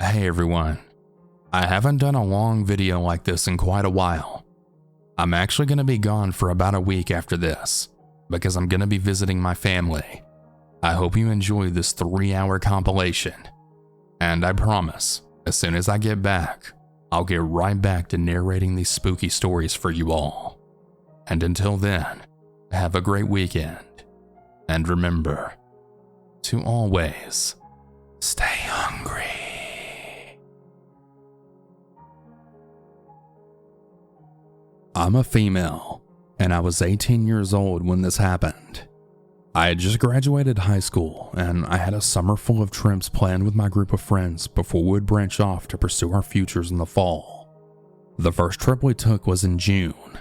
Hey everyone, I haven't done a long video like this in quite a while. I'm actually going to be gone for about a week after this, because I'm going to be visiting my family. I hope you enjoy this 3-hour compilation, and I promise, as soon as I get back, I'll get right back to narrating these spooky stories for you all. And until then, have a great weekend, and remember to always stay hungry. I'm a female, and I was 18 years old when this happened. I had just graduated high school, and I had a summer full of trips planned with my group of friends before we would branch off to pursue our futures in the fall. The first trip we took was in June.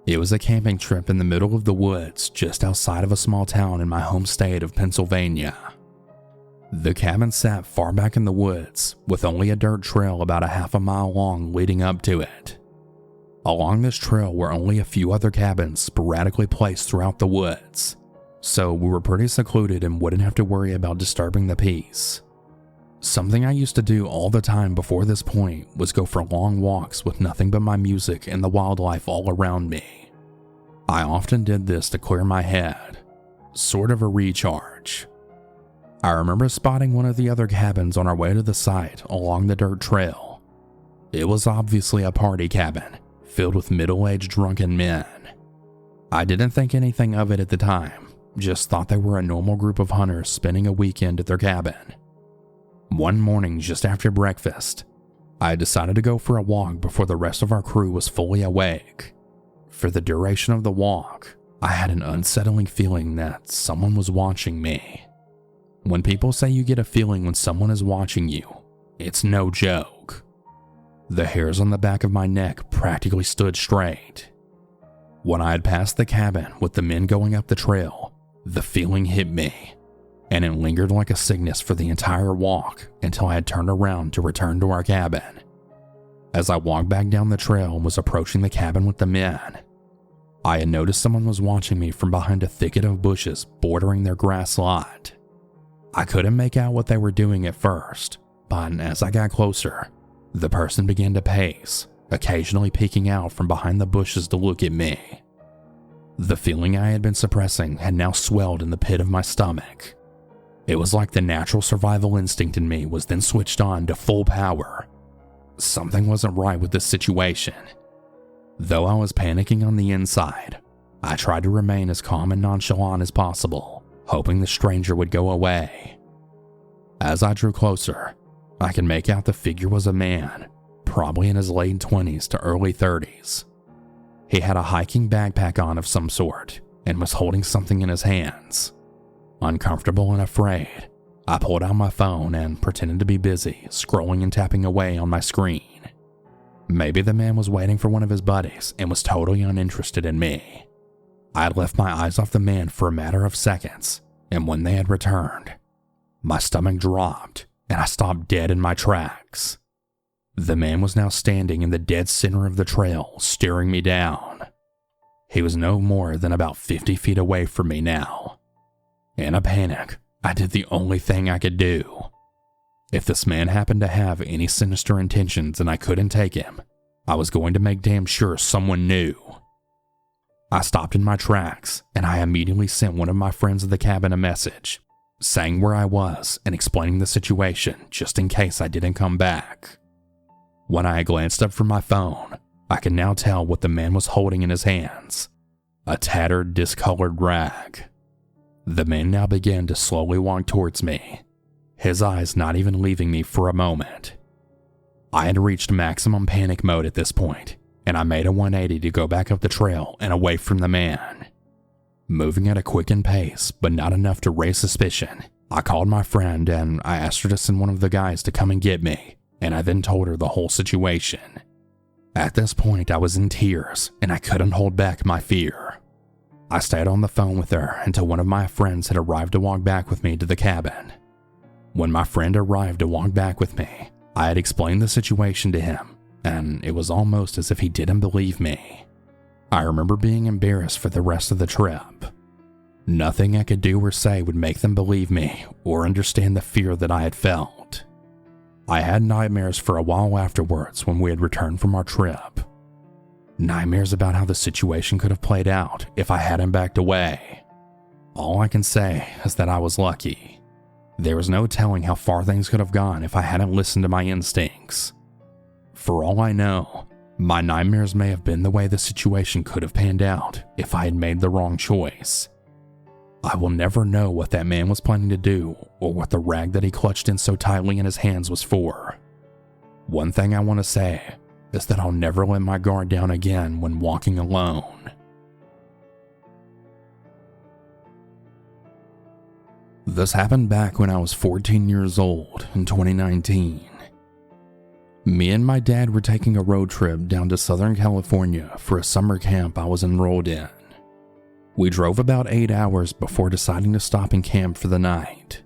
It was a camping trip in the middle of the woods just outside of a small town in my home state of Pennsylvania. The cabin sat far back in the woods, with only a dirt trail about a half a mile long leading up to it. Along this trail were only a few other cabins sporadically placed throughout the woods, so we were pretty secluded and wouldn't have to worry about disturbing the peace. Something I used to do all the time before this point was go for long walks with nothing but my music and the wildlife all around me. I often did this to clear my head, sort of a recharge. I remember spotting one of the other cabins on our way to the site along the dirt trail. It was obviously a party cabin, filled with middle-aged drunken men. I didn't think anything of it at the time, just thought they were a normal group of hunters spending a weekend at their cabin. One morning just after breakfast, I decided to go for a walk before the rest of our crew was fully awake. For the duration of the walk, I had an unsettling feeling that someone was watching me. When people say you get a feeling when someone is watching you, it's no joke. The hairs on the back of my neck practically stood straight. When I had passed the cabin with the men going up the trail, the feeling hit me, and it lingered like a sickness for the entire walk until I had turned around to return to our cabin. As I walked back down the trail and was approaching the cabin with the men, I had noticed someone was watching me from behind a thicket of bushes bordering their grass lot. I couldn't make out what they were doing at first, but as I got closer, the person began to pace, occasionally peeking out from behind the bushes to look at me. The feeling I had been suppressing had now swelled in the pit of my stomach. It was like the natural survival instinct in me was then switched on to full power. Something wasn't right with this situation. Though I was panicking on the inside, I tried to remain as calm and nonchalant as possible, hoping the stranger would go away. As I drew closer, I could make out the figure was a man, probably in his late 20s to early 30s. He had a hiking backpack on of some sort and was holding something in his hands. Uncomfortable and afraid, I pulled out my phone and pretended to be busy scrolling and tapping away on my screen. Maybe the man was waiting for one of his buddies and was totally uninterested in me. I had left my eyes off the man for a matter of seconds, and when they had returned, my stomach dropped and I stopped dead in my tracks. The man was now standing in the dead center of the trail, staring me down. He was no more than about 50 feet away from me now. In a panic, I did the only thing I could do. If this man happened to have any sinister intentions and I couldn't take him, I was going to make damn sure someone knew. I stopped in my tracks, and I immediately sent one of my friends at the cabin a message, saying where I was and explaining the situation just in case I didn't come back. When I glanced up from my phone, I could now tell what the man was holding in his hands: a tattered, discolored rag. The man now began to slowly walk towards me, his eyes not even leaving me for a moment. I had reached maximum panic mode at this point, and I made a 180 to go back up the trail and away from the man. Moving at a quickened pace, but not enough to raise suspicion, I called my friend and I asked her to send one of the guys to come and get me, and I then told her the whole situation. At this point, I was in tears and I couldn't hold back my fear. I stayed on the phone with her until one of my friends had arrived to walk back with me to the cabin. When my friend arrived to walk back with me, I had explained the situation to him, and it was almost as if he didn't believe me. I remember being embarrassed for the rest of the trip. Nothing I could do or say would make them believe me or understand the fear that I had felt. I had nightmares for a while afterwards when we had returned from our trip. Nightmares about how the situation could have played out if I hadn't backed away. All I can say is that I was lucky. There was no telling how far things could have gone if I hadn't listened to my instincts. For all I know, my nightmares may have been the way the situation could have panned out if I had made the wrong choice. I will never know what that man was planning to do or what the rag that he clutched in so tightly in his hands was for. One thing I want to say is that I'll never let my guard down again when walking alone. This happened back when I was 14 years old in 2019. Me and my dad were taking a road trip down to Southern California for a summer camp I was enrolled in. We drove about 8 hours before deciding to stop and camp for the night.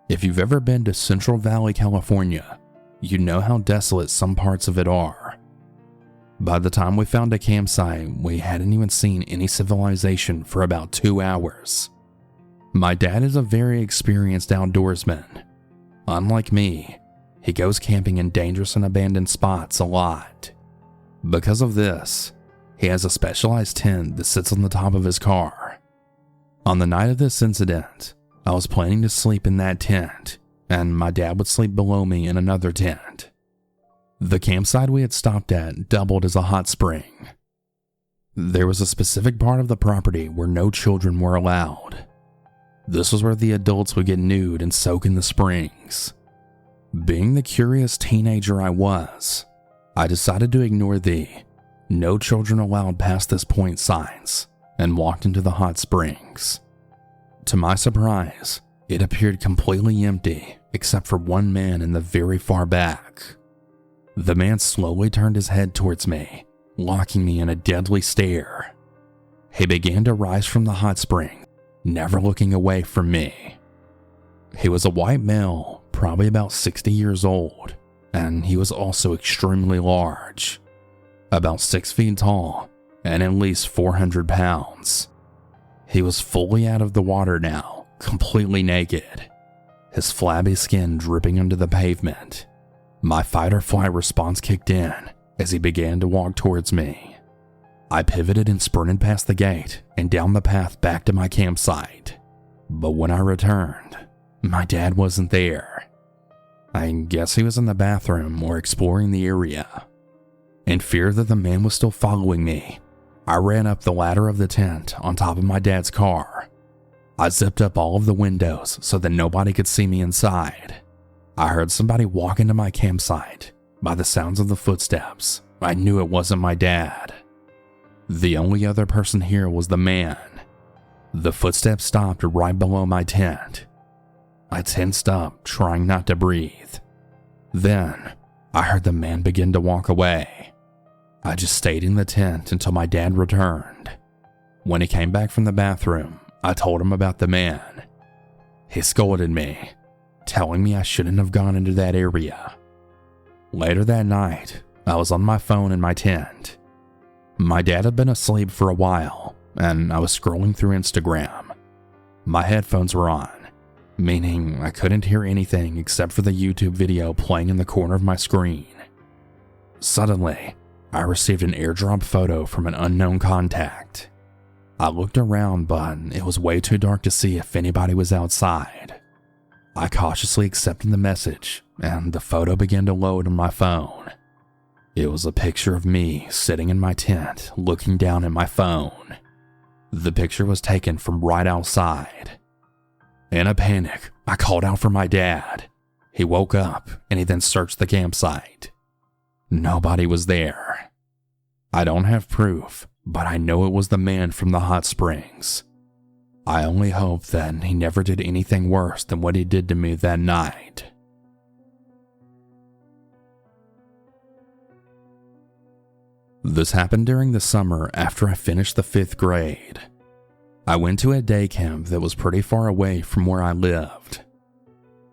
If you've ever been to Central Valley, California, you know how desolate some parts of it are. By the time we found a campsite, we hadn't even seen any civilization for about 2 hours. My dad is a very experienced outdoorsman. Unlike me, he goes camping in dangerous and abandoned spots a lot. Because of this, he has a specialized tent that sits on the top of his car. On the night of this incident, I was planning to sleep in that tent, and my dad would sleep below me in another tent. The campsite we had stopped at doubled as a hot spring. There was a specific part of the property where no children were allowed. This was where the adults would get nude and soak in the springs. Being the curious teenager I was, I decided to ignore the "no children allowed past this point" signs and walked into the hot springs. To my surprise, it appeared completely empty except for one man in the very far back. The man slowly turned his head towards me, locking me in a deadly stare. He began to rise from the hot spring, never looking away from me. He was a white male, probably about 60 years old, and he was also extremely large, about 6 feet tall and at least 400 pounds. He was fully out of the water now, completely naked, his flabby skin dripping onto the pavement. My fight or flight response kicked in as he began to walk towards me. I pivoted and sprinted past the gate and down the path back to my campsite. But when I returned, my dad wasn't there. I guess he was in the bathroom or exploring the area. In fear that the man was still following me, I ran up the ladder of the tent on top of my dad's car. I zipped up all of the windows so that nobody could see me inside. I heard somebody walk into my campsite. By the sounds of the footsteps, I knew it wasn't my dad. The only other person here was the man. The footsteps stopped right below my tent. I tensed up, trying not to breathe. Then, I heard the man begin to walk away. I just stayed in the tent until my dad returned. When he came back from the bathroom, I told him about the man. He scolded me, telling me I shouldn't have gone into that area. Later that night, I was on my phone in my tent. My dad had been asleep for a while, and I was scrolling through Instagram. My headphones were on, meaning I couldn't hear anything except for the YouTube video playing in the corner of my screen. Suddenly, I received an airdrop photo from an unknown contact. I looked around, but it was way too dark to see if anybody was outside. I cautiously accepted the message, and the photo began to load on my phone. It was a picture of me sitting in my tent, looking down at my phone. The picture was taken from right outside. In a panic, I called out for my dad. He woke up, and he then searched the campsite. Nobody was there. I don't have proof, but I know it was the man from the hot springs. I only hope that he never did anything worse than what he did to me that night. This happened during the summer after I finished the 5th grade. I went to a day camp that was pretty far away from where I lived.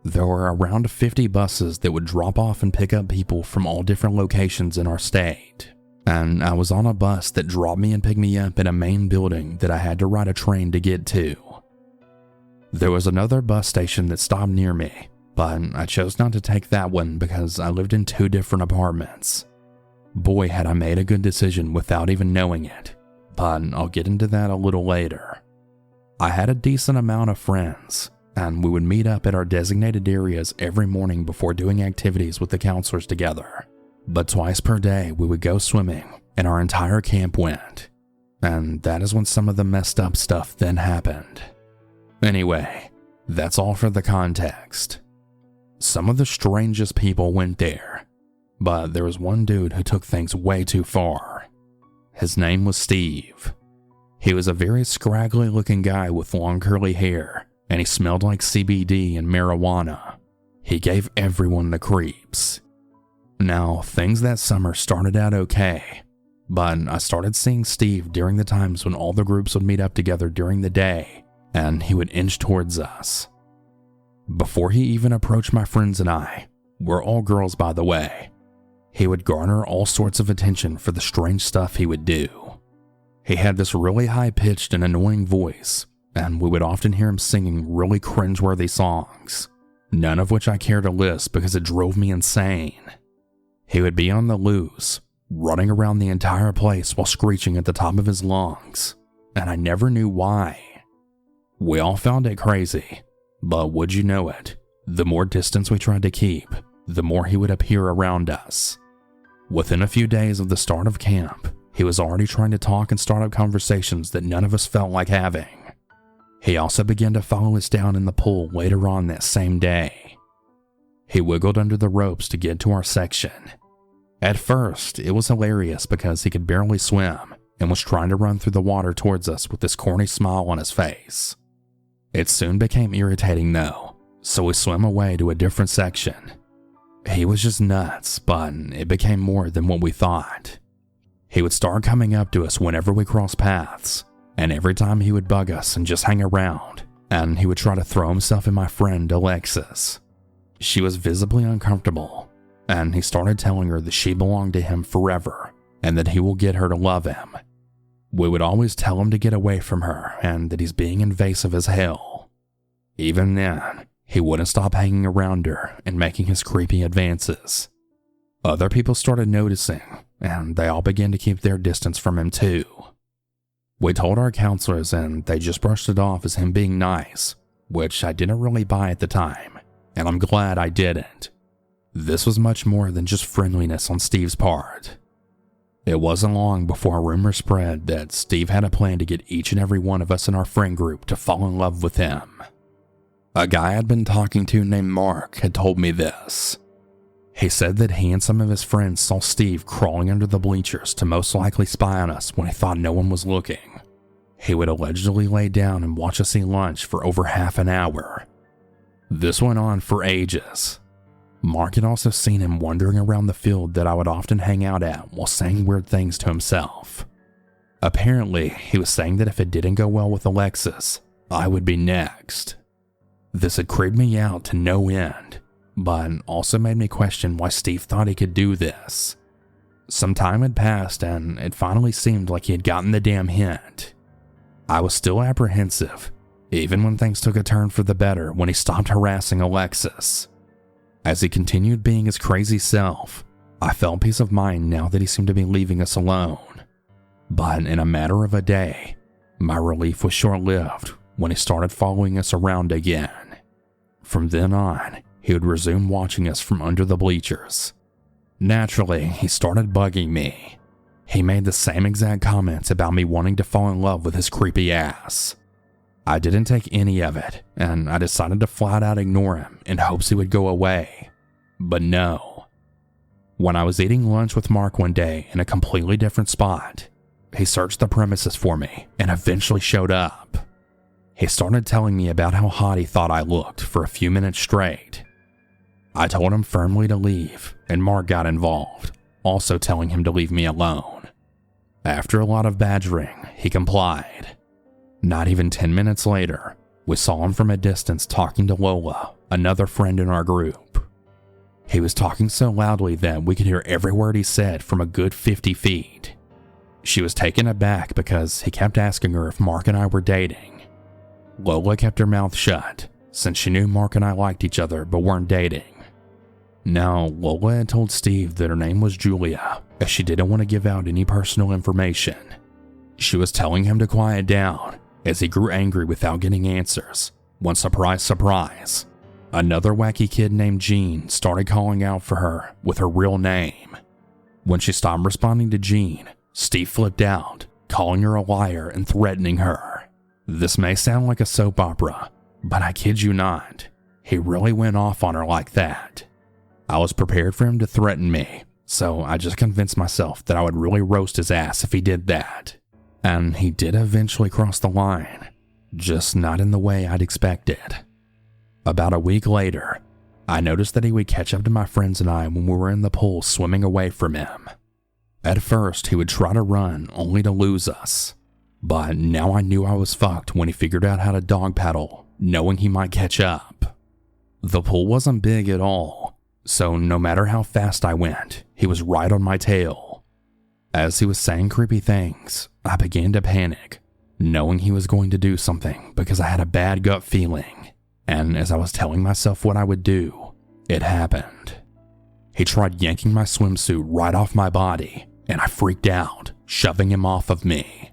There were around 50 buses that would drop off and pick up people from all different locations in our state. And I was on a bus that dropped me and picked me up in a main building that I had to ride a train to get to. There was another bus station that stopped near me, but I chose not to take that one because I lived in 2 different apartments. Boy, had I made a good decision without even knowing it, but I'll get into that a little later. I had a decent amount of friends, and we would meet up at our designated areas every morning before doing activities with the counselors together. But twice per day we would go swimming, and our entire camp went. And that is when some of the messed up stuff then happened. Anyway, that's all for the context. Some of the strangest people went there, but there was one dude who took things way too far. His name was Steve. He was a very scraggly looking guy with long curly hair, and he smelled like CBD and marijuana. He gave everyone the creeps. Now, things that summer started out okay, but I started seeing Steve during the times when all the groups would meet up together during the day, and he would inch towards us. Before he even approached my friends and I, we're all girls by the way, he would garner all sorts of attention for the strange stuff he would do. He had this really high-pitched and annoying voice, and we would often hear him singing really cringeworthy songs, none of which I cared to list because it drove me insane. He would be on the loose, running around the entire place while screeching at the top of his lungs, and I never knew why. We all found it crazy, but would you know it, the more distance we tried to keep, the more he would appear around us. Within a few days of the start of camp, he was already trying to talk and start up conversations that none of us felt like having. He also began to follow us down in the pool later on that same day. He wiggled under the ropes to get to our section. At first, it was hilarious because he could barely swim and was trying to run through the water towards us with this corny smile on his face. It soon became irritating though, so we swam away to a different section. He was just nuts, but it became more than what we thought. He would start coming up to us whenever we crossed paths, and every time he would bug us and just hang around, and he would try to throw himself in my friend Alexis. She was visibly uncomfortable, and he started telling her that she belonged to him forever, and that he will get her to love him. We would always tell him to get away from her, and that he's being invasive as hell. Even then, he wouldn't stop hanging around her and making his creepy advances. Other people started noticing, and they all began to keep their distance from him too. We told our counselors and they just brushed it off as him being nice, which I didn't really buy at the time, and I'm glad I didn't. This was much more than just friendliness on Steve's part. It wasn't long before a rumor spread that Steve had a plan to get each and every one of us in our friend group to fall in love with him. A guy I'd been talking to named Mark had told me this. He said that he and some of his friends saw Steve crawling under the bleachers to most likely spy on us when he thought no one was looking. He would allegedly lay down and watch us eat lunch for over half an hour. This went on for ages. Mark had also seen him wandering around the field that I would often hang out at while saying weird things to himself. Apparently, he was saying that if it didn't go well with Alexis, I would be next. This had creeped me out to no end, but also made me question why Steve thought he could do this. Some time had passed and it finally seemed like he had gotten the damn hint. I was still apprehensive, even when things took a turn for the better when he stopped harassing Alexis. As he continued being his crazy self, I felt peace of mind now that he seemed to be leaving us alone. But in a matter of a day, my relief was short-lived when he started following us around again. From then on, he would resume watching us from under the bleachers. Naturally, he started bugging me. He made the same exact comments about me wanting to fall in love with his creepy ass. I didn't take any of it, and I decided to flat out ignore him in hopes he would go away. But no. When I was eating lunch with Mark one day in a completely different spot, he searched the premises for me and eventually showed up. He started telling me about how hot he thought I looked for a few minutes straight. I told him firmly to leave, and Mark got involved, also telling him to leave me alone. After a lot of badgering, he complied. Not even 10 minutes later, we saw him from a distance talking to Lola, another friend in our group. He was talking so loudly that we could hear every word he said from a good 50 feet. She was taken aback because he kept asking her if Mark and I were dating. Lola kept her mouth shut, since she knew Mark and I liked each other but weren't dating. Now, Lola had told Steve that her name was Julia, as she didn't want to give out any personal information. She was telling him to quiet down, as he grew angry without getting answers, when surprise, surprise, another wacky kid named Jean started calling out for her with her real name. When she stopped responding to Jean, Steve flipped out, calling her a liar and threatening her. This may sound like a soap opera, but I kid you not, he really went off on her like that. I was prepared for him to threaten me, so I just convinced myself that I would really roast his ass if he did that. And he did eventually cross the line, just not in the way I'd expected. About a week later, I noticed that he would catch up to my friends and I when we were in the pool swimming away from him. At first, he would try to run only to lose us, but now I knew I was fucked when he figured out how to dog paddle, knowing he might catch up. The pool wasn't big at all, so no matter how fast I went, he was right on my tail. As he was saying creepy things, I began to panic, knowing he was going to do something because I had a bad gut feeling, and as I was telling myself what I would do, it happened. He tried yanking my swimsuit right off my body, and I freaked out, shoving him off of me.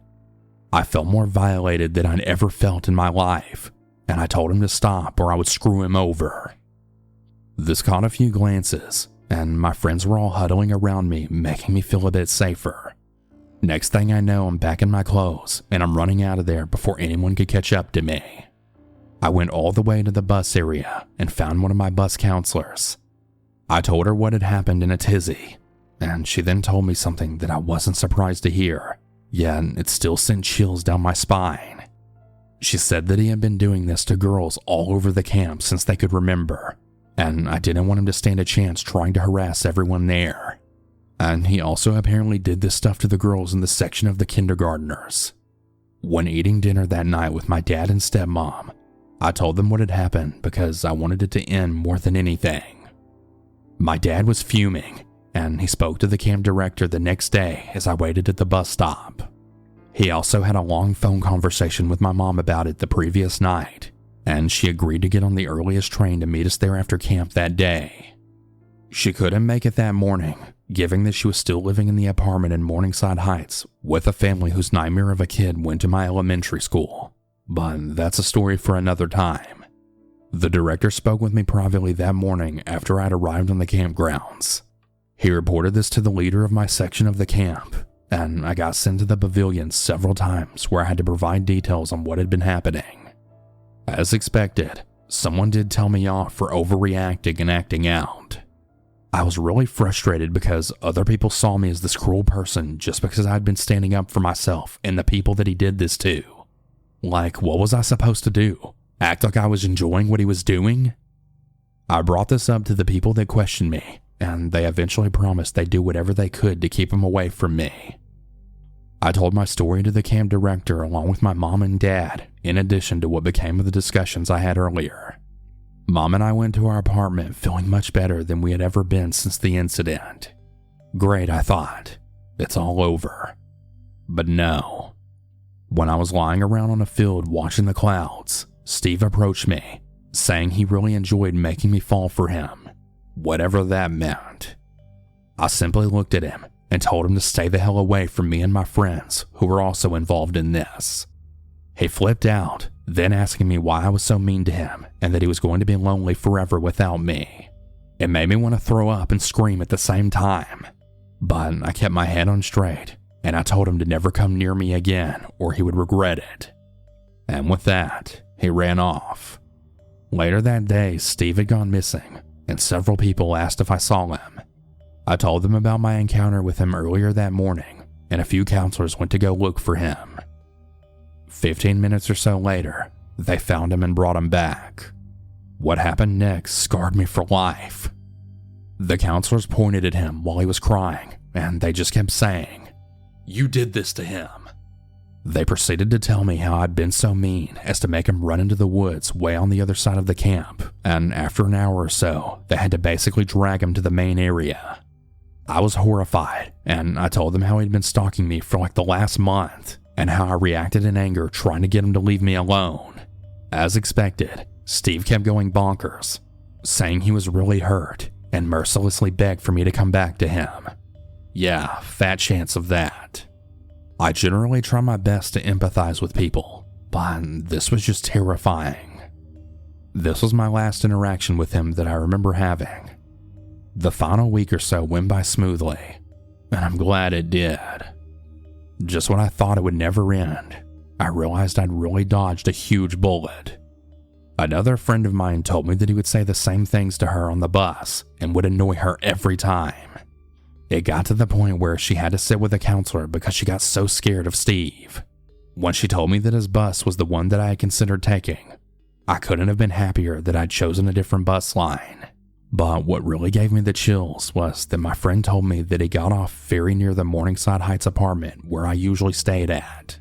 I felt more violated than I'd ever felt in my life, and I told him to stop or I would screw him over. This caught a few glances, and my friends were all huddling around me, making me feel a bit safer. Next thing I know, I'm back in my clothes, and I'm running out of there before anyone could catch up to me. I went all the way to the bus area and found one of my bus counselors. I told her what had happened in a tizzy, and she then told me something that I wasn't surprised to hear, yet it still sent chills down my spine. She said that he had been doing this to girls all over the camp since they could remember, and I didn't want him to stand a chance trying to harass everyone there. And he also apparently did this stuff to the girls in the section of the kindergartners. When eating dinner that night with my dad and stepmom, I told them what had happened because I wanted it to end more than anything. My dad was fuming, and he spoke to the camp director the next day as I waited at the bus stop. He also had a long phone conversation with my mom about it the previous night, and she agreed to get on the earliest train to meet us there after camp that day. She couldn't make it that morning, given that she was still living in the apartment in Morningside Heights with a family whose nightmare of a kid went to my elementary school, but that's a story for another time. The director spoke with me privately that morning after I'd arrived on the campgrounds. He reported this to the leader of my section of the camp, and I got sent to the pavilion several times where I had to provide details on what had been happening. As expected, someone did tell me off for overreacting and acting out. I was really frustrated because other people saw me as this cruel person just because I'd been standing up for myself and the people that he did this to. Like, what was I supposed to do? Act like I was enjoying what he was doing? I brought this up to the people that questioned me, and they eventually promised they'd do whatever they could to keep him away from me. I told my story to the camp director along with my mom and dad, in addition to what became of the discussions I had earlier. Mom and I went to our apartment feeling much better than we had ever been since the incident. Great, I thought. It's all over. But no. When I was lying around on a field watching the clouds, Steve approached me, saying he really enjoyed making me fall for him, whatever that meant. I simply looked at him and told him to stay the hell away from me and my friends who were also involved in this. He flipped out, then asking me why I was so mean to him and that he was going to be lonely forever without me. It made me want to throw up and scream at the same time, but I kept my head on straight and I told him to never come near me again or he would regret it. And with that, he ran off. Later that day, Steve had gone missing and several people asked if I saw him. I told them about my encounter with him earlier that morning, and a few counselors went to go look for him. 15 minutes or so later, they found him and brought him back. What happened next scarred me for life. The counselors pointed at him while he was crying, and they just kept saying, "You did this to him." They proceeded to tell me how I'd been so mean as to make him run into the woods way on the other side of the camp, and after an hour or so, they had to basically drag him to the main area. I was horrified, and I told them how he'd been stalking me for like the last month, and how I reacted in anger trying to get him to leave me alone. As expected, Steve kept going bonkers, saying he was really hurt and mercilessly begged for me to come back to him. Yeah, fat chance of that. I generally try my best to empathize with people, but this was just terrifying. This was my last interaction with him that I remember having. The final week or so went by smoothly, and I'm glad it did. Just when I thought it would never end, I realized I'd really dodged a huge bullet. Another friend of mine told me that he would say the same things to her on the bus and would annoy her every time. It got to the point where she had to sit with a counselor because she got so scared of Steve. When she told me that his bus was the one that I had considered taking, I couldn't have been happier that I'd chosen a different bus line. But what really gave me the chills was that my friend told me that he got off very near the Morningside Heights apartment where I usually stayed at.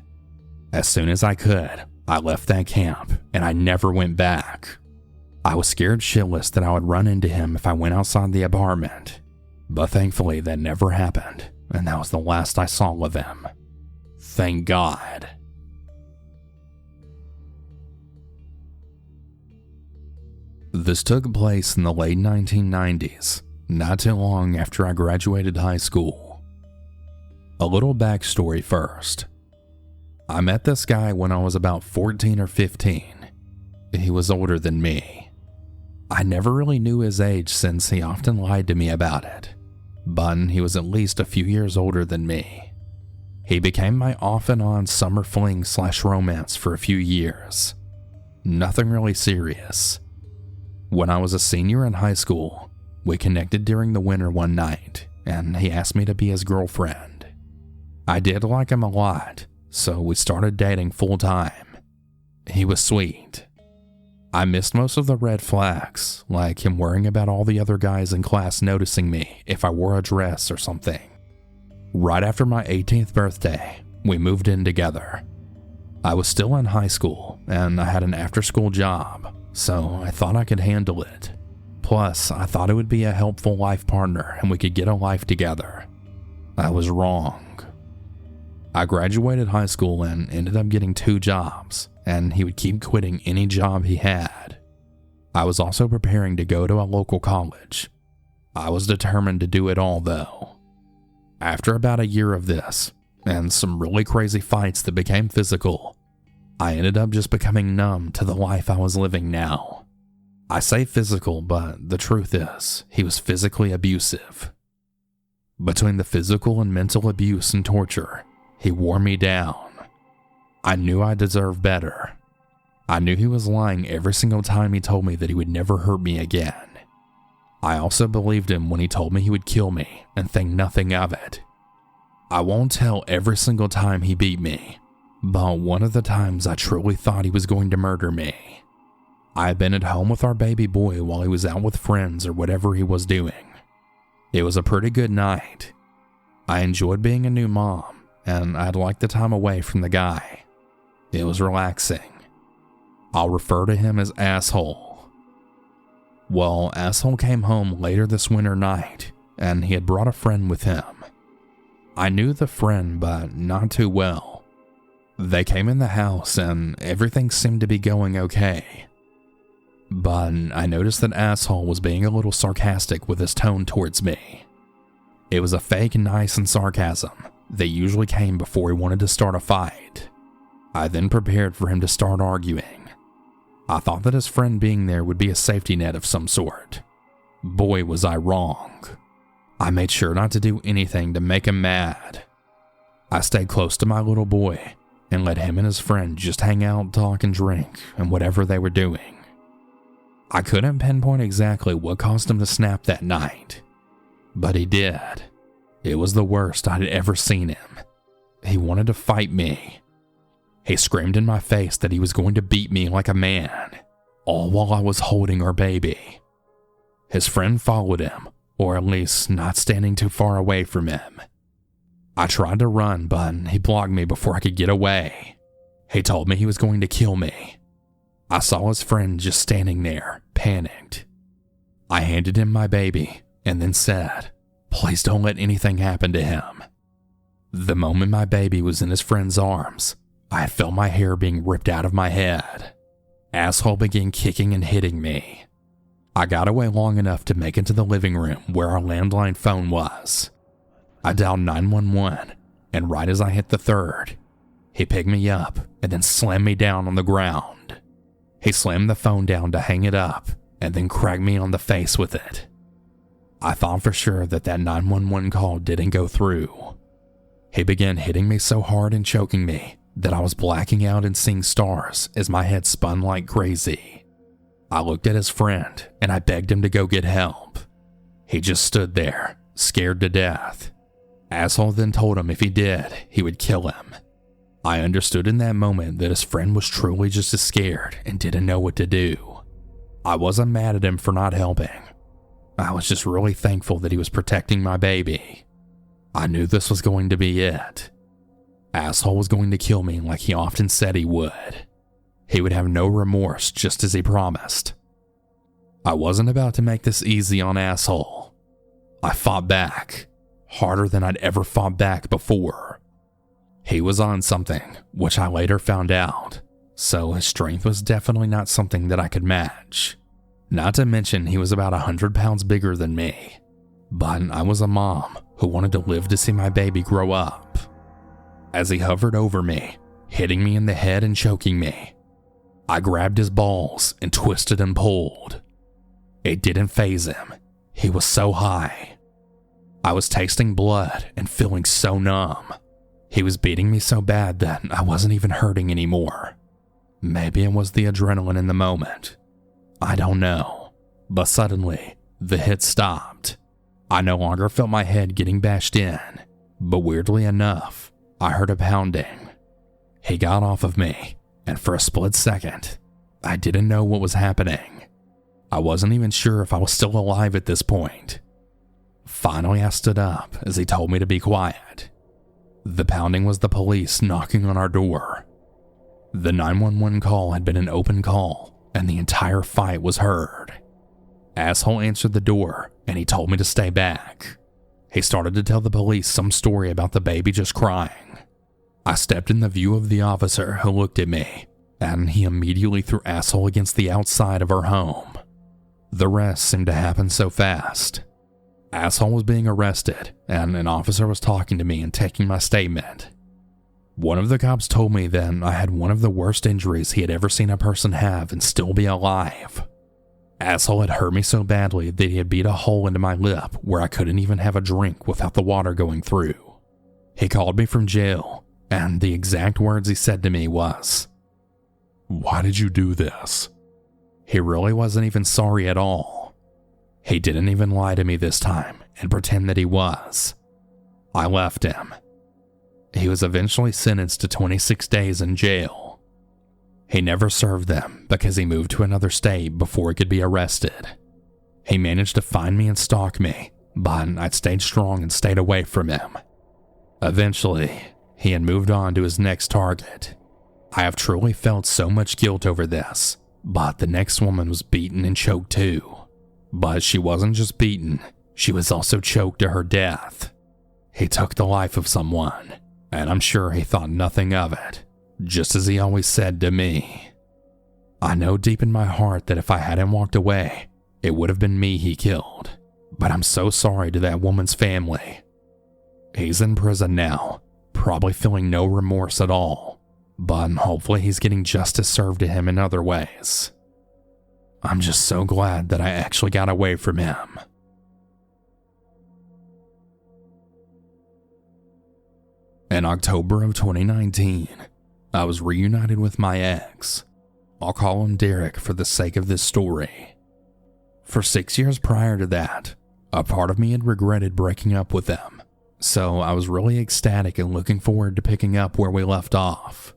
As soon as I could, I left that camp and I never went back. I was scared shitless that I would run into him if I went outside the apartment. But thankfully that never happened, and that was the last I saw of him. Thank God. This took place in the late 1990s, not too long after I graduated high school. A little backstory first. I met this guy when I was about 14 or 15. He was older than me. I never really knew his age since he often lied to me about it, but he was at least a few years older than me. He became my off and on summer fling / romance for a few years. Nothing really serious. When I was a senior in high school, we connected during the winter one night, and he asked me to be his girlfriend. I did like him a lot, so we started dating full time. He was sweet. I missed most of the red flags, like him worrying about all the other guys in class noticing me if I wore a dress or something. Right after my 18th birthday, we moved in together. I was still in high school, and I had an after-school job, so I thought I could handle it. Plus, I thought it would be a helpful life partner and we could get a life together. I was wrong. I graduated high school and ended up getting 2 jobs, and he would keep quitting any job he had. I was also preparing to go to a local college. I was determined to do it all though. After about a year of this, and some really crazy fights that became physical, I ended up just becoming numb to the life I was living now. I say physical, but the truth is, he was physically abusive. Between the physical and mental abuse and torture, he wore me down. I knew I deserved better. I knew he was lying every single time he told me that he would never hurt me again. I also believed him when he told me he would kill me and think nothing of it. I won't tell every single time he beat me, but one of the times I truly thought he was going to murder me. I had been at home with our baby boy while he was out with friends or whatever he was doing. It was a pretty good night. I enjoyed being a new mom, and I'd liked the time away from the guy. It was relaxing. I'll refer to him as Asshole. Well, Asshole came home later this winter night, and he had brought a friend with him. I knew the friend, but not too well. They came in the house, and everything seemed to be going okay. But I noticed that Asshole was being a little sarcastic with his tone towards me. It was a fake nice and sarcasm that usually came before he wanted to start a fight. I then prepared for him to start arguing. I thought that his friend being there would be a safety net of some sort. Boy, was I wrong. I made sure not to do anything to make him mad. I stayed close to my little boy and let him and his friend just hang out, talk, and drink, and whatever they were doing. I couldn't pinpoint exactly what caused him to snap that night, but he did. It was the worst I'd ever seen him. He wanted to fight me. He screamed in my face that he was going to beat me like a man, all while I was holding our baby. His friend followed him, or at least not standing too far away from him. I tried to run, but he blocked me before I could get away. He told me he was going to kill me. I saw his friend just standing there, panicked. I handed him my baby and then said, "Please don't let anything happen to him." The moment my baby was in his friend's arms, I felt my hair being ripped out of my head. Asshole began kicking and hitting me. I got away long enough to make it to the living room where our landline phone was. I dialed 911, and right as I hit the third, he picked me up and then slammed me down on the ground. He slammed the phone down to hang it up and then cracked me on the face with it. I thought for sure that 911 call didn't go through. He began hitting me so hard and choking me that I was blacking out and seeing stars as my head spun like crazy. I looked at his friend and I begged him to go get help. He just stood there, scared to death. Asshole then told him if he did, he would kill him. I understood in that moment that his friend was truly just as scared and didn't know what to do. I wasn't mad at him for not helping. I was just really thankful that he was protecting my baby. I knew this was going to be it. Asshole was going to kill me like he often said he would. He would have no remorse, just as he promised. I wasn't about to make this easy on Asshole. I fought back, harder than I'd ever fought back before. He was on something, which I later found out, so his strength was definitely not something that I could match. Not to mention he was about 100 pounds bigger than me, but I was a mom who wanted to live to see my baby grow up. As he hovered over me, hitting me in the head and choking me, I grabbed his balls and twisted and pulled. It didn't faze him. He was so high. I was tasting blood and feeling so numb. He was beating me so bad that I wasn't even hurting anymore. Maybe it was the adrenaline in the moment. I don't know. But suddenly, the hit stopped. I no longer felt my head getting bashed in, but weirdly enough, I heard a pounding. He got off of me, and for a split second, I didn't know what was happening. I wasn't even sure if I was still alive at this point. Finally, I stood up as he told me to be quiet. The pounding was the police knocking on our door. The 911 call had been an open call, and the entire fight was heard. Asshole answered the door, and he told me to stay back. He started to tell the police some story about the baby just crying. I stepped in the view of the officer who looked at me, and he immediately threw Asshole against the outside of our home. The rest seemed to happen so fast. Asshole was being arrested, and an officer was talking to me and taking my statement. One of the cops told me that I had one of the worst injuries he had ever seen a person have and still be alive. Asshole had hurt me so badly that he had beat a hole into my lip where I couldn't even have a drink without the water going through. He called me from jail, and the exact words he said to me was, "Why did you do this?" He really wasn't even sorry at all. He didn't even lie to me this time and pretend that he was. I left him. He was eventually sentenced to 26 days in jail. He never served them because he moved to another state before he could be arrested. He managed to find me and stalk me, but I'd stayed strong and stayed away from him. Eventually, he had moved on to his next target. I have truly felt so much guilt over this, but the next woman was beaten and choked too. But she wasn't just beaten, she was also choked to her death. He took the life of someone, and I'm sure he thought nothing of it, just as he always said to me. I know deep in my heart that if I hadn't walked away, it would have been me he killed, but I'm so sorry to that woman's family. He's in prison now, probably feeling no remorse at all, but hopefully he's getting justice served to him in other ways. I'm just so glad that I actually got away from him. In October of 2019, I was reunited with my ex. I'll call him Derek for the sake of this story. For 6 years prior to that, a part of me had regretted breaking up with him, so I was really ecstatic and looking forward to picking up where we left off.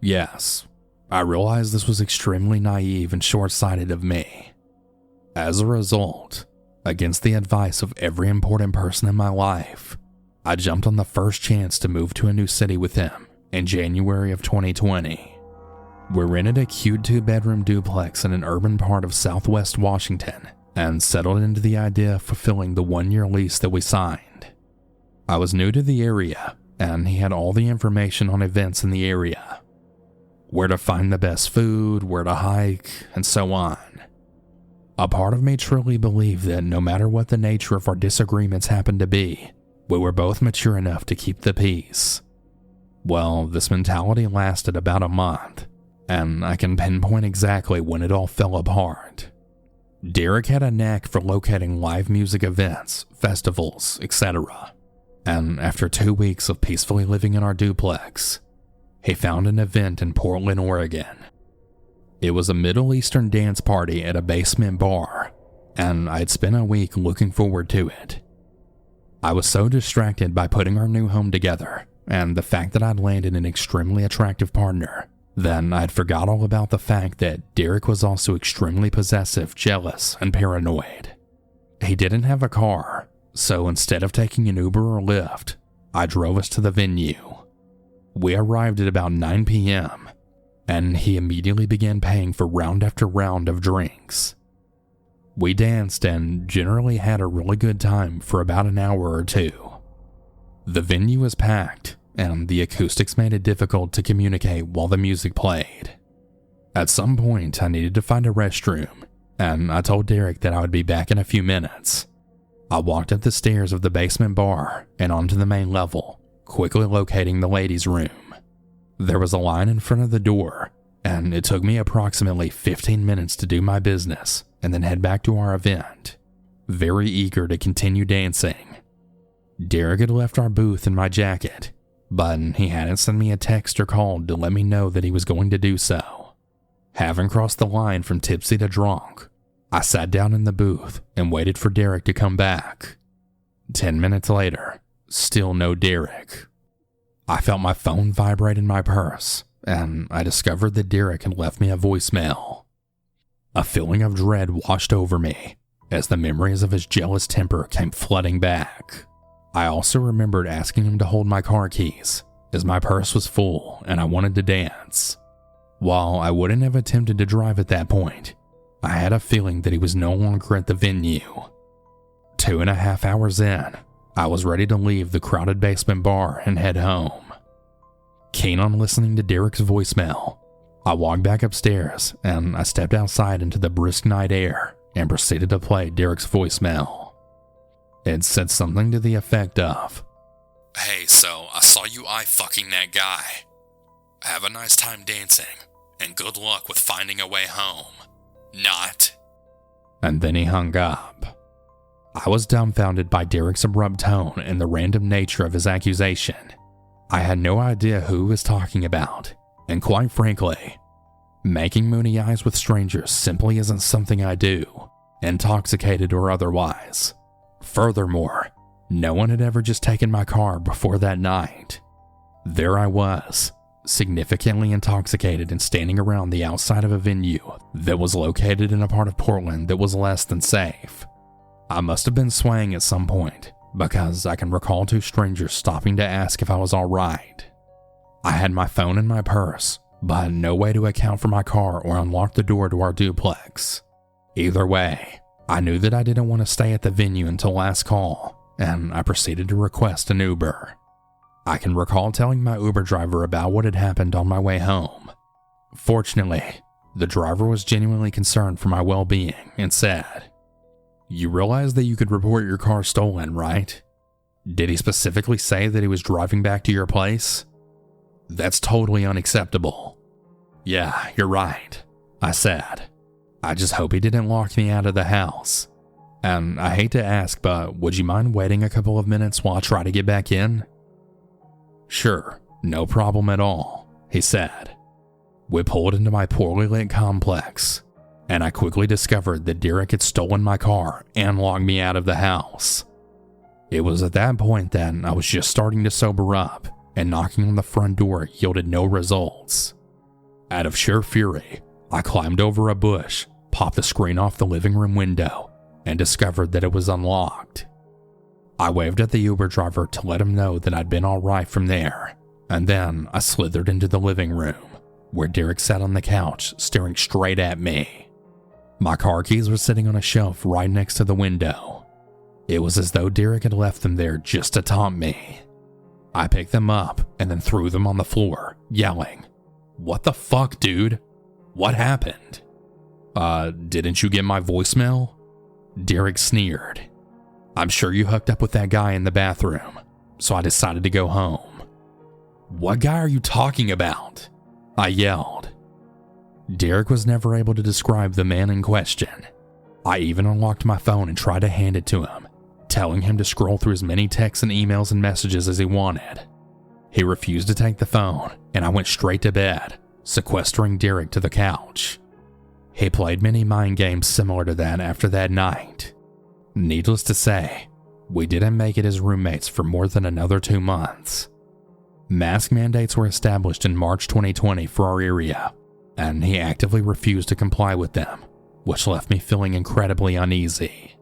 Yes, I realized this was extremely naive and short-sighted of me. As a result, against the advice of every important person in my life, I jumped on the first chance to move to a new city with him in January of 2020. We rented a cute 2-bedroom duplex in an urban part of Southwest Washington and settled into the idea of fulfilling the 1-year lease that we signed. I was new to the area, and he had all the information on events in the area. where to find the best food, where to hike, and so on. A part of me truly believed that no matter what the nature of our disagreements happened to be, we were both mature enough to keep the peace. Well, this mentality lasted about a month, and I can pinpoint exactly when it all fell apart. Derek had a knack for locating live music events, festivals, etc. And after 2 weeks of peacefully living in our duplex, he found an event in Portland, Oregon. It was a Middle Eastern dance party at a basement bar, and I'd spent a week looking forward to it. I was so distracted by putting our new home together and the fact that I'd landed an extremely attractive partner, then I'd forgot all about the fact that Derek was also extremely possessive, jealous, and paranoid. He didn't have a car, so instead of taking an Uber or Lyft, I drove us to the venue. We arrived at about 9 p.m., and he immediately began paying for round after round of drinks. We danced and generally had a really good time for about an hour or two. The venue was packed, and the acoustics made it difficult to communicate while the music played. At some point, I needed to find a restroom, and I told Derek that I would be back in a few minutes. I walked up the stairs of the basement bar and onto the main level, quickly locating the ladies' room. There was a line in front of the door, and it took me approximately 15 minutes to do my business and then head back to our event, very eager to continue dancing. Derek had left our booth in my jacket, but he hadn't sent me a text or call to let me know that he was going to do so. Having crossed the line from tipsy to drunk, I sat down in the booth and waited for Derek to come back. 10 minutes later, still no Derek. I felt my phone vibrate in my purse, and I discovered that Derek had left me a voicemail. A feeling of dread washed over me as the memories of his jealous temper came flooding back. I also remembered asking him to hold my car keys, as my purse was full and I wanted to dance. While I wouldn't have attempted to drive at that point, I had a feeling that he was no longer at the venue. 2.5 hours in, I was ready to leave the crowded basement bar and head home. Keen on listening to Derek's voicemail, I walked back upstairs and I stepped outside into the brisk night air and proceeded to play Derek's voicemail. It said something to the effect of, "Hey, so I saw you eye-fucking that guy. Have a nice time dancing, and good luck with finding a way home. Not." And then he hung up. I was dumbfounded by Derek's abrupt tone and the random nature of his accusation. I had no idea who he was talking about, and quite frankly, making moony eyes with strangers simply isn't something I do, intoxicated or otherwise. Furthermore, no one had ever just taken my car before that night. There I was, significantly intoxicated and standing around the outside of a venue that was located in a part of Portland that was less than safe. I must have been swaying at some point, because I can recall two strangers stopping to ask if I was alright. I had my phone in my purse, but no way to account for my car or unlock the door to our duplex. Either way, I knew that I didn't want to stay at the venue until last call, and I proceeded to request an Uber. I can recall telling my Uber driver about what had happened on my way home. Fortunately, the driver was genuinely concerned for my well-being and said, "You realize that you could report your car stolen, right? Did he specifically say that he was driving back to your place? That's totally unacceptable." "Yeah, you're right," I said. "I just hope he didn't lock me out of the house. And I hate to ask, but would you mind waiting a couple of minutes while I try to get back in?" "Sure, no problem at all," he said. We pulled into my poorly lit complex, and I quickly discovered that Derek had stolen my car and locked me out of the house. It was at that point that I was just starting to sober up, and knocking on the front door yielded no results. Out of sheer fury, I climbed over a bush, popped the screen off the living room window, and discovered that it was unlocked. I waved at the Uber driver to let him know that I'd been alright from there, and then I slithered into the living room, where Derek sat on the couch staring straight at me. My car keys were sitting on a shelf right next to the window. It was as though Derek had left them there just to taunt me. I picked them up and then threw them on the floor, yelling, What the fuck, dude? What happened? Didn't you get my voicemail? Derek sneered. I'm sure you hooked up with that guy in the bathroom, so I decided to go home. What guy are you talking about? I yelled. Derek was never able to describe the man in question. I even unlocked my phone and tried to hand it to him, telling him to scroll through as many texts and emails and messages as he wanted. He refused to take the phone, and I went straight to bed, sequestering Derek to the couch. He played many mind games similar to that after that night. Needless to say, we didn't make it as roommates for more than another 2 months. Mask mandates were established in March 2020 for our area, and he actively refused to comply with them, which left me feeling incredibly uneasy.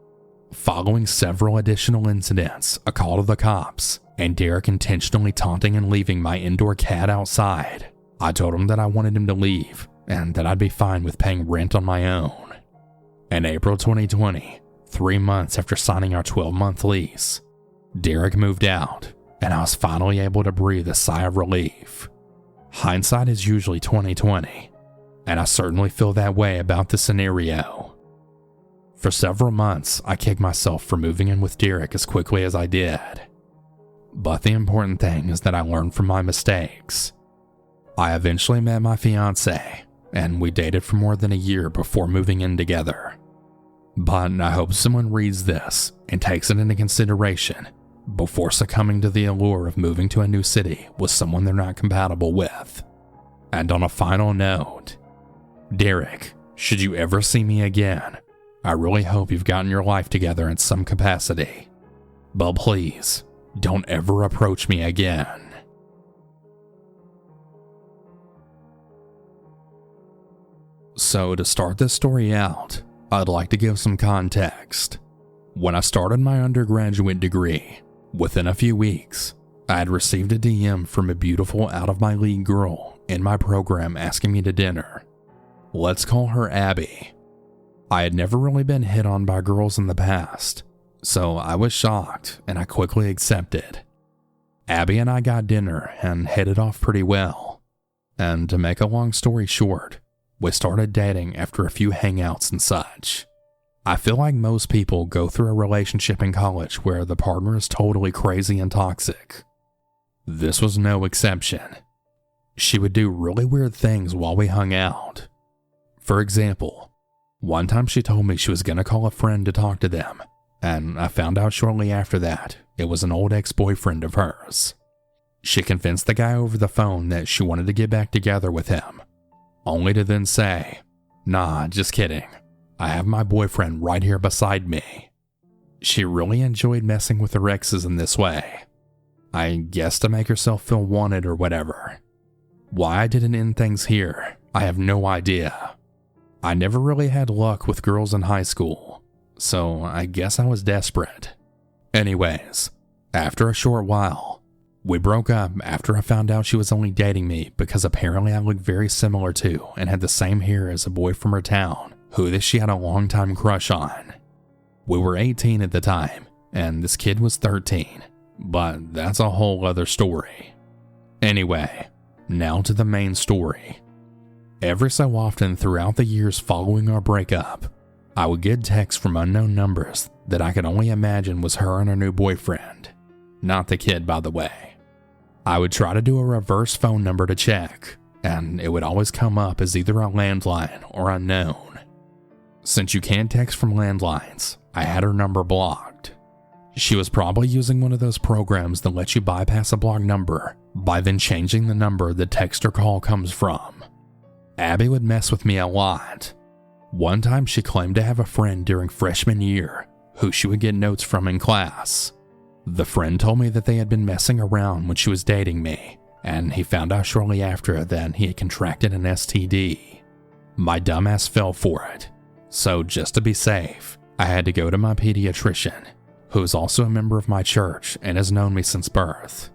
Following several additional incidents, a call to the cops, and Derek intentionally taunting and leaving my indoor cat outside, I told him that I wanted him to leave and that I'd be fine with paying rent on my own. In April 2020, 3 months after signing our 12-month lease, Derek moved out, and I was finally able to breathe a sigh of relief. Hindsight is usually 20/20, and I certainly feel that way about the scenario. For several months, I kicked myself for moving in with Derek as quickly as I did. But the important thing is that I learned from my mistakes. I eventually met my fiance, and we dated for more than a year before moving in together. But I hope someone reads this and takes it into consideration before succumbing to the allure of moving to a new city with someone they're not compatible with. And on a final note, Derek, should you ever see me again, I really hope you've gotten your life together in some capacity. But please, don't ever approach me again. So to start this story out, I'd like to give some context. When I started my undergraduate degree, within a few weeks, I had received a DM from a beautiful out-of-my-league girl in my program asking me to dinner. Let's call her Abby. I had never really been hit on by girls in the past, so I was shocked and I quickly accepted. Abby and I got dinner and hit it off pretty well. And to make a long story short, we started dating after a few hangouts and such. I feel like most people go through a relationship in college where the partner is totally crazy and toxic. This was no exception. She would do really weird things while we hung out. For example, one time she told me she was going to call a friend to talk to them, and I found out shortly after that it was an old ex-boyfriend of hers. She convinced the guy over the phone that she wanted to get back together with him, only to then say, "Nah, just kidding. I have my boyfriend right here beside me." She really enjoyed messing with her exes in this way. I guess to make herself feel wanted or whatever. Why I didn't end things here, I have no idea. I never really had luck with girls in high school, so I guess I was desperate. Anyways, after a short while, we broke up after I found out she was only dating me because apparently I looked very similar to and had the same hair as a boy from her town who she had a long-time crush on. We were 18 at the time, and this kid was 13, but that's a whole other story. Anyway, now to the main story. Every so often throughout the years following our breakup, I would get texts from unknown numbers that I could only imagine was her and her new boyfriend. Not the kid, by the way. I would try to do a reverse phone number to check, and it would always come up as either a landline or unknown. Since you can't text from landlines, I had her number blocked. She was probably using one of those programs that lets you bypass a blocked number by then changing the number the text or call comes from. Abby would mess with me a lot. One time she claimed to have a friend during freshman year who she would get notes from in class. The friend told me that they had been messing around when she was dating me, and he found out shortly after that he had contracted an STD. My dumbass fell for it, so just to be safe, I had to go to my pediatrician, who is also a member of my church and has known me since birth.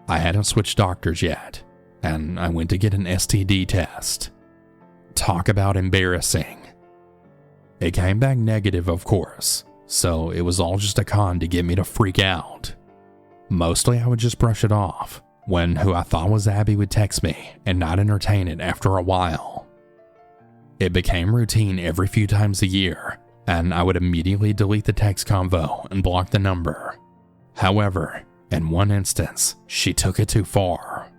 I hadn't switched doctors yet, and I went to get an STD test. Talk about embarrassing. It came back negative, of course, so it was all just a con to get me to freak out. Mostly I would just brush it off, when who I thought was Abby would text me and not entertain it after a while. It became routine every few times a year, and I would immediately delete the text convo and block the number. However, in one instance, she took it too far.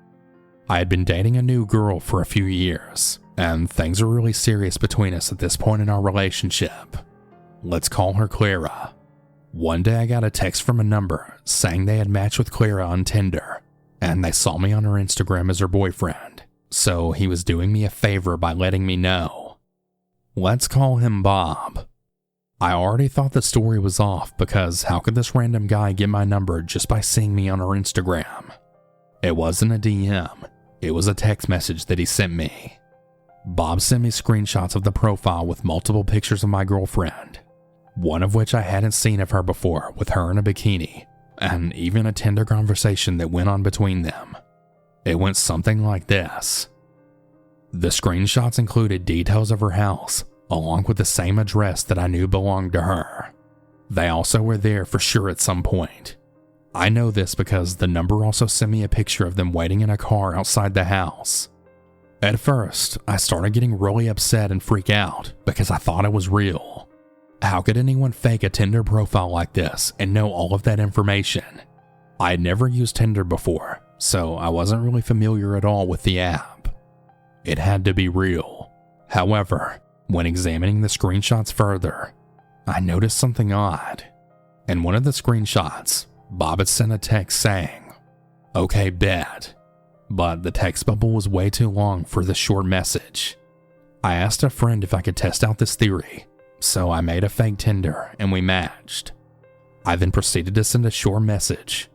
I had been dating a new girl for a few years, and things were really serious between us at this point in our relationship. Let's call her Clara. One day I got a text from a number saying they had matched with Clara on Tinder, and they saw me on her Instagram as her boyfriend, so he was doing me a favor by letting me know. Let's call him Bob. I already thought the story was off because how could this random guy get my number just by seeing me on her Instagram? It wasn't a DM, it was a text message that he sent me. Bob sent me screenshots of the profile with multiple pictures of my girlfriend, one of which I hadn't seen of her before with her in a bikini, and even a Tinder conversation that went on between them. It went something like this. The screenshots included details of her house, along with the same address that I knew belonged to her. They also were there for sure at some point. I know this because the number also sent me a picture of them waiting in a car outside the house. At first, I started getting really upset and freak out because I thought it was real. How could anyone fake a Tinder profile like this and know all of that information? I had never used Tinder before, so I wasn't really familiar at all with the app. It had to be real. However, when examining the screenshots further, I noticed something odd. In one of the screenshots, Bob had sent a text saying, "Okay, bet," but the text bubble was way too long for the short message. I asked a friend if I could test out this theory, so I made a fake Tinder and we matched. I then proceeded to send a short message,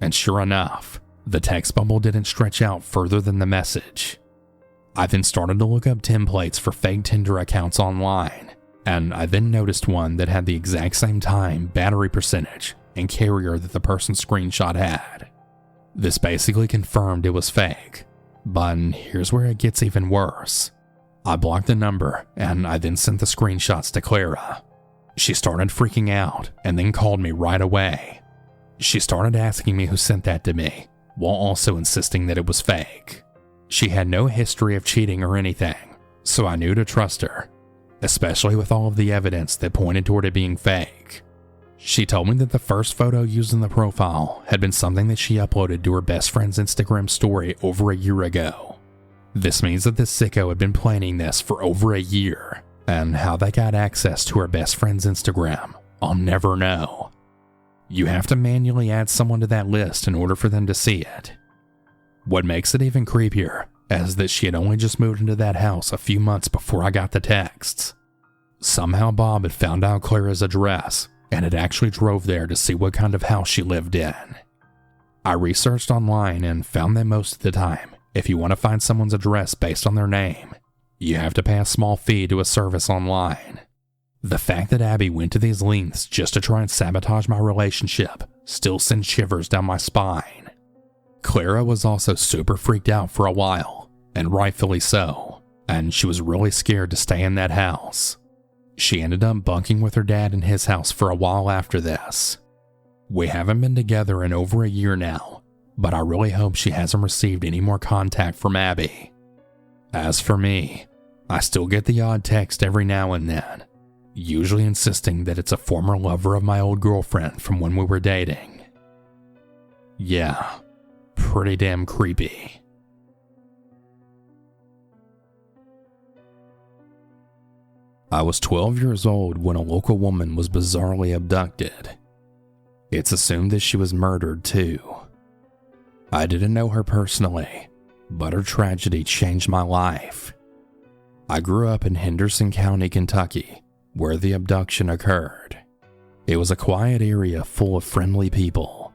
and sure enough, the text bubble didn't stretch out further than the message. I then started to look up templates for fake Tinder accounts online, and I then noticed one that had the exact same time, battery percentage, and carrier that the person's screenshot had. This basically confirmed it was fake, but here's where it gets even worse. I blocked the number, and I then sent the screenshots to Clara. She started freaking out, and then called me right away. She started asking me who sent that to me, while also insisting that it was fake. She had no history of cheating or anything, so I knew to trust her, especially with all of the evidence that pointed toward it being fake. She told me that the first photo used in the profile had been something that she uploaded to her best friend's Instagram story over a year ago. This means that this sicko had been planning this for over a year, and how they got access to her best friend's Instagram, I'll never know. You have to manually add someone to that list in order for them to see it. What makes it even creepier is that she had only just moved into that house a few months before I got the texts. Somehow Bob had found out Clara's address and had actually drove there to see what kind of house she lived in. I researched online and found that most of the time, if you want to find someone's address based on their name, you have to pay a small fee to a service online. The fact that Abby went to these lengths just to try and sabotage my relationship still sends shivers down my spine. Clara was also super freaked out for a while, and rightfully so, and she was really scared to stay in that house. She ended up bunking with her dad in his house for a while after this. We haven't been together in over a year now, but I really hope she hasn't received any more contact from Abby. As for me, I still get the odd text every now and then, usually insisting that it's a former lover of my old girlfriend from when we were dating. Yeah, pretty damn creepy. I was 12 years old when a local woman was bizarrely abducted. It's assumed that she was murdered too. I didn't know her personally, but her tragedy changed my life. I grew up in Henderson County, Kentucky, where the abduction occurred. It was a quiet area full of friendly people.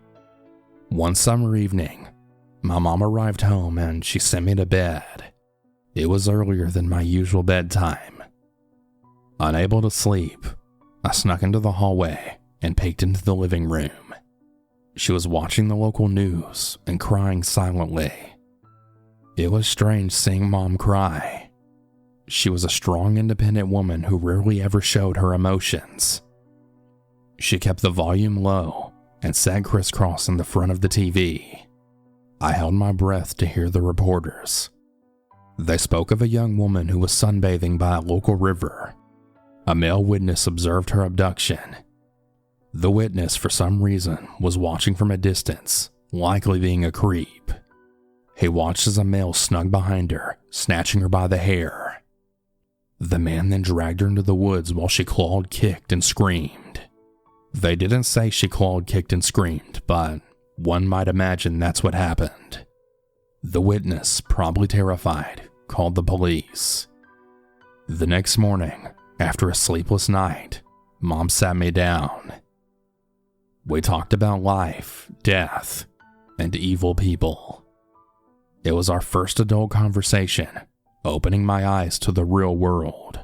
One summer evening, my mom arrived home and she sent me to bed. It was earlier than my usual bedtime. Unable to sleep, I snuck into the hallway and peeked into the living room. She was watching the local news and crying silently. It was strange seeing Mom cry. She was a strong, independent woman who rarely ever showed her emotions. She kept the volume low and sat crisscross in the front of the TV. I held my breath to hear the reporters. They spoke of a young woman who was sunbathing by a local river. A male witness observed her abduction. The witness, for some reason, was watching from a distance, likely being a creep. He watched as a male snugged behind her, snatching her by the hair. The man then dragged her into the woods while she clawed, kicked, and screamed. They didn't say she clawed, kicked, and screamed, but one might imagine that's what happened. The witness, probably terrified, called the police. The next morning, after a sleepless night, Mom sat me down. We talked about life, death, and evil people. It was our first adult conversation, opening my eyes to the real world.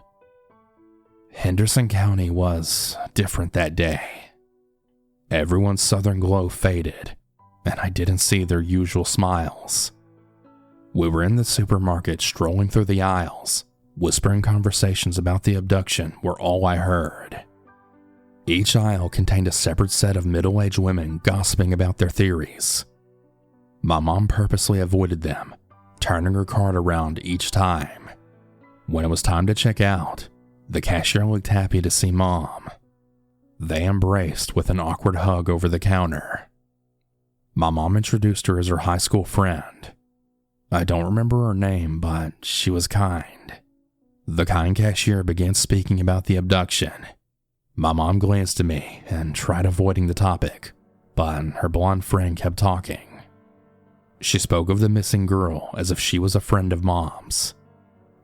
Henderson County was different that day. Everyone's southern glow faded, and I didn't see their usual smiles. We were in the supermarket strolling through the aisles. Whispering conversations about the abduction were all I heard. Each aisle contained a separate set of middle-aged women gossiping about their theories. My mom purposely avoided them, turning her cart around each time. When it was time to check out, the cashier looked happy to see Mom. They embraced with an awkward hug over the counter. My mom introduced her as her high school friend. I don't remember her name, but she was kind. The kind cashier began speaking about the abduction. My mom glanced at me and tried avoiding the topic, but her blonde friend kept talking. She spoke of the missing girl as if she was a friend of Mom's.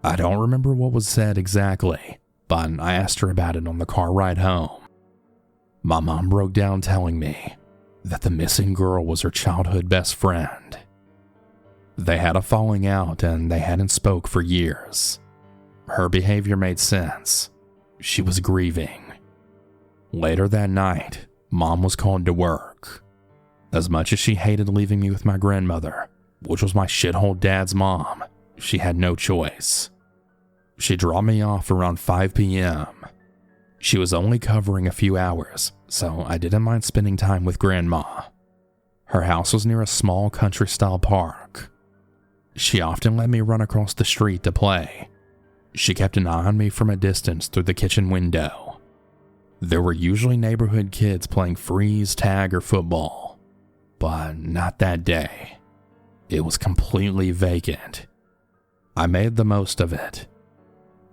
I don't remember what was said exactly, but I asked her about it on the car ride home. My mom broke down telling me that the missing girl was her childhood best friend. They had a falling out and they hadn't spoke for years. Her behavior made sense. She was grieving. Later that night, Mom was called to work. As much as she hated leaving me with my grandmother, which was my shithole dad's mom, she had no choice. She dropped me off around 5 p.m. She was only covering a few hours, so I didn't mind spending time with Grandma. Her house was near a small country-style park. She often let me run across the street to play. She kept an eye on me from a distance through the kitchen window. There were usually neighborhood kids playing freeze, tag, or football, but not that day. It was completely vacant. I made the most of it.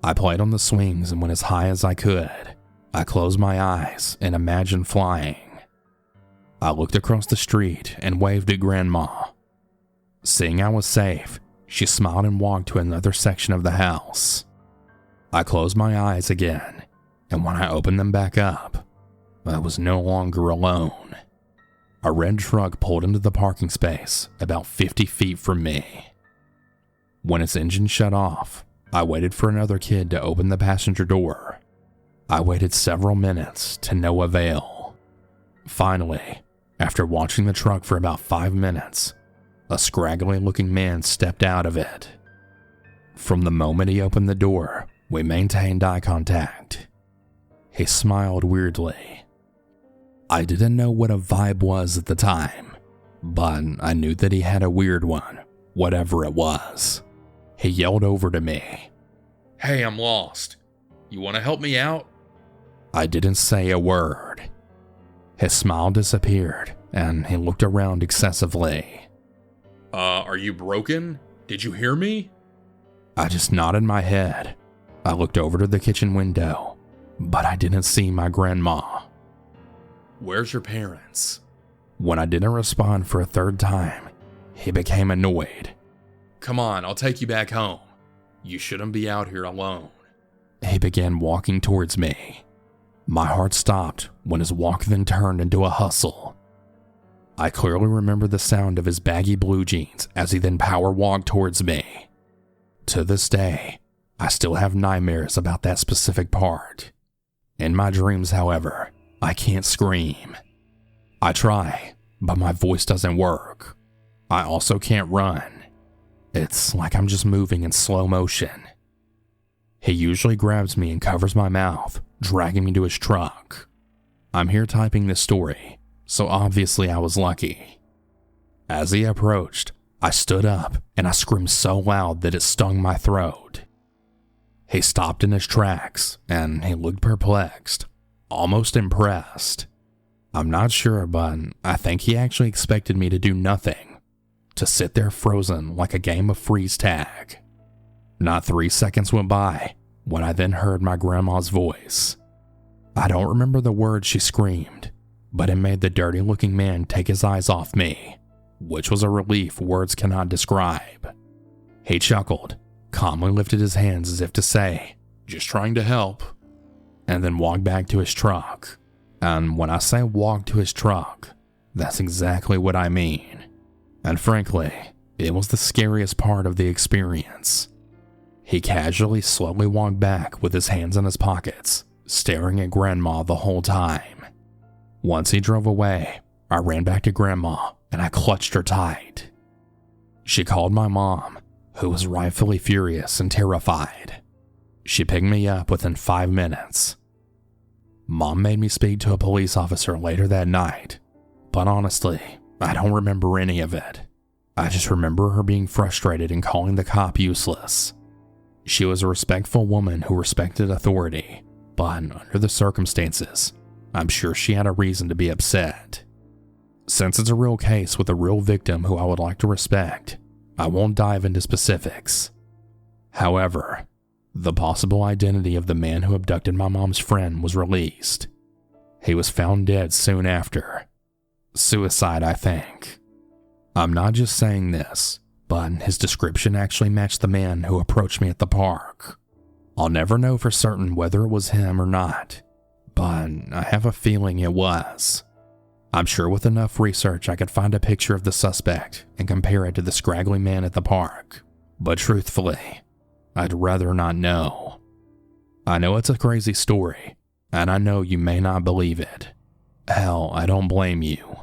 I played on the swings and went as high as I could. I closed my eyes and imagined flying. I looked across the street and waved at Grandma. Seeing I was safe, she smiled and walked to another section of the house. I closed my eyes again, and when I opened them back up, I was no longer alone. A red truck pulled into the parking space about 50 feet from me. When its engine shut off, I waited for another kid to open the passenger door. I waited several minutes to no avail. Finally, after watching the truck for about 5 minutes, a scraggly-looking man stepped out of it. From the moment he opened the door, we maintained eye contact. He smiled weirdly. I didn't know what a vibe was at the time, but I knew that he had a weird one, whatever it was. He yelled over to me, "Hey, I'm lost. You want to help me out?" I didn't say a word. His smile disappeared, and he looked around excessively. Are you broken? Did you hear me?" I just nodded my head. I looked over to the kitchen window, but I didn't see my grandma. "Where's your parents?" When I didn't respond for a third time, he became annoyed. "Come on, I'll take you back home. You shouldn't be out here alone." He began walking towards me. My heart stopped when his walk then turned into a hustle. I clearly remember the sound of his baggy blue jeans as he then power walked towards me. To this day, I still have nightmares about that specific part. In my dreams, however, I can't scream. I try, but my voice doesn't work. I also can't run. It's like I'm just moving in slow motion. He usually grabs me and covers my mouth, dragging me to his truck. I'm here typing this story, so obviously I was lucky. As he approached, I stood up and I screamed so loud that it stung my throat. He stopped in his tracks and he looked perplexed, almost impressed. I'm not sure, but I think he actually expected me to do nothing, to sit there frozen like a game of freeze tag. Not 3 seconds went by when I then heard my grandma's voice. I don't remember the words she screamed, but it made the dirty-looking man take his eyes off me, which was a relief words cannot describe. He chuckled, calmly lifted his hands as if to say, "Just trying to help," and then walked back to his truck. And when I say walk to his truck, that's exactly what I mean. And frankly, it was the scariest part of the experience. He casually slowly walked back with his hands in his pockets, staring at Grandma the whole time. Once he drove away, I ran back to Grandma and I clutched her tight. She called my mom, who was rightfully furious and terrified. She picked me up within 5 minutes. Mom made me speak to a police officer later that night, but honestly, I don't remember any of it. I just remember her being frustrated and calling the cop useless. She was a respectful woman who respected authority, but under the circumstances, I'm sure she had a reason to be upset. Since it's a real case with a real victim who I would like to respect, I won't dive into specifics. However, the possible identity of the man who abducted my mom's friend was released. He was found dead soon after. Suicide, I think. I'm not just saying this, but his description actually matched the man who approached me at the park. I'll never know for certain whether it was him or not, but I have a feeling it was. I'm sure with enough research I could find a picture of the suspect and compare it to the scraggly man at the park, but truthfully, I'd rather not know. I know it's a crazy story, and I know you may not believe it. Hell, I don't blame you.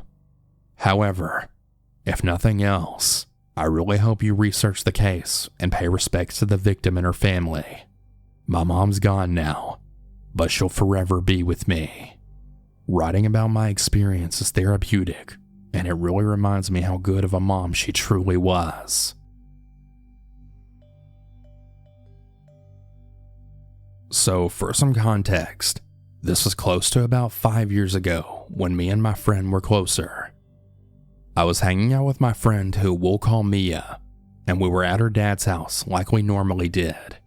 However, if nothing else, I really hope you research the case and pay respects to the victim and her family. My mom's gone now, but she'll forever be with me. Writing about my experience is therapeutic, and it really reminds me how good of a mom she truly was. So for some context, this was close to about 5 years ago when me and my friend were closer. I was hanging out with my friend who we'll call Mia, and we were at her dad's house like we normally did.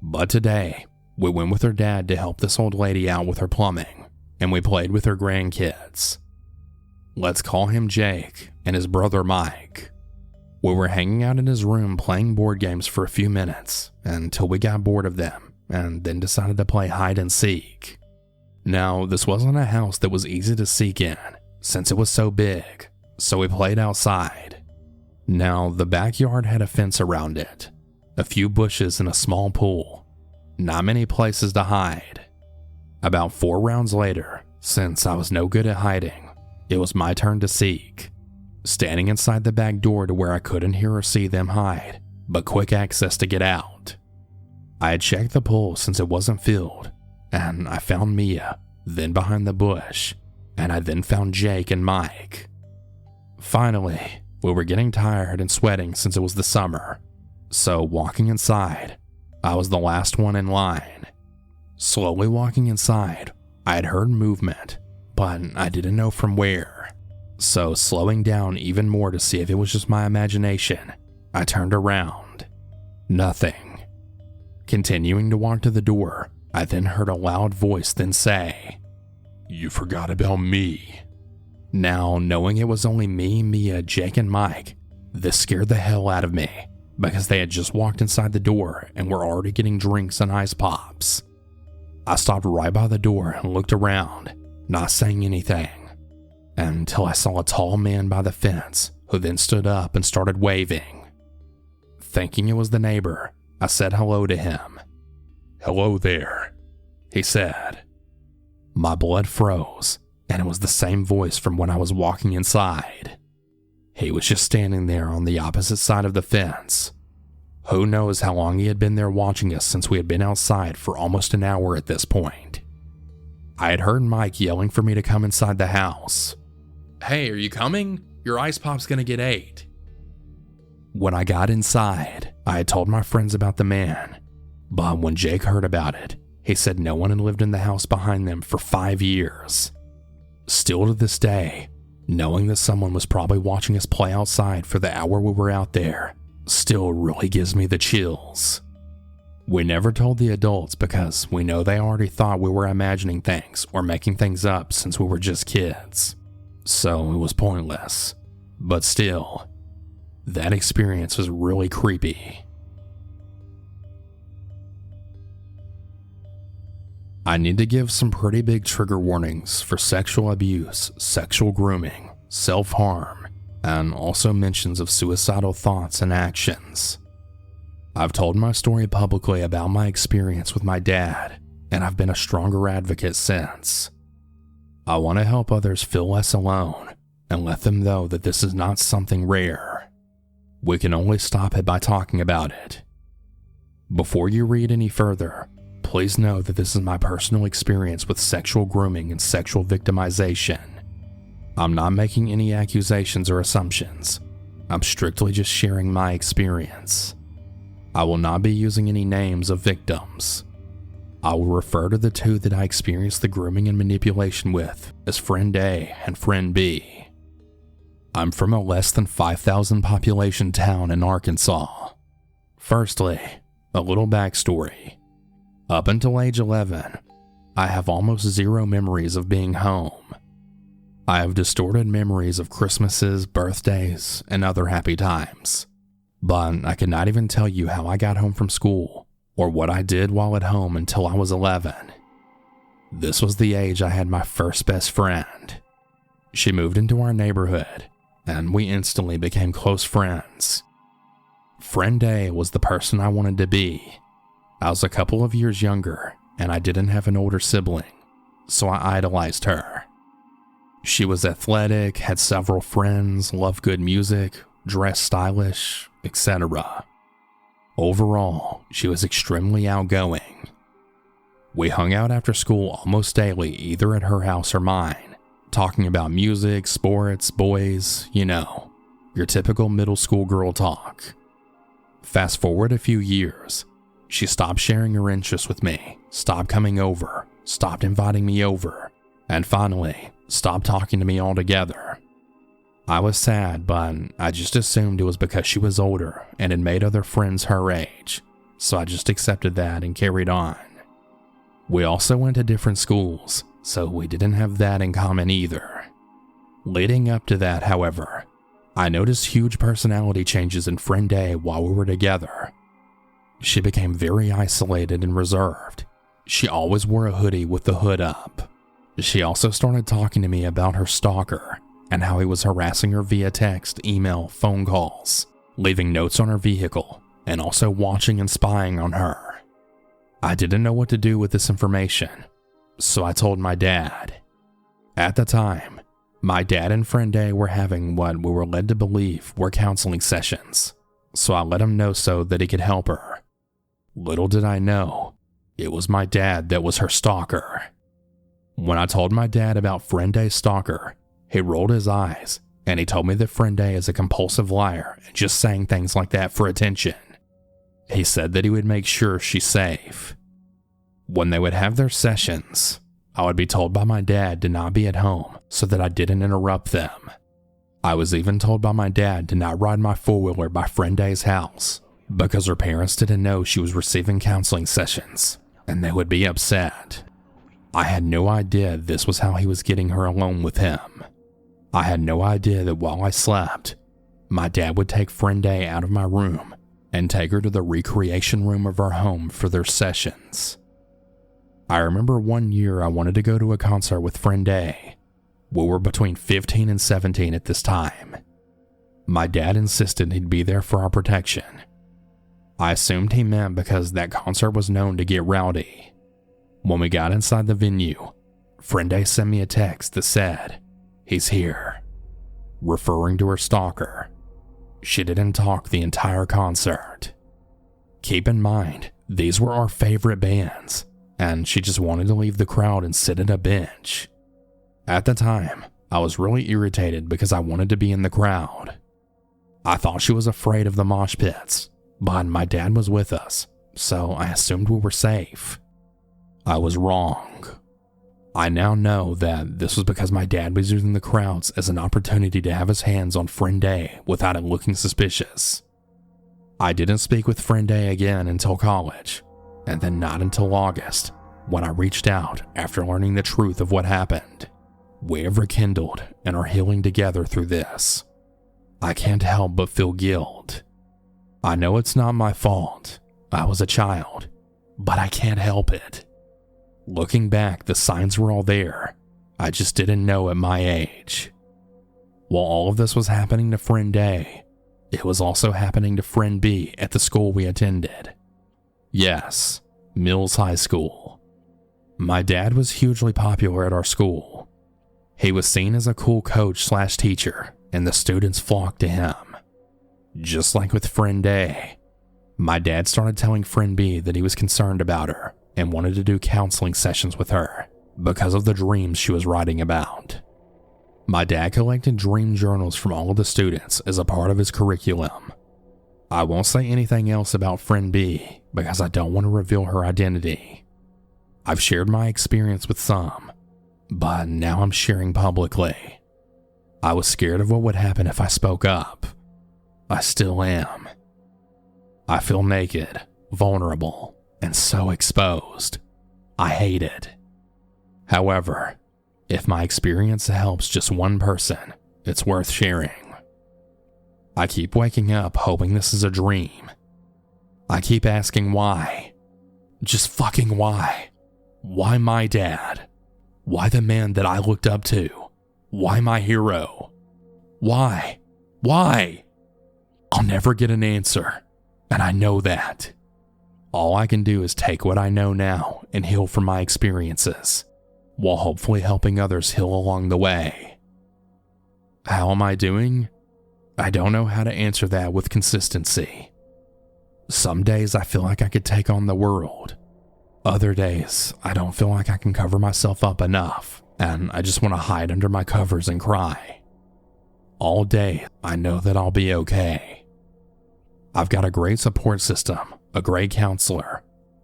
But today, we went with her dad to help this old lady out with her plumbing, and we played with her grandkids. Let's call him Jake and his brother Mike. We were hanging out in his room playing board games for a few minutes until we got bored of them and then decided to play hide and seek. Now, this wasn't a house that was easy to seek in since it was so big, so we played outside. Now, the backyard had a fence around it, a few bushes and a small pool. Not many places to hide. About 4 rounds later, since I was no good at hiding, it was my turn to seek. Standing inside the back door to where I couldn't hear or see them hide, but quick access to get out. I had checked the pool since it wasn't filled, and I found Mia, then behind the bush, and I then found Jake and Mike. Finally, we were getting tired and sweating since it was the summer, so walking inside, I was the last one in line. Slowly walking inside, I had heard movement, but I didn't know from where. So slowing down even more to see if it was just my imagination, I turned around. Nothing. Continuing to walk to the door, I then heard a loud voice then say, "You forgot about me." Now, knowing it was only me, Mia, Jake, and Mike, this scared the hell out of me because they had just walked inside the door and were already getting drinks and ice pops. I stopped right by the door and looked around, not saying anything, until I saw a tall man by the fence who then stood up and started waving. Thinking it was the neighbor, I said hello to him. "Hello there," he said. My blood froze, and it was the same voice from when I was walking inside. He was just standing there on the opposite side of the fence. Who knows how long he had been there watching us since we had been outside for almost an hour at this point. I had heard Mike yelling for me to come inside the house. "Hey, are you coming? Your ice pop's gonna get ate. When I got inside, I had told my friends about the man, but when Jake heard about it, he said no one had lived in the house behind them for 5 years. Still to this day, knowing that someone was probably watching us play outside for the hour we were out there still really gives me the chills. We never told the adults because we know they already thought we were imagining things or making things up since we were just kids. So it was pointless. But still, that experience was really creepy. I need to give some pretty big trigger warnings for sexual abuse, sexual grooming, self-harm, and also mentions of suicidal thoughts and actions. I've told my story publicly about my experience with my dad, and I've been a stronger advocate since. I want to help others feel less alone and let them know that this is not something rare. We can only stop it by talking about it. Before you read any further, please know that this is my personal experience with sexual grooming and sexual victimization. I'm not making any accusations or assumptions. I'm strictly just sharing my experience. I will not be using any names of victims. I will refer to the two that I experienced the grooming and manipulation with as Friend A and Friend B. I'm from a less than 5,000 population town in Arkansas. Firstly, a little backstory. Up until age 11, I have almost zero memories of being home. I have distorted memories of Christmases, birthdays, and other happy times. But I cannot even tell you how I got home from school or what I did while at home until I was 11. This was the age I had my first best friend. She moved into our neighborhood, and we instantly became close friends. Friend A was the person I wanted to be. I was a couple of years younger, and I didn't have an older sibling, so I idolized her. She was athletic, had several friends, loved good music, dressed stylish, etc. Overall, she was extremely outgoing. We hung out after school almost daily, either at her house or mine, talking about music, sports, boys, your typical middle school girl talk. Fast forward a few years, she stopped sharing her interests with me, stopped coming over, stopped inviting me over, and finally, stopped talking to me altogether. I was sad, but I just assumed it was because she was older and had made other friends her age, so I just accepted that and carried on. We also went to different schools, so we didn't have that in common either. Leading up to that, however, I noticed huge personality changes in Friend A while we were together. She became very isolated and reserved. She always wore a hoodie with the hood up. She also started talking to me about her stalker and how he was harassing her via text, email, phone calls, leaving notes on her vehicle, and also watching and spying on her. I didn't know what to do with this information, so I told my dad. At the time, my dad and Friend A were having what we were led to believe were counseling sessions, so I let him know so that he could help her. Little did I know, it was my dad that was her stalker. When I told my dad about Friend A's stalker, he rolled his eyes, and he told me that Friend A is a compulsive liar and just saying things like that for attention. He said that he would make sure she's safe. When they would have their sessions, I would be told by my dad to not be at home so that I didn't interrupt them. I was even told by my dad to not ride my four-wheeler by Friend A's house because her parents didn't know she was receiving counseling sessions, and they would be upset. I had no idea this was how he was getting her alone with him. I had no idea that while I slept, my dad would take Friend A out of my room and take her to the recreation room of our home for their sessions. I remember one year I wanted to go to a concert with Friend A. We were between 15 and 17 at this time. My dad insisted he'd be there for our protection. I assumed he meant because that concert was known to get rowdy. When we got inside the venue, Friend A sent me a text that said, "He's here," referring to her stalker. She didn't talk the entire concert. Keep in mind, these were our favorite bands, and she just wanted to leave the crowd and sit at a bench. At the time, I was really irritated because I wanted to be in the crowd. I thought she was afraid of the mosh pits, but my dad was with us, so I assumed we were safe. I was wrong. I now know that this was because my dad was using the crowds as an opportunity to have his hands on Friend A without it looking suspicious. I didn't speak with Friend A again until college, and then not until August, when I reached out after learning the truth of what happened. We have rekindled and are healing together through this. I can't help but feel guilt. I know it's not my fault. I was a child, but I can't help it. Looking back, the signs were all there. I just didn't know at my age. While all of this was happening to Friend A, it was also happening to Friend B at the school we attended. Yes, Mills High School. My dad was hugely popular at our school. He was seen as a cool coach/teacher, and the students flocked to him. Just like with Friend A, my dad started telling Friend B that he was concerned about her and wanted to do counseling sessions with her because of the dreams she was writing about. My dad collected dream journals from all of the students as a part of his curriculum. I won't say anything else about Friend B because I don't want to reveal her identity. I've shared my experience with some, but now I'm sharing publicly. I was scared of what would happen if I spoke up. I still am. I feel naked, vulnerable, and so exposed. I hate it. However, if my experience helps just one person, it's worth sharing. I keep waking up hoping this is a dream. I keep asking why. Just fucking why? Why my dad? Why the man that I looked up to? Why my hero? Why? Why? I'll never get an answer, and I know that. All I can do is take what I know now and heal from my experiences, while hopefully helping others heal along the way. How am I doing? I don't know how to answer that with consistency. Some days I feel like I could take on the world. Other days, I don't feel like I can cover myself up enough, and I just want to hide under my covers and cry. All day, I know that I'll be okay. I've got a great support system, a great counselor,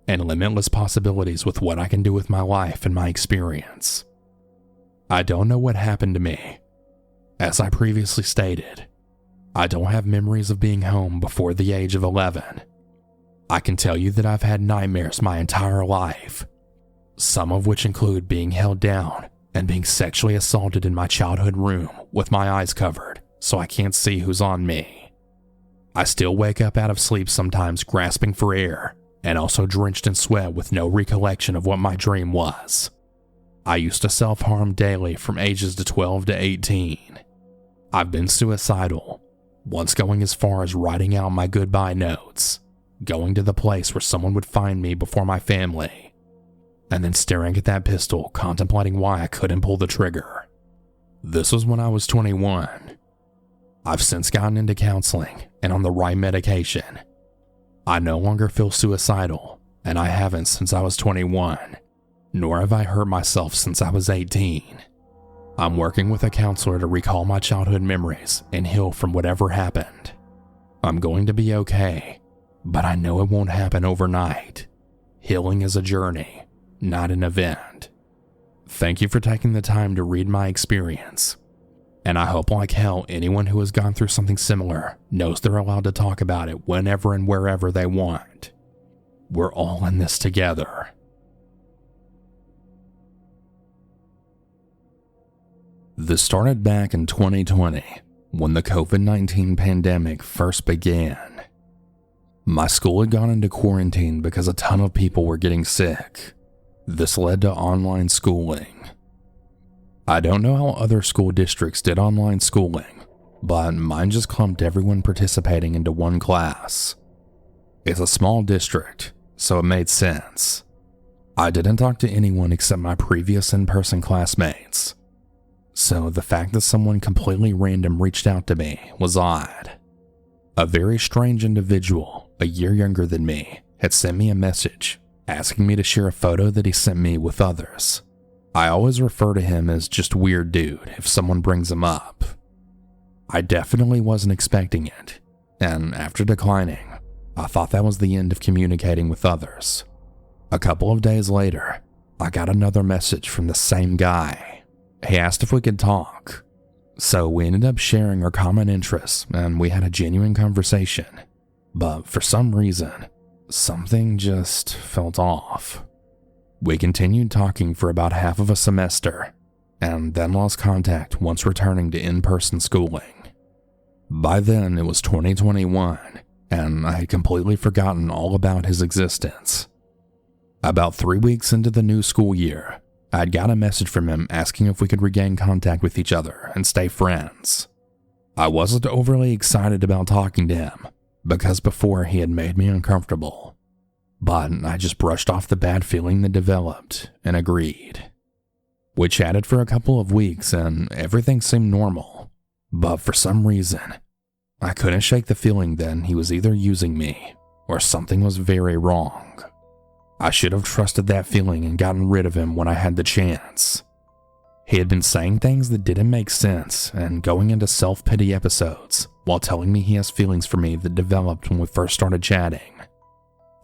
and limitless possibilities with what I can do with my life and my experience. I don't know what happened to me. As I previously stated, I don't have memories of being home before the age of 11. I can tell you that I've had nightmares my entire life, some of which include being held down and being sexually assaulted in my childhood room with my eyes covered so I can't see who's on me. I still wake up out of sleep sometimes grasping for air and also drenched in sweat with no recollection of what my dream was. I used to self-harm daily from ages to 12 to 18. I've been suicidal, once going as far as writing out my goodbye notes, going to the place where someone would find me before my family, and then staring at that pistol, contemplating why I couldn't pull the trigger. This was when I was 21. I've since gotten into counseling and on the right medication. I no longer feel suicidal, and I haven't since I was 21, nor have I hurt myself since I was 18. I'm working with a counselor to recall my childhood memories and heal from whatever happened. I'm going to be okay, but I know it won't happen overnight. Healing is a journey, not an event. Thank you for taking the time to read my experience. And I hope like hell anyone who has gone through something similar knows they're allowed to talk about it whenever and wherever they want. We're all in this together. This started back in 2020 when the COVID-19 pandemic first began. My school had gone into quarantine because a ton of people were getting sick. This led to online schooling. I don't know how other school districts did online schooling, but mine just clumped everyone participating into one class. It's a small district, so it made sense. I didn't talk to anyone except my previous in-person classmates, so the fact that someone completely random reached out to me was odd. A very strange individual, a year younger than me, had sent me a message asking me to share a photo that he sent me with others. I always refer to him as just weird dude if someone brings him up. I definitely wasn't expecting it, and after declining, I thought that was the end of communicating with others. A couple of days later, I got another message from the same guy. He asked if we could talk. So we ended up sharing our common interests and we had a genuine conversation. But for some reason, something just felt off. We continued talking for about half of a semester and then lost contact once returning to in-person schooling. By then, it was 2021 and I had completely forgotten all about his existence. About 3 weeks into the new school year, I had got a message from him asking if we could regain contact with each other and stay friends. I wasn't overly excited about talking to him because before he had made me uncomfortable, but I just brushed off the bad feeling that developed and agreed. We chatted for a couple of weeks and everything seemed normal, but for some reason, I couldn't shake the feeling then he was either using me or something was very wrong. I should have trusted that feeling and gotten rid of him when I had the chance. He had been saying things that didn't make sense and going into self-pity episodes while telling me he has feelings for me that developed when we first started chatting.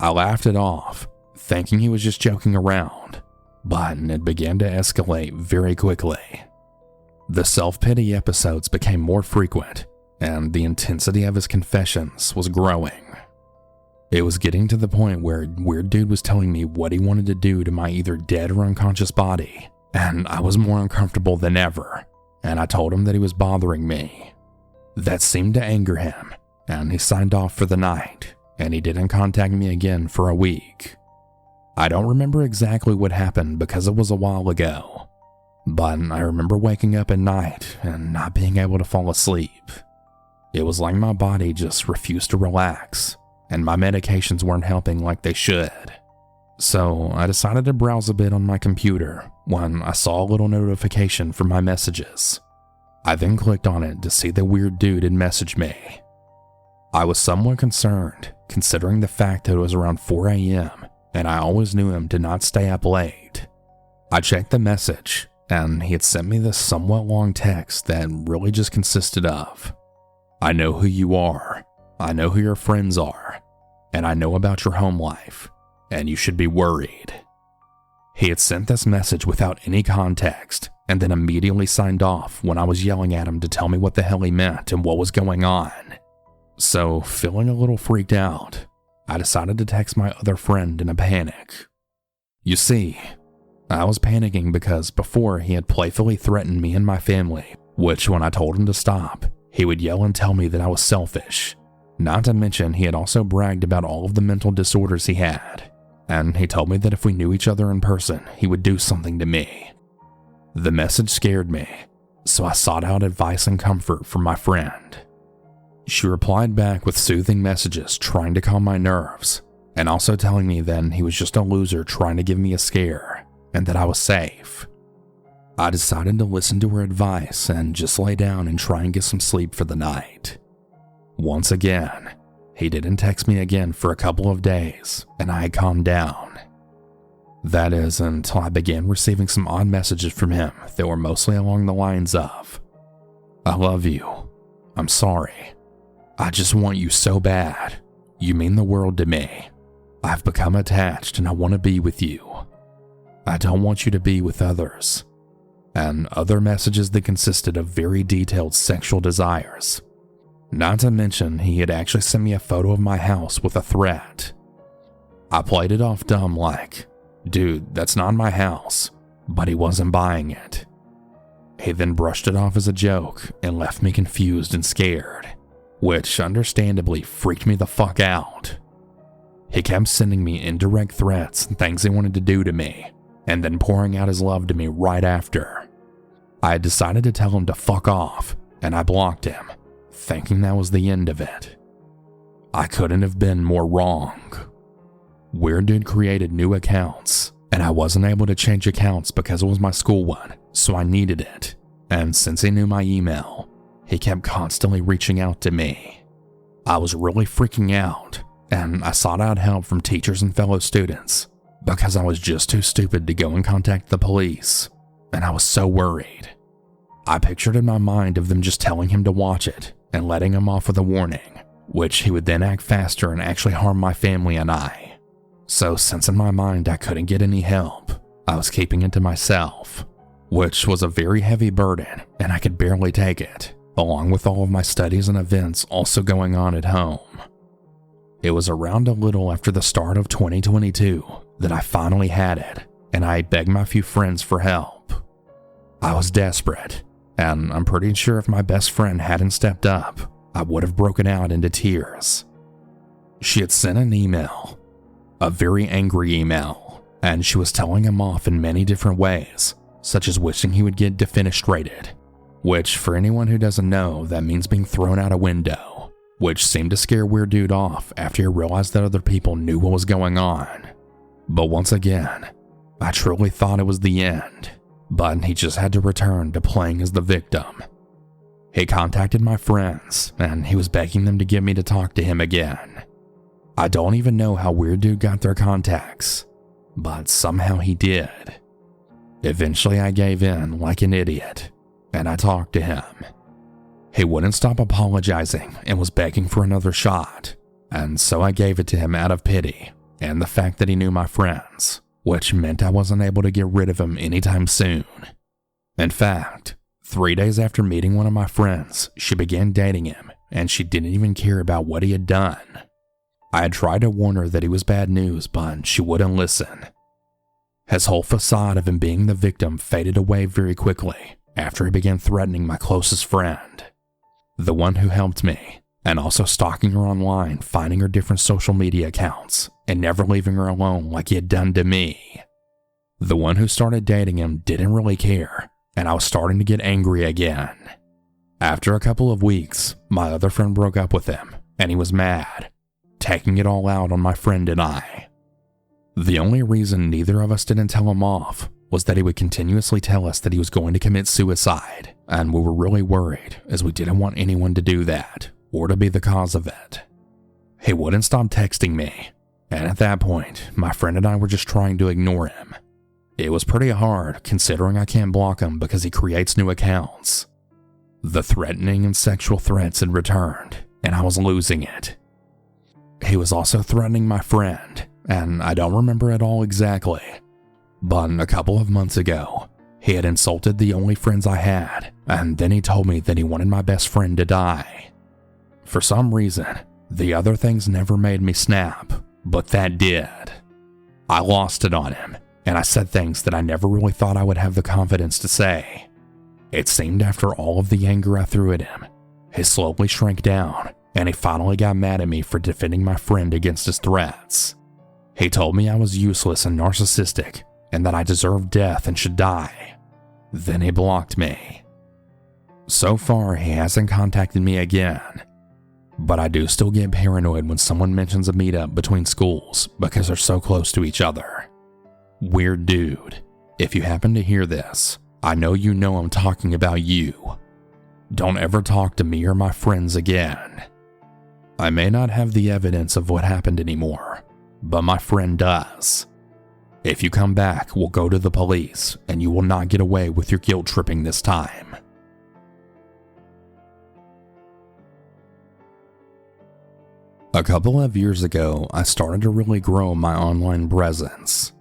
I laughed it off, thinking he was just joking around, but it began to escalate very quickly. The self-pity episodes became more frequent, and the intensity of his confessions was growing. It was getting to the point where weird dude was telling me what he wanted to do to my either dead or unconscious body, and I was more uncomfortable than ever, and I told him that he was bothering me. That seemed to anger him, and he signed off for the night, and he didn't contact me again for a week. I don't remember exactly what happened because it was a while ago, but I remember waking up at night and not being able to fall asleep. It was like my body just refused to relax, and my medications weren't helping like they should. So I decided to browse a bit on my computer when I saw a little notification from my messages. I then clicked on it to see the weird dude had messaged me. I was somewhat concerned, considering the fact that it was around 4 a.m. and I always knew him to not stay up late. I checked the message, and he had sent me this somewhat long text that really just consisted of, "I know who you are. I know who your friends are, and I know about your home life, and you should be worried." He had sent this message without any context, and then immediately signed off when I was yelling at him to tell me what the hell he meant and what was going on. So, feeling a little freaked out, I decided to text my other friend in a panic. You see, I was panicking because before he had playfully threatened me and my family, which when I told him to stop, he would yell and tell me that I was selfish. Not to mention, he had also bragged about all of the mental disorders he had, and he told me that if we knew each other in person, he would do something to me. The message scared me, so I sought out advice and comfort from my friend. She replied back with soothing messages trying to calm my nerves, and also telling me then he was just a loser trying to give me a scare, and that I was safe. I decided to listen to her advice and just lay down and try and get some sleep for the night. Once again, he didn't text me again for a couple of days, and I had calmed down. That is, until I began receiving some odd messages from him that were mostly along the lines of, "I love you. I'm sorry. I just want you so bad. You mean the world to me. I've become attached and I want to be with you. I don't want you to be with others." And other messages that consisted of very detailed sexual desires. Not to mention, he had actually sent me a photo of my house with a threat. I played it off dumb like, "Dude, that's not my house," but he wasn't buying it. He then brushed it off as a joke and left me confused and scared, which understandably freaked me the fuck out. He kept sending me indirect threats and things he wanted to do to me, and then pouring out his love to me right after. I had decided to tell him to fuck off, and I blocked him, thinking that was the end of it. I couldn't have been more wrong. Weird Dude created new accounts, and I wasn't able to change accounts because it was my school one, so I needed it. And since he knew my email, he kept constantly reaching out to me. I was really freaking out, and I sought out help from teachers and fellow students because I was just too stupid to go and contact the police, and I was so worried. I pictured in my mind of them just telling him to watch it and letting him off with a warning, which he would then act faster and actually harm my family and I. So since in my mind I couldn't get any help, I was keeping it to myself, which was a very heavy burden and I could barely take it, along with all of my studies and events also going on at home. It was around a little after the start of 2022 that I finally had it, and I begged my few friends for help. I was desperate, and I'm pretty sure if my best friend hadn't stepped up, I would have broken out into tears. She had sent an email, a very angry email, and she was telling him off in many different ways, such as wishing he would get defenestrated, which for anyone who doesn't know, that means being thrown out a window, which seemed to scare Weird Dude off after he realized that other people knew what was going on. But once again, I truly thought it was the end, but he just had to return to playing as the victim. He contacted my friends, and he was begging them to get me to talk to him again. I don't even know how Weird Dude got their contacts, but somehow he did. Eventually I gave in like an idiot, and I talked to him. He wouldn't stop apologizing and was begging for another shot, and so I gave it to him out of pity and the fact that he knew my friends, which meant I wasn't able to get rid of him anytime soon. In fact, 3 days after meeting one of my friends, she began dating him, and she didn't even care about what he had done. I had tried to warn her that he was bad news, but she wouldn't listen. His whole facade of him being the victim faded away very quickly after he began threatening my closest friend, the one who helped me, and also stalking her online, finding her different social media accounts, and never leaving her alone like he had done to me. The one who started dating him didn't really care, and I was starting to get angry again. After a couple of weeks, my other friend broke up with him, and he was mad, taking it all out on my friend and I. The only reason neither of us didn't tell him off was that he would continuously tell us that he was going to commit suicide, and we were really worried as we didn't want anyone to do that or to be the cause of it. He wouldn't stop texting me, and at that point, my friend and I were just trying to ignore him. It was pretty hard considering I can't block him because he creates new accounts. The threatening and sexual threats had returned, and I was losing it. He was also threatening my friend, and I don't remember it all exactly, but a couple of months ago, he had insulted the only friends I had, and then he told me that he wanted my best friend to die. For some reason, the other things never made me snap, but that did. I lost it on him, and I said things that I never really thought I would have the confidence to say. It seemed after all of the anger I threw at him, he slowly shrank down, and he finally got mad at me for defending my friend against his threats. He told me I was useless and narcissistic, and that I deserved death and should die. Then he blocked me. So far, he hasn't contacted me again, but I do still get paranoid when someone mentions a meetup between schools because they're so close to each other. Weird Dude, if you happen to hear this, I know you know I'm talking about you. Don't ever talk to me or my friends again. I may not have the evidence of what happened anymore, but my friend does. If you come back, we'll go to the police, and you will not get away with your guilt tripping this time. A couple of years ago, I started to really grow my online presence.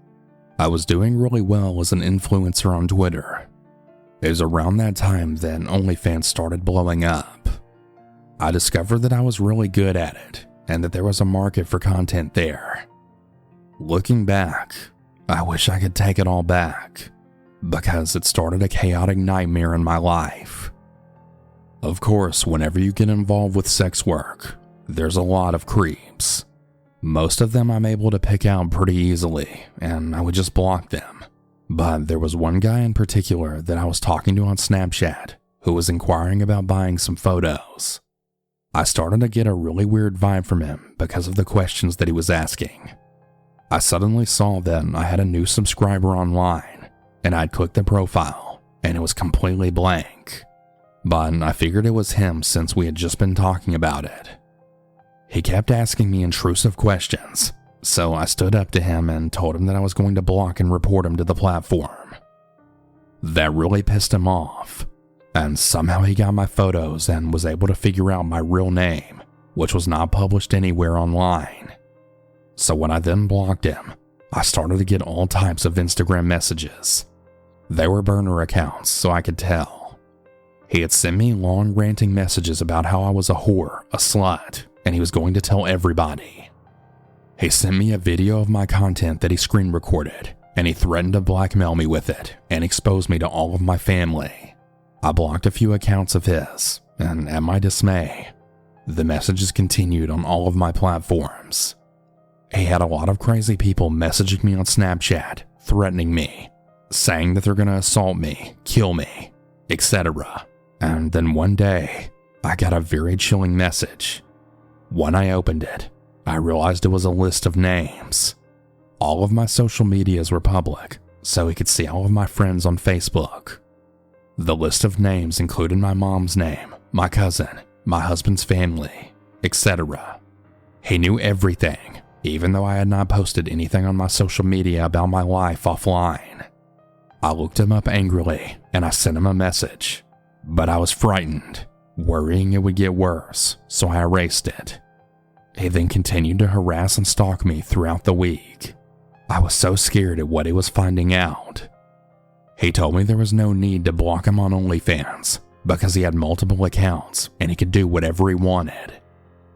I was doing really well as an influencer on Twitter. It was around that time that OnlyFans started blowing up. I discovered that I was really good at it, and that there was a market for content there. Looking back, I wish I could take it all back, because it started a chaotic nightmare in my life. Of course, whenever you get involved with sex work, there's a lot of creeps. Most of them I'm able to pick out pretty easily, and I would just block them. But there was one guy in particular that I was talking to on Snapchat who was inquiring about buying some photos. I started to get a really weird vibe from him because of the questions that he was asking. I suddenly saw that I had a new subscriber online, and I'd clicked the profile, and it was completely blank. But I figured it was him since we had just been talking about it. He kept asking me intrusive questions, so I stood up to him and told him that I was going to block and report him to the platform. That really pissed him off, and somehow he got my photos and was able to figure out my real name, which was not published anywhere online. So when I then blocked him, I started to get all types of Instagram messages. They were burner accounts, so I could tell. He had sent me long ranting messages about how I was a whore, a slut, and he was going to tell everybody. He sent me a video of my content that he screen recorded, and he threatened to blackmail me with it and expose me to all of my family. I blocked a few accounts of his, and at my dismay, the messages continued on all of my platforms. He had a lot of crazy people messaging me on Snapchat, threatening me, saying that they're gonna assault me, kill me, etc. And then one day, I got a very chilling message. When I opened it, I realized it was a list of names. All of my social medias were public, so he could see all of my friends on Facebook. The list of names included my mom's name, my cousin, my husband's family, etc. He knew everything, even though I had not posted anything on my social media about my life offline. I looked him up angrily and I sent him a message, but I was frightened, worrying it would get worse, so I erased it. He then continued to harass and stalk me throughout the week. I was so scared at what he was finding out. He told me there was no need to block him on OnlyFans because he had multiple accounts and he could do whatever he wanted.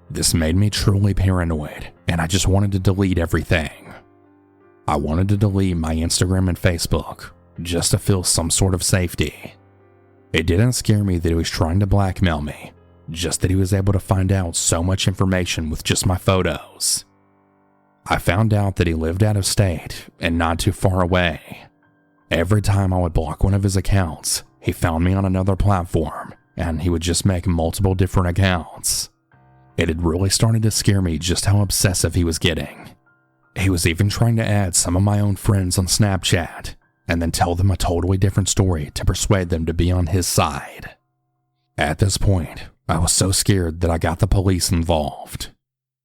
This made me truly paranoid, and I just wanted to delete everything. I wanted to delete my Instagram and Facebook, just to feel some sort of safety. It didn't scare me that he was trying to blackmail me, just that he was able to find out so much information with just my photos. I found out that he lived out of state and not too far away. Every time I would block one of his accounts, he found me on another platform, and he would just make multiple different accounts. It had really started to scare me just how obsessive he was getting. He was even trying to add some of my own friends on Snapchat, and then tell them a totally different story to persuade them to be on his side. At this point, I was so scared that I got the police involved.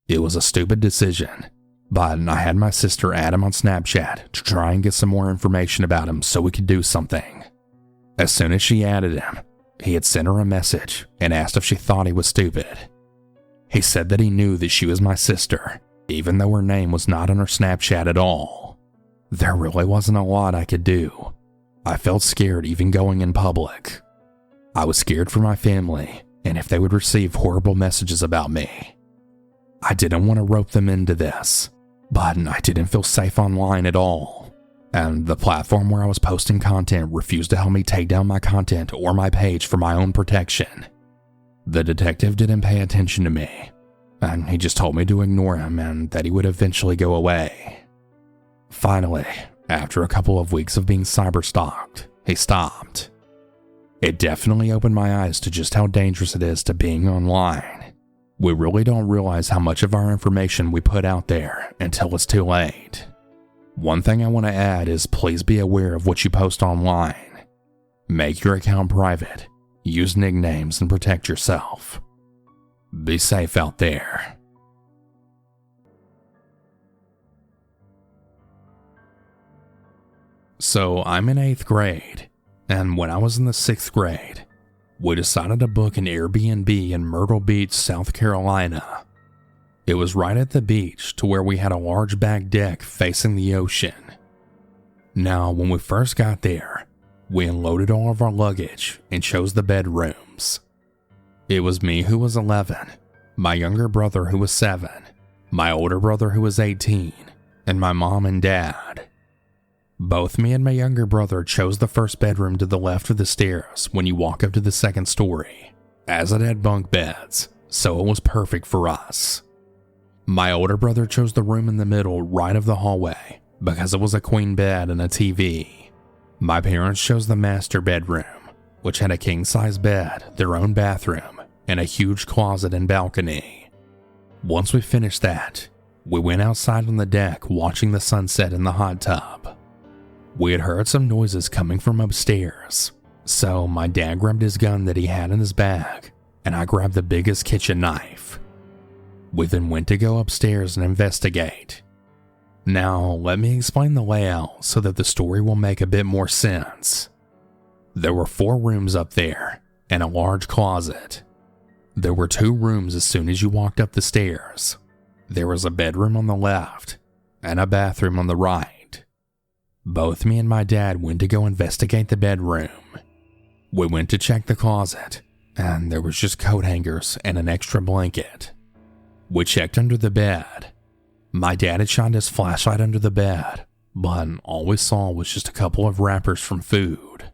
It was a stupid decision, but I had my sister add him on Snapchat to try and get some more information about him so we could do something. As soon as she added him, he had sent her a message and asked if she thought he was stupid. He said that he knew that she was my sister, even though her name was not on her Snapchat at all. There really wasn't a lot I could do. I felt scared even going in public. I was scared for my family and if they would receive horrible messages about me. I didn't want to rope them into this, but I didn't feel safe online at all. And the platform where I was posting content refused to help me take down my content or my page for my own protection. The detective didn't pay attention to me, and he just told me to ignore him and that he would eventually go away. Finally, after a couple of weeks of being cyberstalked, he stopped. It definitely opened my eyes to just how dangerous it is to being online. We really don't realize how much of our information we put out there until it's too late. One thing I want to add is please be aware of what you post online. Make your account private, use nicknames, and protect yourself. Be safe out there. So I'm in 8th grade, and when I was in the 6th grade, we decided to book an Airbnb in Myrtle Beach, South Carolina. It was right at the beach to where we had a large back deck facing the ocean. Now, when we first got there, we unloaded all of our luggage and chose the bedrooms. It was me who was 11, my younger brother who was 7, my older brother who was 18, and my mom and dad. Both me and my younger brother chose the first bedroom to the left of the stairs when you walk up to the 2nd story, as it had bunk beds, so it was perfect for us. My older brother chose the room in the middle right of the hallway because it was a queen bed and a TV. My parents chose the master bedroom, which had a king-size bed, their own bathroom, and a huge closet and balcony. Once we finished that, we went outside on the deck watching the sunset in the hot tub. We had heard some noises coming from upstairs, so my dad grabbed his gun that he had in his bag, and I grabbed the biggest kitchen knife. We then went to go upstairs and investigate. Now, let me explain the layout so that the story will make a bit more sense. There were 4 rooms up there and a large closet. There were 2 rooms as soon as you walked up the stairs. There was a bedroom on the left and a bathroom on the right. Both me and my dad went to go investigate the bedroom. We went to check the closet, and there was just coat hangers and an extra blanket. We checked under the bed. My dad had shined his flashlight under the bed, but all we saw was just a couple of wrappers from food.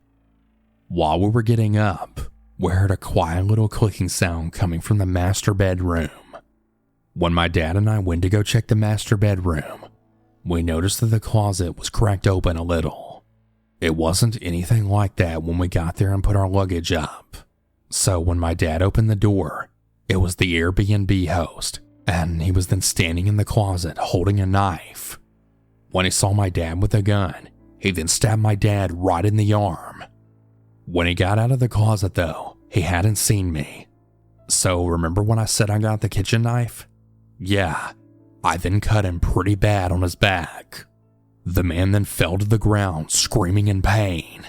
While we were getting up, we heard a quiet little clicking sound coming from the master bedroom. When my dad and I went to go check the master bedroom, we noticed that the closet was cracked open a little. It wasn't anything like that when we got there and put our luggage up. So when my dad opened the door, it was the Airbnb host, and he was then standing in the closet holding a knife. When he saw my dad with a gun, he then stabbed my dad right in the arm. When he got out of the closet though, he hadn't seen me. So remember when I said I got the kitchen knife? Yeah, I then cut him pretty bad on his back. The man then fell to the ground screaming in pain.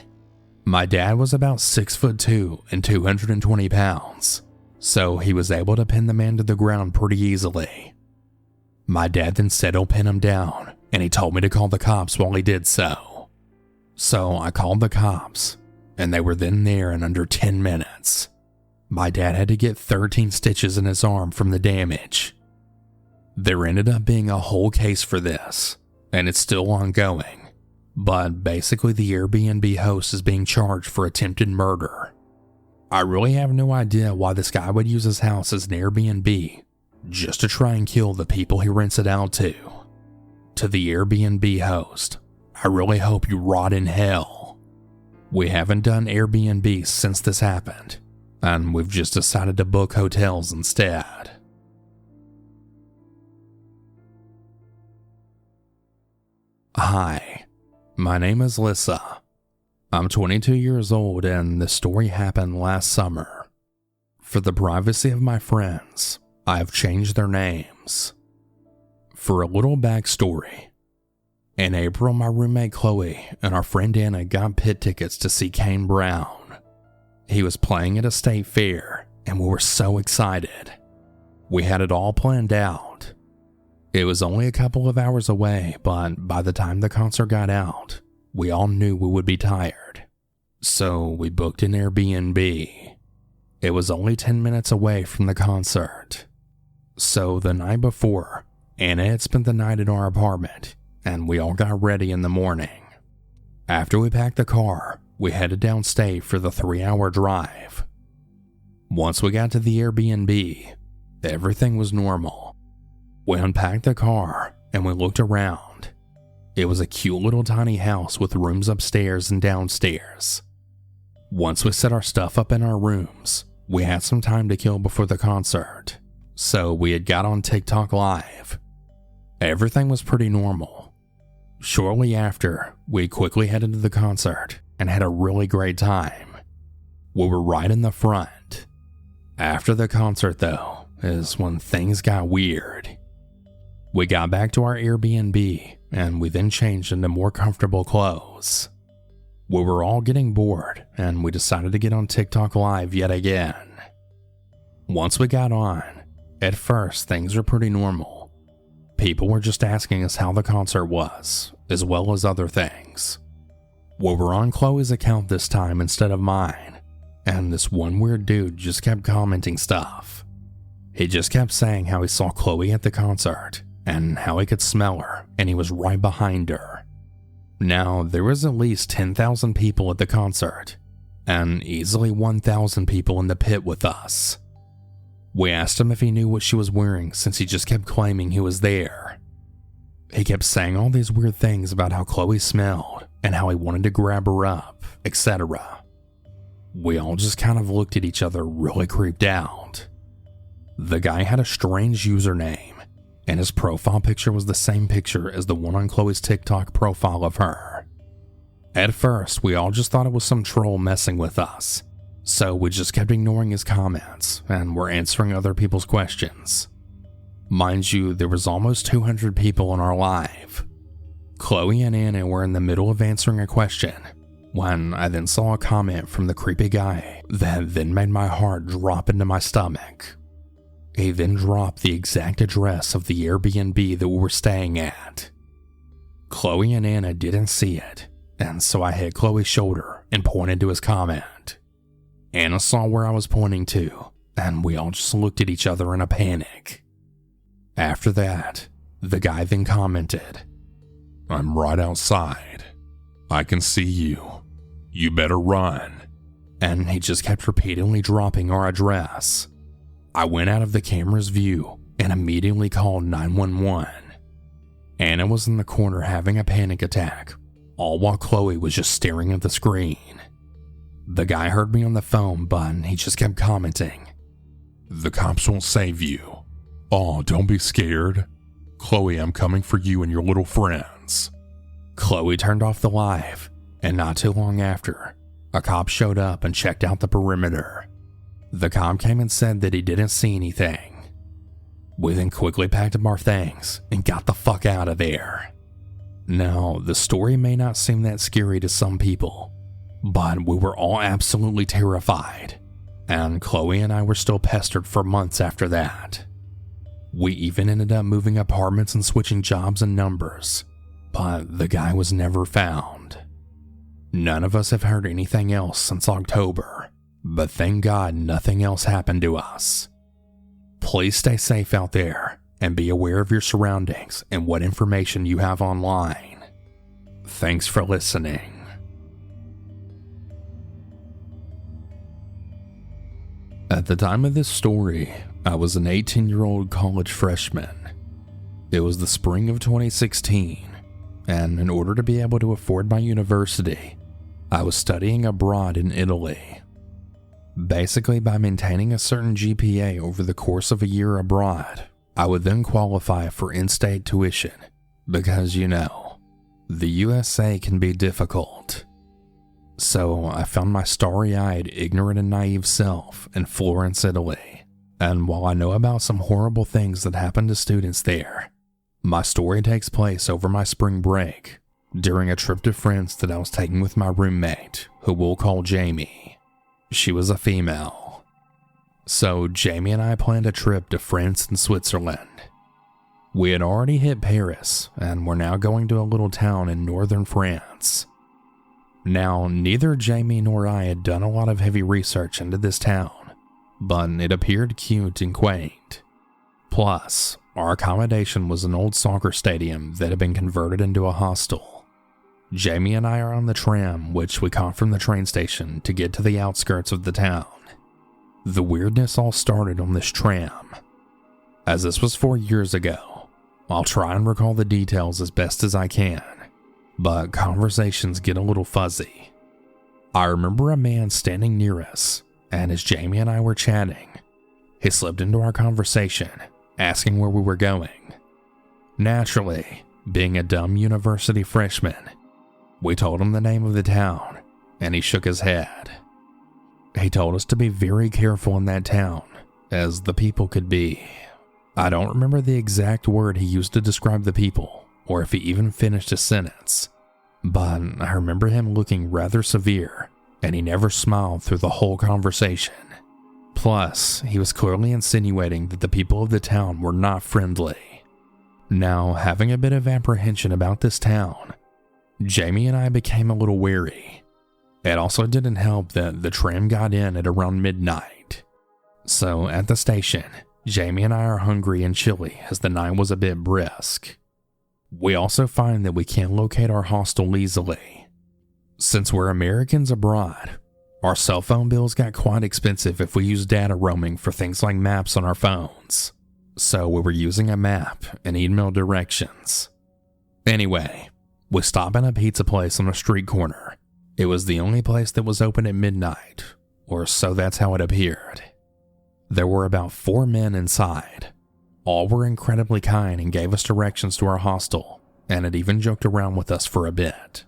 My dad was about 6'2" and 220 pounds, so he was able to pin the man to the ground pretty easily. My dad then said he'll pin him down, and he told me to call the cops while he did so. So I called the cops, and they were then there in under 10 minutes. My dad had to get 13 stitches in his arm from the damage. There ended up being a whole case for this, and it's still ongoing. But basically the Airbnb host is being charged for attempted murder. I really have no idea why this guy would use his house as an Airbnb just to try and kill the people he rents it out to. To the Airbnb host, I really hope you rot in hell. We haven't done Airbnb since this happened, and we've just decided to book hotels instead. Hi, my name is Lissa. I'm 22 years old and this story happened last summer. For the privacy of my friends, I have changed their names. For a little backstory, in April my roommate Chloe and our friend Anna got pit tickets to see Kane Brown. He was playing at a state fair and we were so excited. We had it all planned out. It was only a couple of hours away, but by the time the concert got out, we all knew we would be tired. So we booked an Airbnb. It was only 10 minutes away from the concert. So the night before, Anna had spent the night at our apartment, and we all got ready in the morning. After we packed the car, we headed downstate for the 3-hour drive. Once we got to the Airbnb, everything was normal. We unpacked the car and we looked around. It was a cute little tiny house with rooms upstairs and downstairs. Once we set our stuff up in our rooms, we had some time to kill before the concert, so we had got on TikTok Live. Everything was pretty normal. Shortly after, we quickly headed to the concert and had a really great time. We were right in the front. After the concert though, is when things got weird. We got back to our Airbnb and we then changed into more comfortable clothes. We were all getting bored and we decided to get on TikTok Live yet again. Once we got on, at first things were pretty normal. People were just asking us how the concert was, as well as other things. We were on Chloe's account this time instead of mine, and this one weird dude just kept commenting stuff. He just kept saying how he saw Chloe at the concert, and how he could smell her, and he was right behind her. Now, there was at least 10,000 people at the concert, and easily 1,000 people in the pit with us. We asked him if he knew what she was wearing since he just kept claiming he was there. He kept saying all these weird things about how Chloe smelled, and how he wanted to grab her up, etc. We all just kind of looked at each other really creeped out. The guy had a strange username, and his profile picture was the same picture as the one on Chloe's TikTok profile of her. At first, we all just thought it was some troll messing with us, so we just kept ignoring his comments and were answering other people's questions. Mind you, there was almost 200 people on our live. Chloe and Anna were in the middle of answering a question, when I then saw a comment from the creepy guy that then made my heart drop into my stomach. He then dropped the exact address of the Airbnb that we were staying at. Chloe and Anna didn't see it, and so I hit Chloe's shoulder and pointed to his comment. Anna saw where I was pointing to, and we all just looked at each other in a panic. After that, the guy then commented, "I'm right outside. I can see you. You better run." And he just kept repeatedly dropping our address. I went out of the camera's view and immediately called 911. Anna was in the corner having a panic attack, all while Chloe was just staring at the screen. The guy heard me on the phone, but he just kept commenting, "The cops won't save you. Oh, don't be scared. Chloe, I'm coming for you and your little friends." Chloe turned off the live, and not too long after, a cop showed up and checked out the perimeter. The cop came and said that he didn't see anything. We then quickly packed up our things and got the fuck out of there. Now, the story may not seem that scary to some people, but we were all absolutely terrified, and Chloe and I were still pestered for months after that. We even ended up moving apartments and switching jobs and numbers, but the guy was never found. None of us have heard anything else since October, but thank God nothing else happened to us. Please stay safe out there and be aware of your surroundings and what information you have online. Thanks for listening. At the time of this story, I was an 18-year-old college freshman. It was the spring of 2016, and in order to be able to afford my university, I was studying abroad in Italy. Basically, by maintaining a certain GPA over the course of a year abroad, I would then qualify for in-state tuition because, the USA can be difficult. So I found my starry-eyed, ignorant and naive self in Florence, Italy. And while I know about some horrible things that happen to students there, my story takes place over my spring break during a trip to France that I was taking with my roommate, who we'll call Jamie. She was a female. So Jamie and I planned a trip to France and Switzerland. We had already hit Paris, and we're now going to a little town in northern France. Now, neither Jamie nor I had done a lot of heavy research into this town, but it appeared cute and quaint. Plus, our accommodation was an old soccer stadium that had been converted into a hostel. Jamie and I are on the tram, which we caught from the train station to get to the outskirts of the town. The weirdness all started on this tram. As this was 4 years ago, I'll try and recall the details as best as I can, but conversations get a little fuzzy. I remember a man standing near us, and as Jamie and I were chatting, he slipped into our conversation, asking where we were going. Naturally, being a dumb university freshman, we told him the name of the town, and he shook his head. He told us to be very careful in that town, as the people could be. I don't remember the exact word he used to describe the people, or if he even finished a sentence, but I remember him looking rather severe, and he never smiled through the whole conversation. Plus, he was clearly insinuating that the people of the town were not friendly. Now, having a bit of apprehension about this town, Jamie and I became a little wary. It also didn't help that the tram got in at around midnight. So at the station, Jamie and I are hungry and chilly as the night was a bit brisk. We also find that we can't locate our hostel easily. Since we're Americans abroad, our cell phone bills got quite expensive if we use data roaming for things like maps on our phones. So we were using a map and email directions. Anyway, we stopped at a pizza place on a street corner. It was the only place that was open at midnight, or so that's how it appeared. There were about 4 men inside. All were incredibly kind and gave us directions to our hostel, and had even joked around with us for a bit.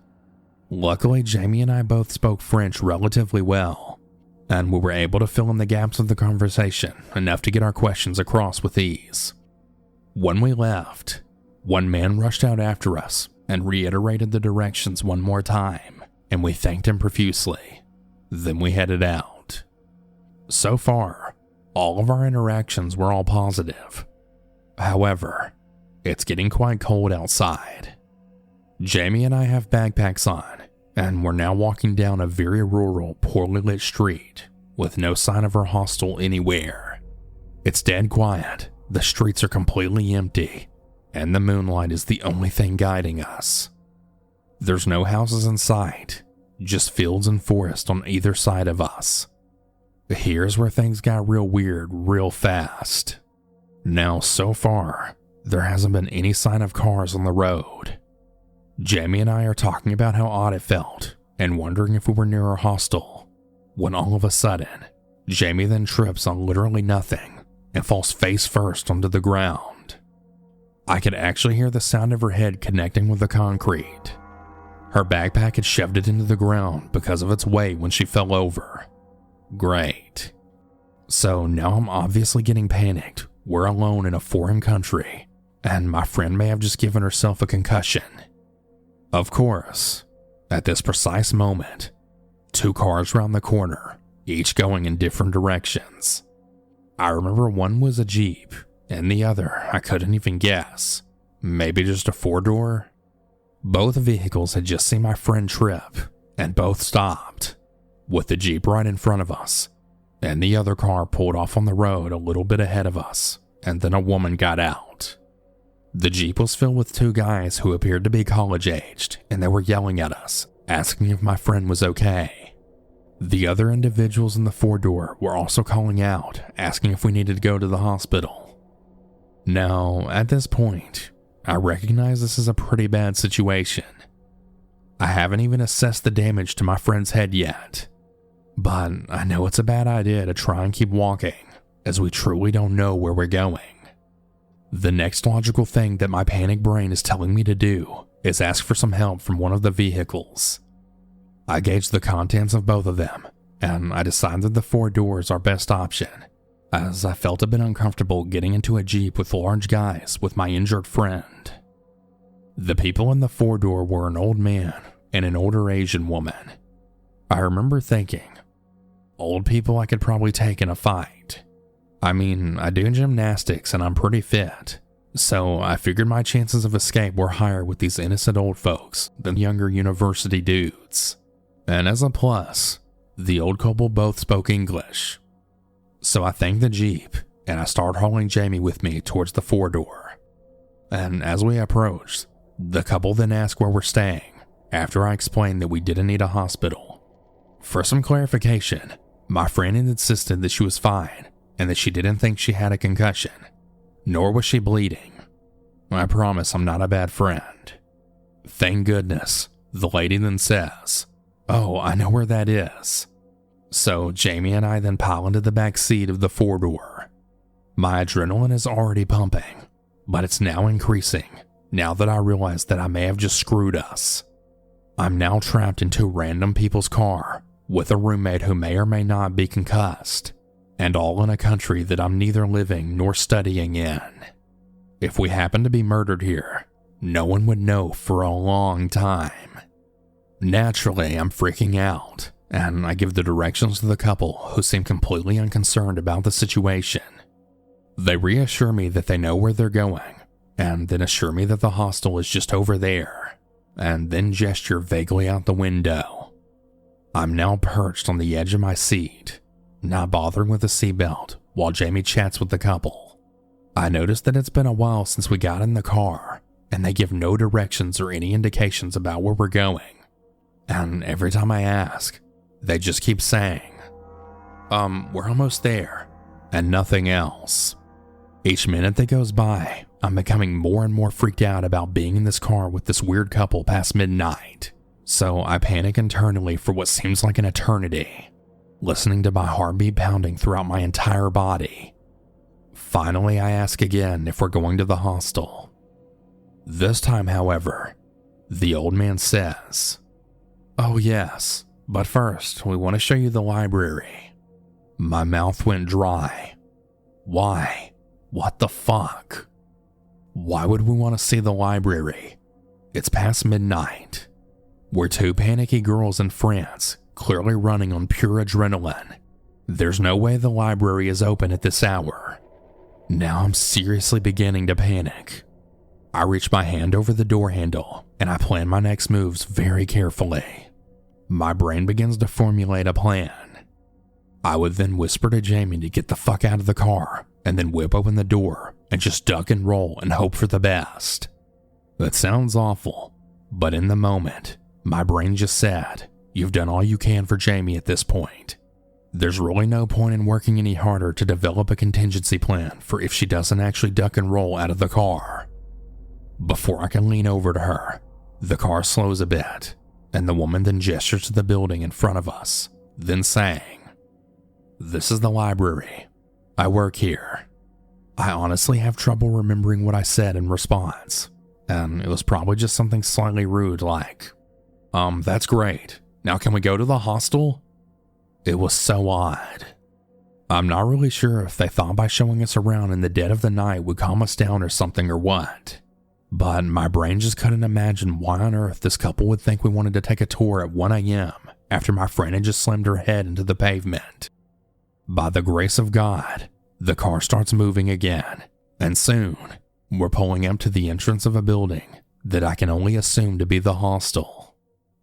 Luckily, Jamie and I both spoke French relatively well, and we were able to fill in the gaps of the conversation enough to get our questions across with ease. When we left, one man rushed out after us and reiterated the directions one more time, and we thanked him profusely. Then we headed out. So far, all of our interactions were all positive. However, it's getting quite cold outside. Jamie and I have backpacks on, and we're now walking down a very rural, poorly lit street with no sign of our hostel anywhere. It's dead quiet, the streets are completely empty, and the moonlight is the only thing guiding us. There's no houses in sight, just fields and forest on either side of us. Here's where things got real weird real fast. Now, so far, there hasn't been any sign of cars on the road. Jamie and I are talking about how odd it felt and wondering if we were near our hostel, when all of a sudden, Jamie then trips on literally nothing and falls face first onto the ground. I could actually hear the sound of her head connecting with the concrete. Her backpack had shoved it into the ground because of its weight when she fell over. Great. So now I'm obviously getting panicked. We're alone in a foreign country, and my friend may have just given herself a concussion. Of course, at this precise moment, 2 cars round the corner, each going in different directions. I remember one was a Jeep, and the other I couldn't even guess. Maybe just a 4-door? Both vehicles had just seen my friend trip, and both stopped, with the Jeep right in front of us, and the other car pulled off on the road a little bit ahead of us, and then a woman got out. The Jeep was filled with 2 guys who appeared to be college-aged, and they were yelling at us, asking if my friend was okay. The other individuals in the 4-door were also calling out, asking if we needed to go to the hospital. Now, at this point, I recognize this is a pretty bad situation. I haven't even assessed the damage to my friend's head yet, but I know it's a bad idea to try and keep walking, as we truly don't know where we're going. The next logical thing that my panic brain is telling me to do is ask for some help from one of the vehicles. I gauged the contents of both of them, and I decided the 4 doors are best option, as I felt a bit uncomfortable getting into a Jeep with large guys with my injured friend. The people in the 4-door were an old man and an older Asian woman. I remember thinking, old people I could probably take in a fight. I mean, I do gymnastics and I'm pretty fit, so I figured my chances of escape were higher with these innocent old folks than younger university dudes. And as a plus, the old couple both spoke English. So I thanked the Jeep, and I started hauling Jamie with me towards the 4-door. And as we approached, the couple then asked where we're staying, after I explained that we didn't need a hospital. For some clarification, my friend had insisted that she was fine, and that she didn't think she had a concussion, nor was she bleeding. I promise I'm not a bad friend. Thank goodness, the lady then says, "Oh, I know where that is." So Jamie and I then pile into the back seat of the 4-door. My adrenaline is already pumping, but it's now increasing now that I realize that I may have just screwed us. I'm now trapped in 2 random people's car with a roommate who may or may not be concussed, and all in a country that I'm neither living nor studying in. If we happen to be murdered here, no one would know for a long time. Naturally, I'm freaking out, and I give the directions to the couple who seem completely unconcerned about the situation. They reassure me that they know where they're going, and then assure me that the hostel is just over there, and then gesture vaguely out the window. I'm now perched on the edge of my seat, not bothering with the seatbelt, while Jamie chats with the couple. I notice that it's been a while since we got in the car, and they give no directions or any indications about where we're going. And every time I ask, they just keep saying, we're almost there, and nothing else. Each minute that goes by, I'm becoming more and more freaked out about being in this car with this weird couple past midnight. So I panic internally for what seems like an eternity, listening to my heartbeat pounding throughout my entire body. Finally, I ask again if we're going to the hostel. This time, however, the old man says, "Oh yes, but first we want to show you the library." My mouth went dry. Why? What the fuck? Why would we want to see the library? It's past midnight. We're two panicky girls in France, clearly running on pure adrenaline. There's no way the library is open at this hour. Now I'm seriously beginning to panic. I reach my hand over the door handle and I plan my next moves very carefully. My brain begins to formulate a plan. I would then whisper to Jamie to get the fuck out of the car and then whip open the door and just duck and roll and hope for the best. That sounds awful, but in the moment, my brain just said, you've done all you can for Jamie at this point. There's really no point in working any harder to develop a contingency plan for if she doesn't actually duck and roll out of the car. Before I can lean over to her, the car slows a bit, and the woman then gestures to the building in front of us, then sang, "This is the library. I work here." I honestly have trouble remembering what I said in response, and it was probably just something slightly rude like, that's great. Now can we go to the hostel? It was so odd. I'm not really sure if they thought by showing us around in the dead of the night would calm us down or something or what, but my brain just couldn't imagine why on earth this couple would think we wanted to take a tour at 1 a.m. after my friend had just slammed her head into the pavement. By the grace of God, the car starts moving again, and soon, we're pulling up to the entrance of a building that I can only assume to be the hostel.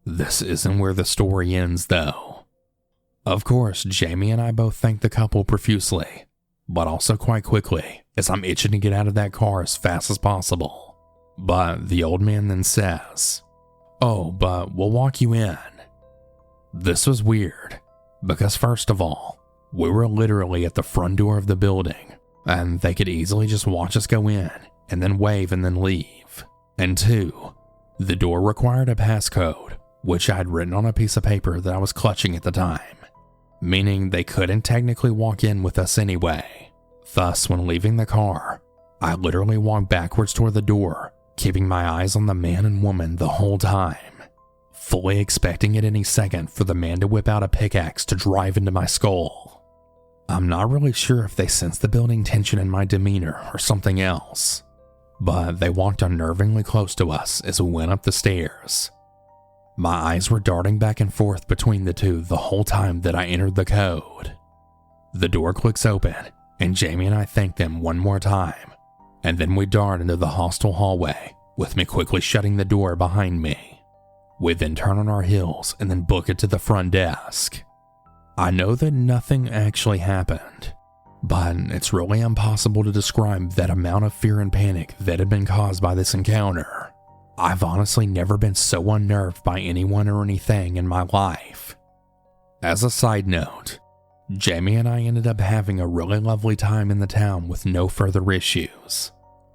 This isn't where the story ends, though. Of course, Jamie and I both thank the couple profusely, but also quite quickly, as I'm itching to get out of that car as fast as possible. But the old man then says, "Oh, but we'll walk you in." This was weird, because first of all, we were literally at the front door of the building, and they could easily just watch us go in, and then wave and then leave. And two, the door required a passcode, which I had written on a piece of paper that I was clutching at the time, meaning they couldn't technically walk in with us anyway. Thus, when leaving the car, I literally walked backwards toward the door, keeping my eyes on the man and woman the whole time, fully expecting at any second for the man to whip out a pickaxe to drive into my skull. I'm not really sure if they sensed the building tension in my demeanor or something else, but they walked unnervingly close to us as we went up the stairs. My eyes were darting back and forth between the two the whole time that I entered the code. The door clicks open, and Jamie and I thank them one more time, and then we dart into the hostel hallway, with me quickly shutting the door behind me. We then turn on our heels and then book it to the front desk. I know that nothing actually happened, but it's really impossible to describe that amount of fear and panic that had been caused by this encounter. I've honestly never been so unnerved by anyone or anything in my life. As a side note, Jamie and I ended up having a really lovely time in the town with no further issues.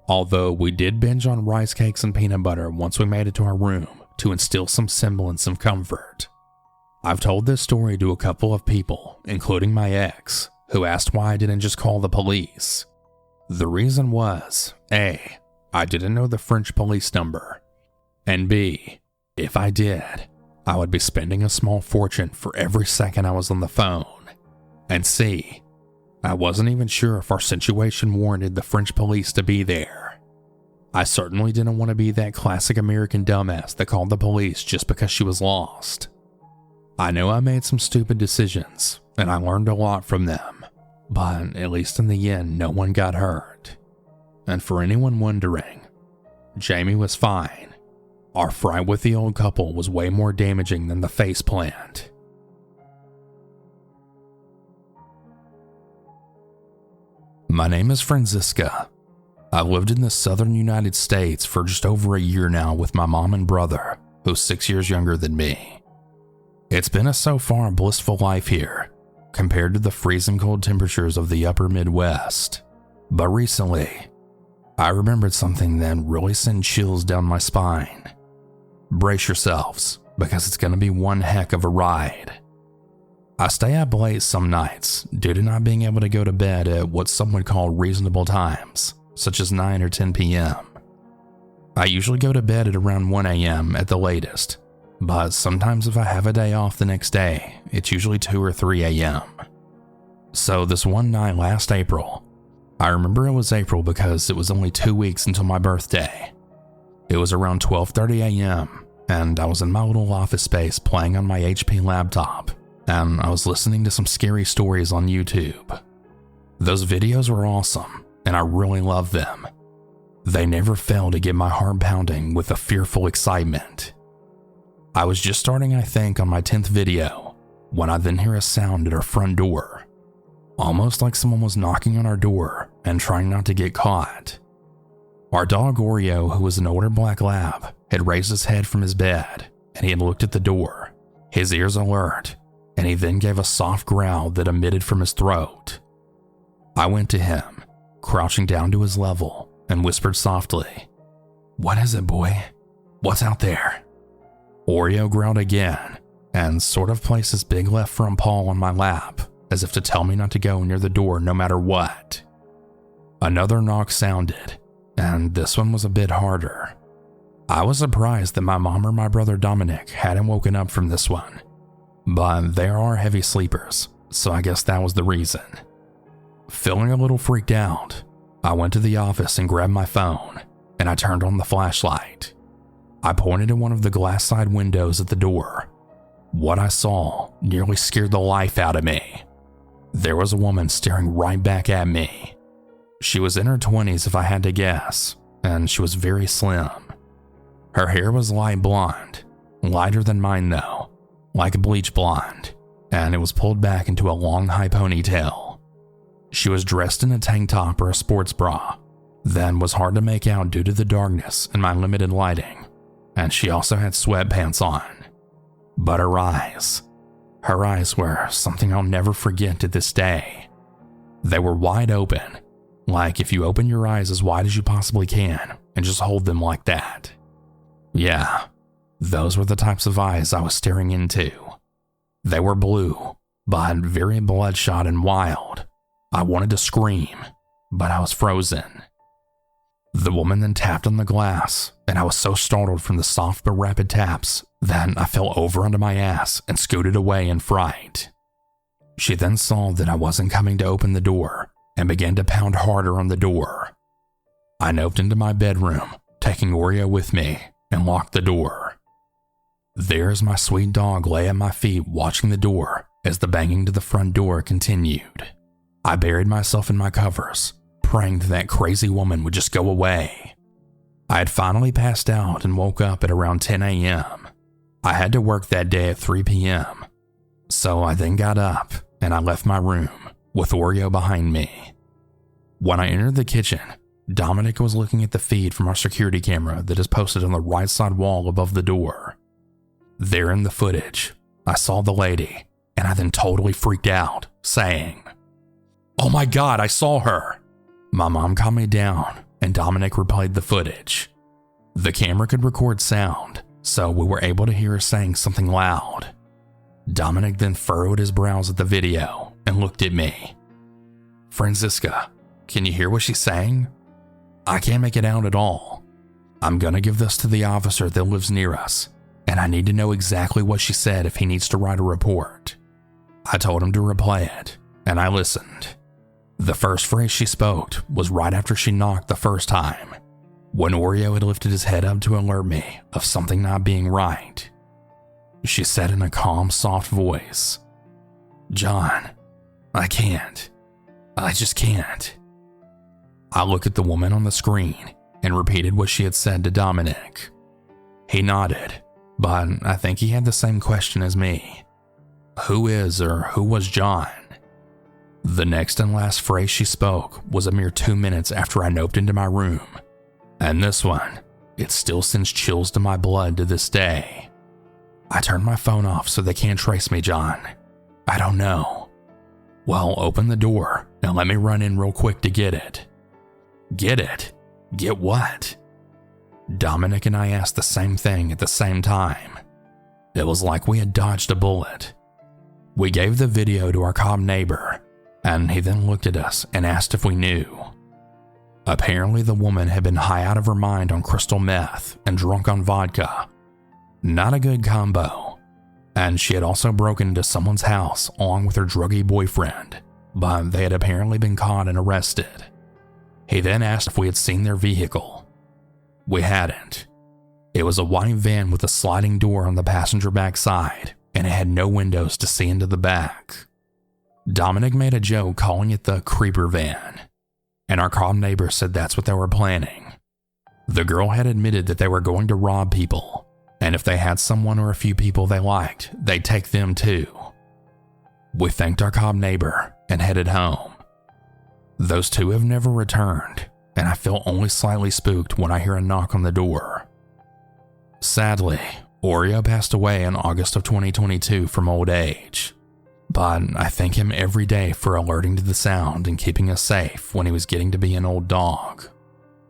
Although we did binge on rice cakes and peanut butter once we made it to our room to instill some semblance of comfort. I've told this story to a couple of people, including my ex, who asked why I didn't just call the police. The reason was, A, I didn't know the French police number, and B, if I did, I would be spending a small fortune for every second I was on the phone, and C, I wasn't even sure if our situation warranted the French police to be there. I certainly didn't want to be that classic American dumbass that called the police just because she was lost. I know I made some stupid decisions, and I learned a lot from them, but at least in the end, no one got hurt. And for anyone wondering, Jamie was fine. Our fright with the old couple was way more damaging than the face plant. My name is Franziska. I've lived in the southern United States for just over a year now with my mom and brother, who's 6 years younger than me. It's been a so far blissful life here, compared to the freezing cold temperatures of the upper Midwest. But recently, I remembered something that really sent chills down my spine. Brace yourselves, because it's going to be one heck of a ride. I stay up late some nights due to not being able to go to bed at what some would call reasonable times, such as 9 or 10 p.m. I usually go to bed at around 1 a.m. at the latest, but sometimes if I have a day off the next day, it's usually 2 or 3 a.m. So this one night last April, I remember it was April because it was only 2 weeks until my birthday. It was around 12:30 a.m., and I was in my little office space playing on my HP laptop, and I was listening to some scary stories on YouTube. Those videos were awesome, and I really loved them. They never failed to get my heart pounding with a fearful excitement. I was just starting, I think, on my 10th video, when I then hear a sound at our front door. Almost like someone was knocking on our door and trying not to get caught. Our dog Oreo, who was an older black lab, had raised his head from his bed, and he had looked at the door, his ears alert, and he then gave a soft growl that emitted from his throat. I went to him, crouching down to his level, and whispered softly, "What is it, boy? What's out there?" Oreo growled again, and sort of placed his big left front paw on my lap, as if to tell me not to go near the door no matter what. Another knock sounded, and this one was a bit harder. I was surprised that my mom or my brother Dominic hadn't woken up from this one, but they are heavy sleepers, so I guess that was the reason. Feeling a little freaked out, I went to the office and grabbed my phone, and I turned on the flashlight. I pointed at one of the glass side windows at the door. What I saw nearly scared the life out of me. There was a woman staring right back at me. She was in her 20s if I had to guess, and she was very slim. Her hair was light blonde, lighter than mine though, like a bleach blonde, and it was pulled back into a long high ponytail. She was dressed in a tank top or a sports bra that was hard to make out due to the darkness and my limited lighting, and she also had sweatpants on. But her eyes were something I'll never forget to this day. They were wide open, like if you open your eyes as wide as you possibly can and just hold them like that. Yeah, those were the types of eyes I was staring into. They were blue, but very bloodshot and wild. I wanted to scream, but I was frozen. The woman then tapped on the glass, and I was so startled from the soft but rapid taps that I fell over onto my ass and scooted away in fright. She then saw that I wasn't coming to open the door and began to pound harder on the door. I noped into my bedroom, taking Oreo with me, and locked the door. There's my sweet dog lay at my feet watching the door as the banging to the front door continued. I buried myself in my covers, praying that crazy woman would just go away. I had finally passed out and woke up at around 10 a.m. I had to work that day at 3 p.m. So I then got up and I left my room with Oreo behind me. When I entered the kitchen, Dominic was looking at the feed from our security camera that is posted on the right side wall above the door. There in the footage, I saw the lady, and I then totally freaked out, saying, "Oh my God, I saw her!" My mom calmed me down, and Dominic replayed the footage. The camera could record sound, so we were able to hear her saying something loud. Dominic then furrowed his brows at the video and looked at me. "Franziska, can you hear what she's saying?" "I can't make it out at all. I'm gonna give this to the officer that lives near us, and I need to know exactly what she said if he needs to write a report." I told him to replay it, and I listened. The first phrase she spoke was right after she knocked the first time, when Oreo had lifted his head up to alert me of something not being right. She said in a calm, soft voice, "John, I can't. I just can't." I looked at the woman on the screen and repeated what she had said to Dominic. He nodded, but I think he had the same question as me. Who is or who was John? The next and last phrase she spoke was a mere 2 minutes after I noped into my room, and this one, it still sends chills to my blood to this day. "I turned my phone off so they can't trace me, John. I don't know." "Well, open the door and let me run in real quick to get it." "Get it? Get what?" Dominic and I asked the same thing at the same time. It was like we had dodged a bullet. We gave the video to our cop neighbor, and he then looked at us and asked if we knew. Apparently the woman had been high out of her mind on crystal meth and drunk on vodka. Not a good combo. And she had also broken into someone's house along with her druggy boyfriend, but they had apparently been caught and arrested. He then asked if we had seen their vehicle. We hadn't. It was a white van with a sliding door on the passenger back side, and it had no windows to see into the back. Dominic made a joke calling it the creeper van, and our calm neighbor said that's what they were planning. The girl had admitted that they were going to rob people, and if they had someone or a few people they liked, they'd take them too. We thanked our calm neighbor and headed home. Those two have never returned, and I feel only slightly spooked when I hear a knock on the door. Sadly, Oreo passed away in August of 2022 from old age, but I thank him every day for alerting to the sound and keeping us safe when he was getting to be an old dog.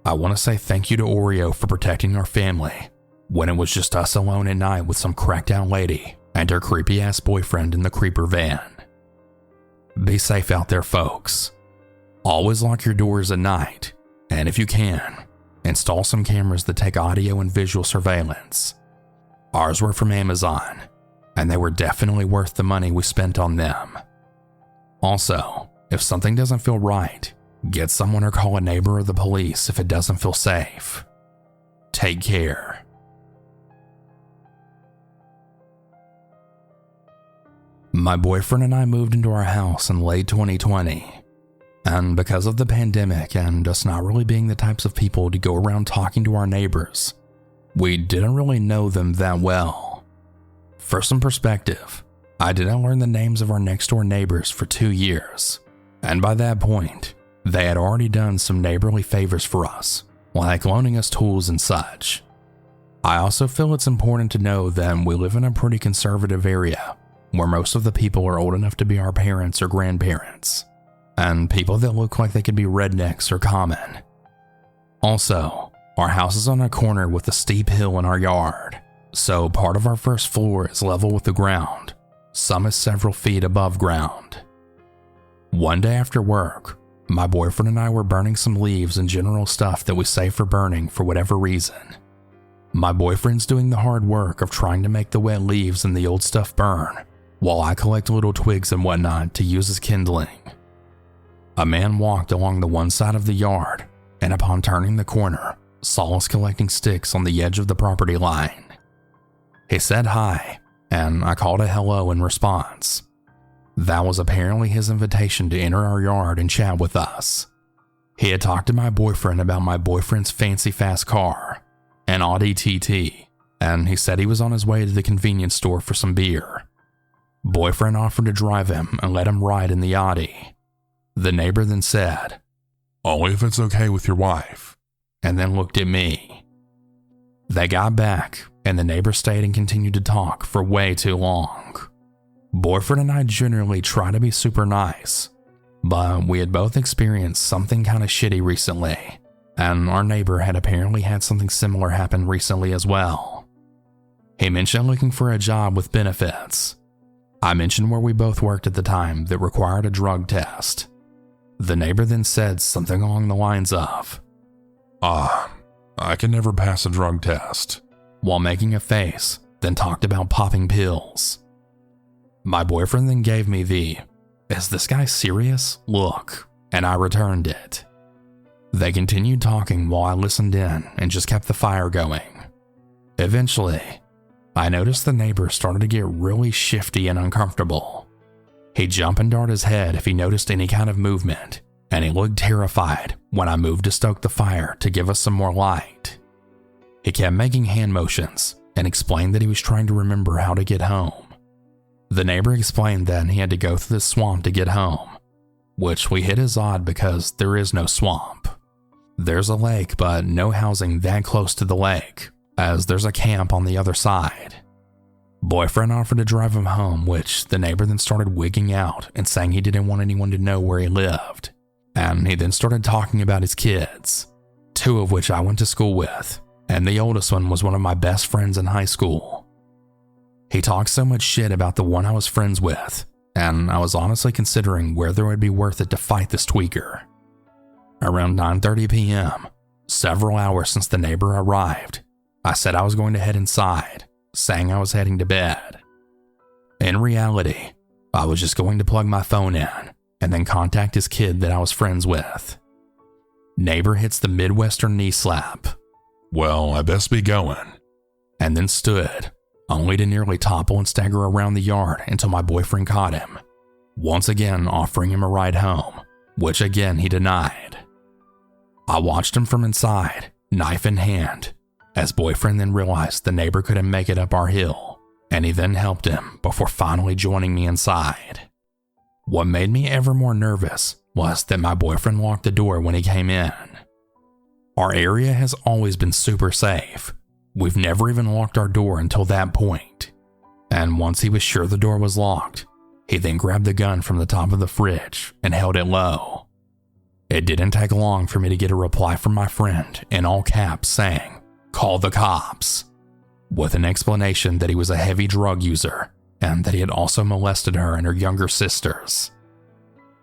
I want to say thank you to Oreo for protecting our family when it was just us alone at night with some cracked out lady and her creepy ass boyfriend in the creeper van. Be safe out there, folks. Always lock your doors at night, and if you can, install some cameras that take audio and visual surveillance. Ours were from Amazon, and they were definitely worth the money we spent on them. Also, if something doesn't feel right, get someone or call a neighbor or the police if it doesn't feel safe. Take care. My boyfriend and I moved into our house in late 2020. And because of the pandemic and us not really being the types of people to go around talking to our neighbors, we didn't really know them that well. For some perspective, I didn't learn the names of our next door neighbors for 2 years, and by that point, they had already done some neighborly favors for us, like loaning us tools and such. I also feel it's important to know that we live in a pretty conservative area, where most of the people are old enough to be our parents or grandparents, and people that look like they could be rednecks are common. Also, our house is on a corner with a steep hill in our yard, so part of our first floor is level with the ground, some is several feet above ground. One day after work, my boyfriend and I were burning some leaves and general stuff that we save for burning for whatever reason. My boyfriend's doing the hard work of trying to make the wet leaves and the old stuff burn, while I collect little twigs and whatnot to use as kindling. A man walked along the one side of the yard, and upon turning the corner, saw us collecting sticks on the edge of the property line. He said hi, and I called a hello in response. That was apparently his invitation to enter our yard and chat with us. He had talked to my boyfriend about my boyfriend's fancy fast car, an Audi TT, and he said he was on his way to the convenience store for some beer. Boyfriend offered to drive him and let him ride in the Audi. The neighbor then said, "Only if it's okay with your wife," and then looked at me. They got back, and the neighbor stayed and continued to talk for way too long. Boyfriend and I generally try to be super nice, but we had both experienced something kind of shitty recently, and our neighbor had apparently had something similar happen recently as well. He mentioned looking for a job with benefits. I mentioned where we both worked at the time that required a drug test. The neighbor then said something along the lines of, I can never pass a drug test," while making a face, then talked about popping pills. My boyfriend then gave me the, "Is this guy serious?" look, and I returned it. They continued talking while I listened in and just kept the fire going. Eventually, I noticed the neighbor started to get really shifty and uncomfortable. He'd jump and dart his head if he noticed any kind of movement, and he looked terrified when I moved to stoke the fire to give us some more light. He kept making hand motions and explained that he was trying to remember how to get home. The neighbor explained that he had to go through the swamp to get home, which we hit as odd because there is no swamp. There's a lake, but no housing that close to the lake, as there's a camp on the other side. Boyfriend offered to drive him home, which the neighbor then started wigging out and saying he didn't want anyone to know where he lived. And he then started talking about his kids, 2 of which I went to school with, and the oldest one was one of my best friends in high school. He talked so much shit about the one I was friends with, and I was honestly considering whether it would be worth it to fight this tweaker. Around 9:30 p.m., several hours since the neighbor arrived, I said I was going to head inside, saying I was heading to bed. In reality, I was just going to plug my phone in and then contact his kid that I was friends with. Neighbor hits the Midwestern knee slap. "Well, I best be going. and then stood, only to nearly topple and stagger around the yard until my boyfriend caught him, once again offering him a ride home, which again he denied. I watched him from inside, knife in hand, as boyfriend then realized the neighbor couldn't make it up our hill, and he then helped him before finally joining me inside. What made me ever more nervous was that my boyfriend locked the door when he came in. Our area has always been super safe. We've never even locked our door until that point. And once he was sure the door was locked, he then grabbed the gun from the top of the fridge and held it low. It didn't take long for me to get a reply from my friend in all caps saying, "Call the cops," with an explanation that he was a heavy drug user and that he had also molested her and her younger sisters.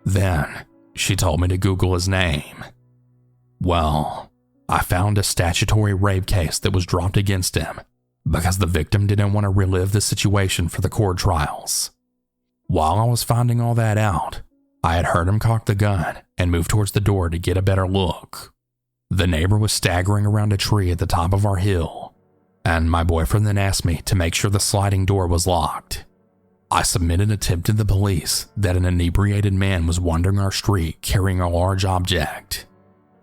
Then, she told me to Google his name. Well, I found a statutory rape case that was dropped against him because the victim didn't want to relive the situation for the court trials. While I was finding all that out, I had heard him cock the gun and move towards the door to get a better look. The neighbor was staggering around a tree at the top of our hill, and my boyfriend then asked me to make sure the sliding door was locked. I submitted a tip to the police that an inebriated man was wandering our street carrying a large object.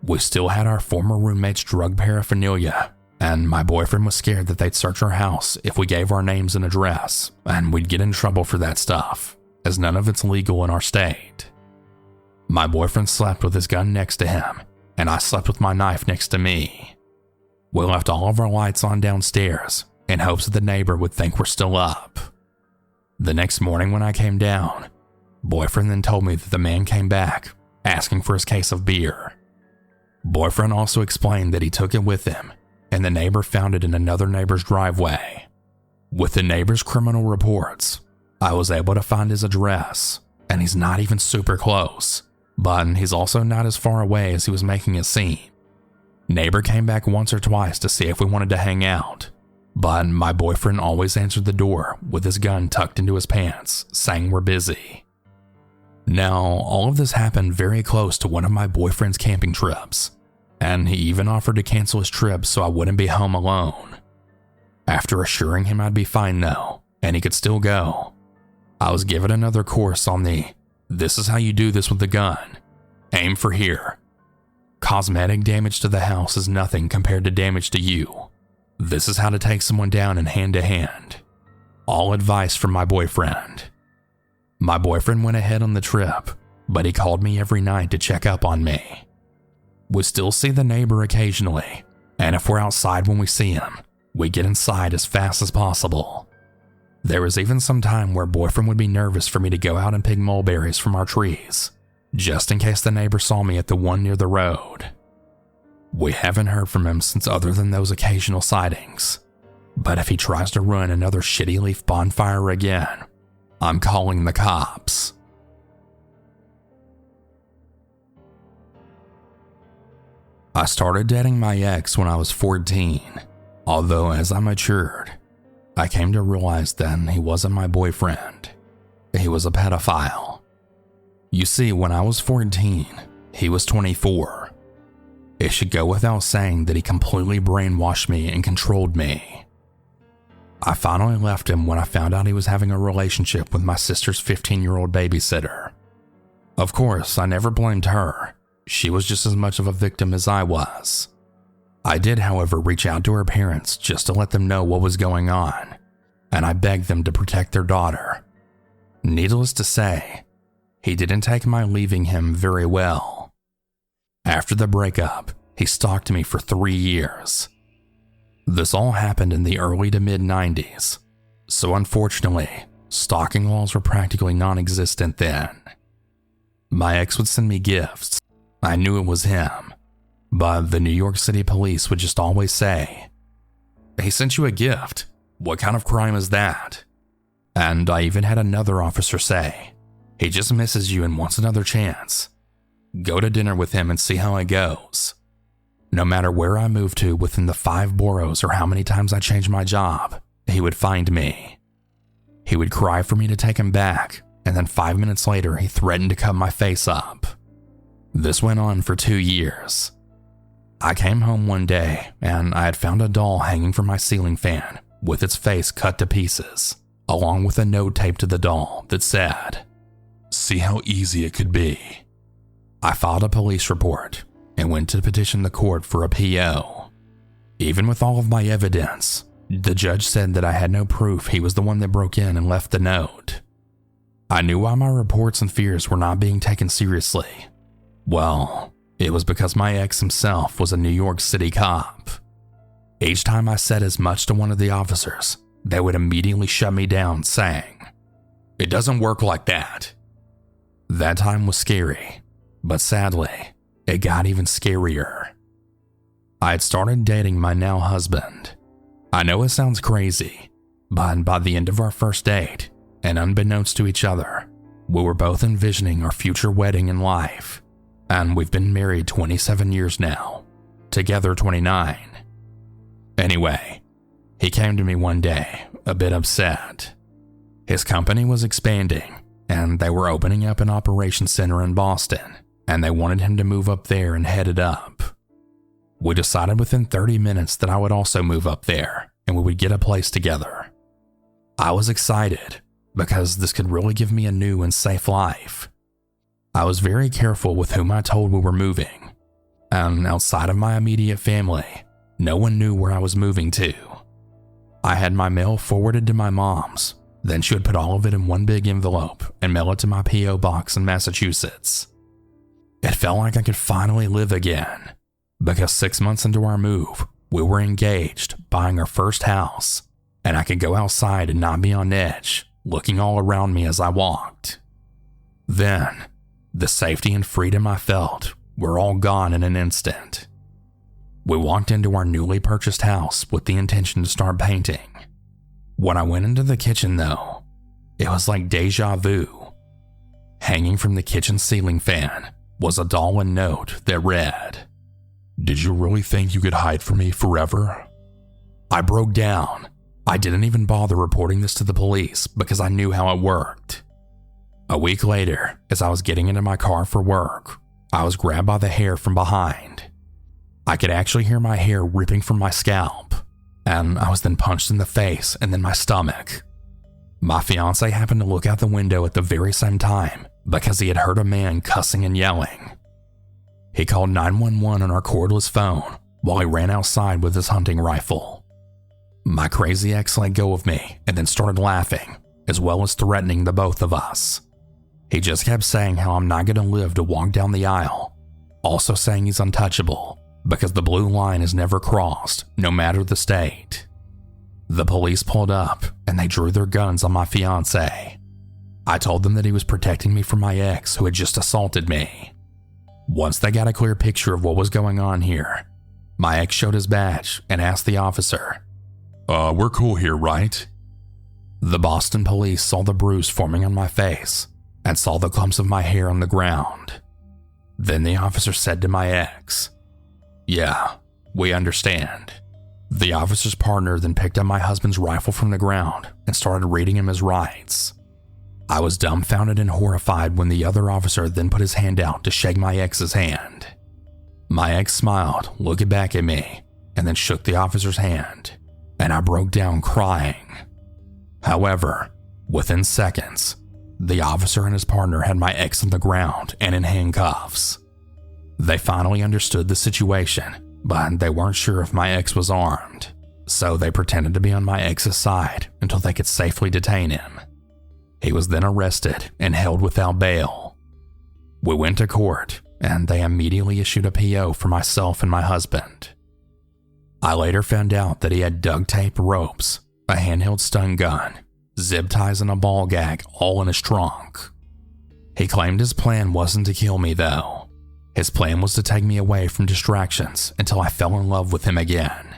We still had our former roommate's drug paraphernalia, and my boyfriend was scared that they'd search our house if we gave our names and address, and we'd get in trouble for that stuff, as none of it's legal in our state. My boyfriend slept with his gun next to him, and I slept with my knife next to me. We left all of our lights on downstairs in hopes that the neighbor would think we're still up. The next morning when I came down, boyfriend then told me that the man came back asking for his case of beer. Boyfriend also explained that he took it with him, and the neighbor found it in another neighbor's driveway. With the neighbor's criminal reports, I was able to find his address, and he's not even super close, but he's also not as far away as he was making it seem. Neighbor came back once or twice to see if we wanted to hang out, but my boyfriend always answered the door with his gun tucked into his pants, saying we're busy. Now, all of this happened very close to one of my boyfriend's camping trips, and he even offered to cancel his trip so I wouldn't be home alone. After assuring him I'd be fine though, and he could still go, I was given another course on the "this is how you do this with the gun. Aim for here. Cosmetic damage to the house is nothing compared to damage to you. This is how to take someone down in hand to hand." All advice from my boyfriend. My boyfriend went ahead on the trip, but he called me every night to check up on me. We still see the neighbor occasionally, and if we're outside when we see him, we get inside as fast as possible. There was even some time where boyfriend would be nervous for me to go out and pick mulberries from our trees, just in case the neighbor saw me at the one near the road. We haven't heard from him since other than those occasional sightings, but if he tries to ruin another shitty leaf bonfire again, I'm calling the cops. I started dating my ex when I was 14, although as I matured, I came to realize that he wasn't my boyfriend. He was a pedophile. You see, when I was 14, he was 24. It should go without saying that he completely brainwashed me and controlled me. I finally left him when I found out he was having a relationship with my sister's 15-year-old babysitter. Of course, I never blamed her. She was just as much of a victim as I was. I did, however, reach out to her parents just to let them know what was going on, and I begged them to protect their daughter. Needless to say, he didn't take my leaving him very well. After the breakup, he stalked me for 3 years. This all happened in the early to mid-90s, so unfortunately, stalking laws were practically non-existent then. My ex would send me gifts. I knew it was him, but the New York City police would just always say, "He sent you a gift. What kind of crime is that?" And I even had another officer say, "He just misses you and wants another chance. Go to dinner with him and see how it goes." No matter where I moved to within the 5 boroughs or how many times I changed my job, he would find me. He would cry for me to take him back, and then 5 minutes later he threatened to cut my face up. This went on for 2 years. I came home one day and I had found a doll hanging from my ceiling fan with its face cut to pieces, along with a note taped to the doll that said, "See how easy it could be." I filed a police report and went to petition the court for a PO. Even with all of my evidence, the judge said that I had no proof he was the one that broke in and left the note. I knew why my reports and fears were not being taken seriously. Well, it was because my ex himself was a New York City cop. Each time I said as much to one of the officers, they would immediately shut me down, saying, "It doesn't work like that." That time was scary, but sadly, it got even scarier. I had started dating my now husband. I know it sounds crazy, but by the end of our first date, and unbeknownst to each other, we were both envisioning our future wedding in life, and we've been married 27 years now, together 29. Anyway, he came to me one day, a bit upset. His company was expanding, and they were opening up an operations center in Boston, and they wanted him to move up there and head it up. We decided within 30 minutes that I would also move up there, and we would get a place together. I was excited, because this could really give me a new and safe life. I was very careful with whom I told we were moving, and outside of my immediate family, no one knew where I was moving to. I had my mail forwarded to my mom's, then she would put all of it in one big envelope and mail it to my P.O. box in Massachusetts. It felt like I could finally live again, because 6 months into our move, we were engaged, buying our first house, and I could go outside and not be on edge, looking all around me as I walked. Then, the safety and freedom I felt were all gone in an instant. We walked into our newly purchased house with the intention to start painting. When I went into the kitchen though, it was like deja vu. Hanging from the kitchen ceiling fan was a doll and note that read, "Did you really think you could hide from me forever?" I broke down. I didn't even bother reporting this to the police because I knew how it worked. A week later, as I was getting into my car for work, I was grabbed by the hair from behind. I could actually hear my hair ripping from my scalp, and I was then punched in the face and then my stomach. My fiance happened to look out the window at the very same time because he had heard a man cussing and yelling. He called 911 on our cordless phone while he ran outside with his hunting rifle. My crazy ex let go of me and then started laughing, as well as threatening the both of us. He just kept saying how I'm not going to live to walk down the aisle, also saying he's untouchable because the blue line is never crossed, no matter the state. The police pulled up and they drew their guns on my fiance. I told them that he was protecting me from my ex who had just assaulted me. Once they got a clear picture of what was going on here, my ex showed his badge and asked the officer, "We're cool here, right?" The Boston police saw the bruise forming on my face and saw the clumps of my hair on the ground. Then the officer said to my ex, "Yeah, we understand." The officer's partner then picked up my husband's rifle from the ground and started reading him his rights. I was dumbfounded and horrified when the other officer then put his hand out to shake my ex's hand. My ex smiled, looking back at me, and then shook the officer's hand, and I broke down crying. However, within seconds, the officer and his partner had my ex on the ground and in handcuffs. They finally understood the situation, but they weren't sure if my ex was armed, so they pretended to be on my ex's side until they could safely detain him. He was then arrested and held without bail. We went to court, and they immediately issued a PO for myself and my husband. I later found out that he had duct tape, ropes, a handheld stun gun, zip ties, and a ball gag all in his trunk. He claimed his plan wasn't to kill me though. His plan was to take me away from distractions until I fell in love with him again.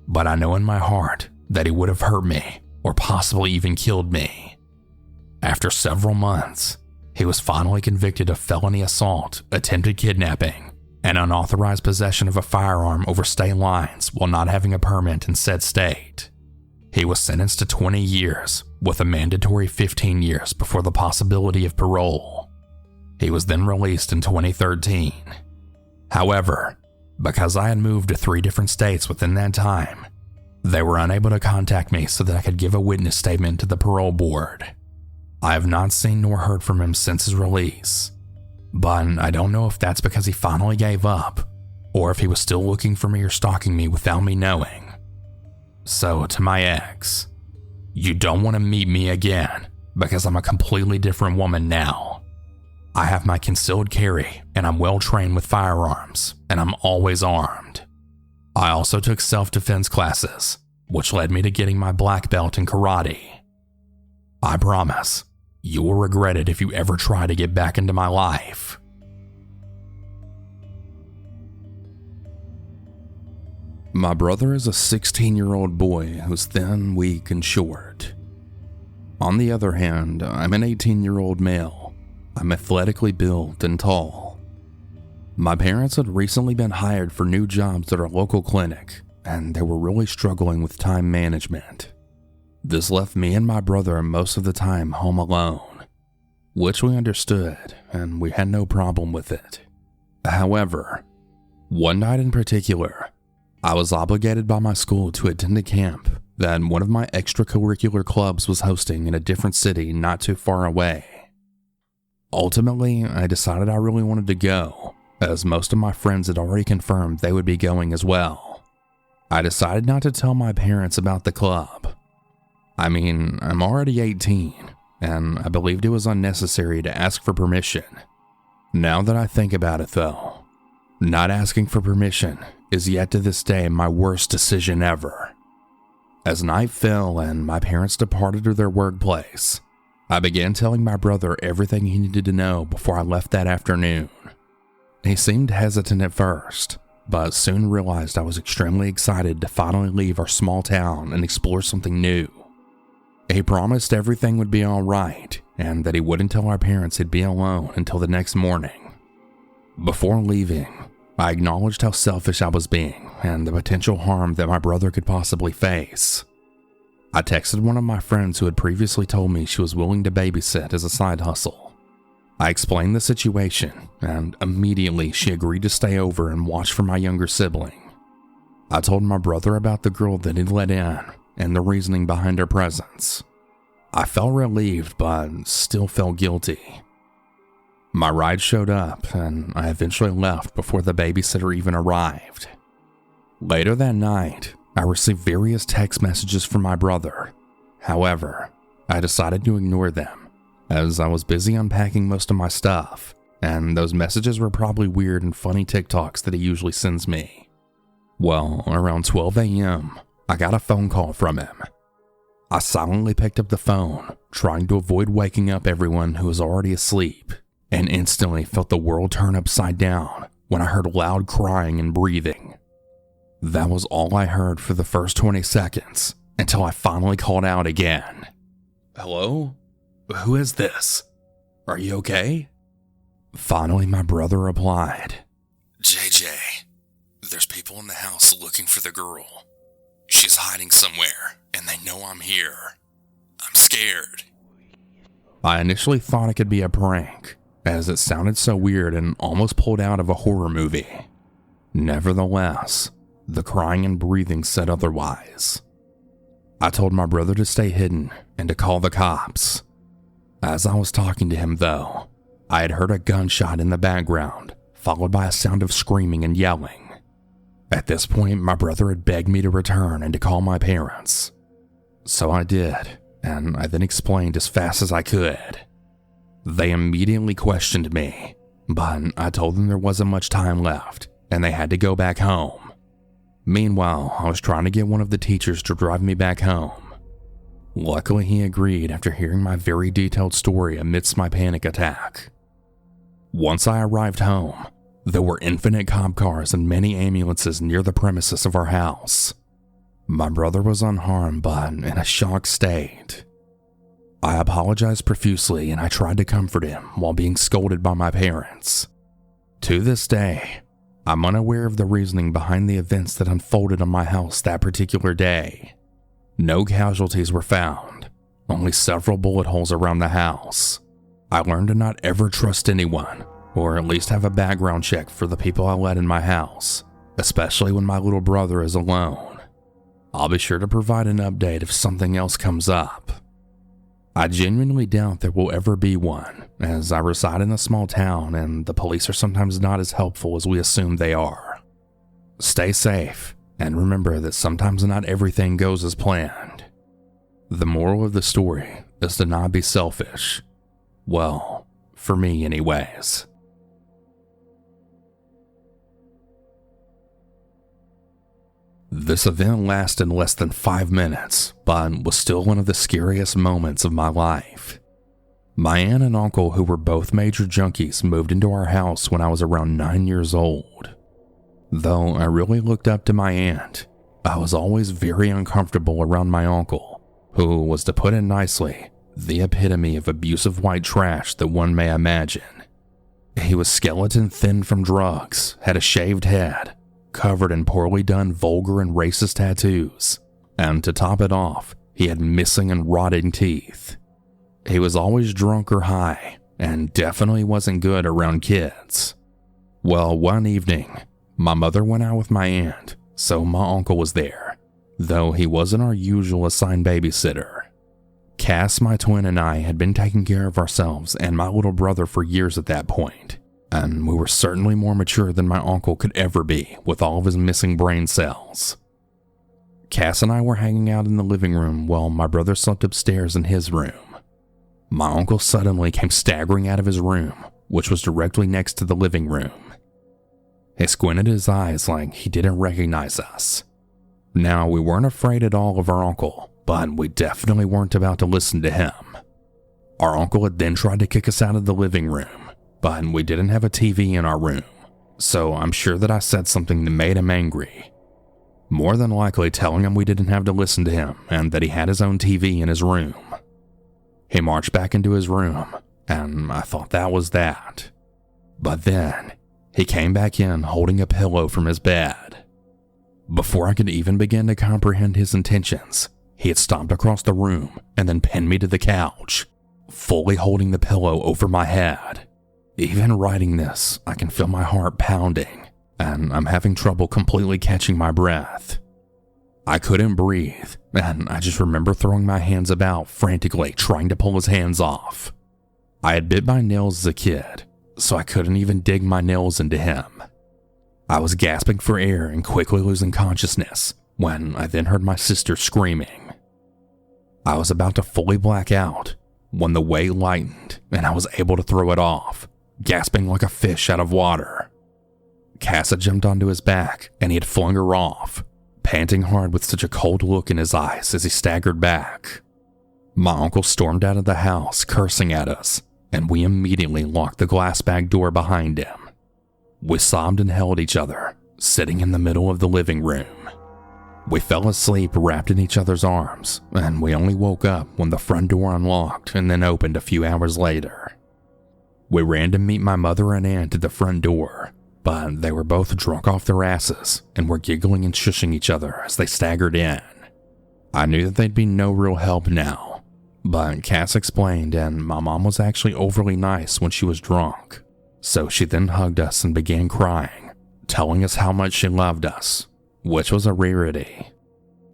But I know in my heart that he would have hurt me or possibly even killed me. After several months, he was finally convicted of felony assault, attempted kidnapping, and unauthorized possession of a firearm over state lines while not having a permit in said state. He was sentenced to 20 years with a mandatory 15 years before the possibility of parole. He was then released in 2013. However, Because I had moved to 3 different states within that time, they were unable to contact me so that I could give a witness statement to the parole board. I have not seen nor heard from him since his release, but I don't know if that's because he finally gave up, or if he was still looking for me or stalking me without me knowing. So to my ex, you don't want to meet me again because I'm a completely different woman now. I have my concealed carry and I'm well trained with firearms and I'm always armed. I also took self-defense classes, which led me to getting my black belt in karate. I promise, you will regret it if you ever try to get back into my life. My brother is a 16-year-old boy who's thin, weak, and short. On the other hand, I'm an 18-year-old male. I'm athletically built and tall. My parents had recently been hired for new jobs at our local clinic, and they were really struggling with time management. This left me and my brother most of the time home alone, which we understood, and we had no problem with it. However, one night in particular, I was obligated by my school to attend a camp that one of my extracurricular clubs was hosting in a different city not too far away. Ultimately, I decided I really wanted to go, as most of my friends had already confirmed they would be going as well. I decided not to tell my parents about the club. I mean, I'm already 18, and I believed it was unnecessary to ask for permission. Now that I think about it though, not asking for permission is yet to this day my worst decision ever. As night fell and my parents departed to their workplace, I began telling my brother everything he needed to know before I left that afternoon. He seemed hesitant at first, but soon realized I was extremely excited to finally leave our small town and explore something new. He promised everything would be alright, and that he wouldn't tell our parents he'd be alone until the next morning. Before leaving, I acknowledged how selfish I was being and the potential harm that my brother could possibly face. I texted one of my friends who had previously told me she was willing to babysit as a side hustle. I explained the situation, and immediately she agreed to stay over and watch for my younger sibling. I told my brother about the girl that he'd let in and the reasoning behind her presence. I felt relieved, but still felt guilty. My ride showed up, and I eventually left before the babysitter even arrived. Later that night, I received various text messages from my brother. However, I decided to ignore them, as I was busy unpacking most of my stuff, and those messages were probably weird and funny TikToks that he usually sends me. Well, around 12 a.m., I got a phone call from him. I silently picked up the phone, trying to avoid waking up everyone who was already asleep, and instantly felt the world turn upside down when I heard loud crying and breathing. That was all I heard for the first 20 seconds, until I finally called out again. "Hello? Who is this? Are you okay?" Finally, my brother replied, "JJ, there's people in the house looking for the girl. She's hiding somewhere, and they know I'm here. I'm scared." I initially thought it could be a prank, as it sounded so weird and almost pulled out of a horror movie. Nevertheless, the crying and breathing said otherwise. I told my brother to stay hidden and to call the cops. As I was talking to him though, I had heard a gunshot in the background, followed by a sound of screaming and yelling. At this point, my brother had begged me to return and to call my parents. So I did, and I then explained as fast as I could. They immediately questioned me, but I told them there wasn't much time left, and they had to go back home. Meanwhile, I was trying to get one of the teachers to drive me back home. Luckily, he agreed after hearing my very detailed story amidst my panic attack. Once I arrived home, there were infinite cop cars and many ambulances near the premises of our house. My brother was unharmed, but in a shocked state. I apologized profusely and I tried to comfort him while being scolded by my parents. To this day, I'm unaware of the reasoning behind the events that unfolded in my house that particular day. No casualties were found, only several bullet holes around the house. I learned to not ever trust anyone, or at least have a background check for the people I let in my house, especially when my little brother is alone. I'll be sure to provide an update if something else comes up. I genuinely doubt there will ever be one, as I reside in a small town and the police are sometimes not as helpful as we assume they are. Stay safe, and remember that sometimes not everything goes as planned. The moral of the story is to not be selfish. Well, for me anyways. This event lasted less than 5 minutes, but was still one of the scariest moments of my life. My aunt and uncle, who were both major junkies, moved into our house when I was around 9 years old. Though I really looked up to my aunt, I was always very uncomfortable around my uncle, who was, to put it nicely, the epitome of abusive white trash that one may imagine. He was skeleton thin from drugs, had a shaved head, covered in poorly done vulgar and racist tattoos, and to top it off, he had missing and rotting teeth. He was always drunk or high, and definitely wasn't good around kids. Well, one evening, my mother went out with my aunt, so my uncle was there, though he wasn't our usual assigned babysitter. Cass, my twin, and I had been taking care of ourselves and my little brother for years at that point, and we were certainly more mature than my uncle could ever be with all of his missing brain cells. Cass and I were hanging out in the living room while my brother slept upstairs in his room. My uncle suddenly came staggering out of his room, which was directly next to the living room. He squinted his eyes like he didn't recognize us. Now, we weren't afraid at all of our uncle, but we definitely weren't about to listen to him. Our uncle had then tried to kick us out of the living room, but we didn't have a TV in our room, so I'm sure that I said something that made him angry. More than likely telling him we didn't have to listen to him and that he had his own TV in his room. He marched back into his room, and I thought that was that. But then, he came back in holding a pillow from his bed. Before I could even begin to comprehend his intentions, he had stomped across the room and then pinned me to the couch, fully holding the pillow over my head. Even writing this, I can feel my heart pounding, and I'm having trouble completely catching my breath. I couldn't breathe, and I just remember throwing my hands about frantically trying to pull his hands off. I had bit my nails as a kid, so I couldn't even dig my nails into him. I was gasping for air and quickly losing consciousness when I then heard my sister screaming. I was about to fully black out when the weight lightened and I was able to throw it off, gasping like a fish out of water. Cass had jumped onto his back and he had flung her off, panting hard with such a cold look in his eyes as he staggered back. My uncle stormed out of the house cursing at us, and we immediately locked the glass bag door behind him. We sobbed and held each other, sitting in the middle of the living room. We fell asleep wrapped in each other's arms, and we only woke up when the front door unlocked and then opened a few hours later. We ran to meet my mother and aunt at the front door, but they were both drunk off their asses and were giggling and shushing each other as they staggered in. I knew that they'd be no real help now, but Cass explained, and my mom was actually overly nice when she was drunk. So she then hugged us and began crying, telling us how much she loved us, which was a rarity.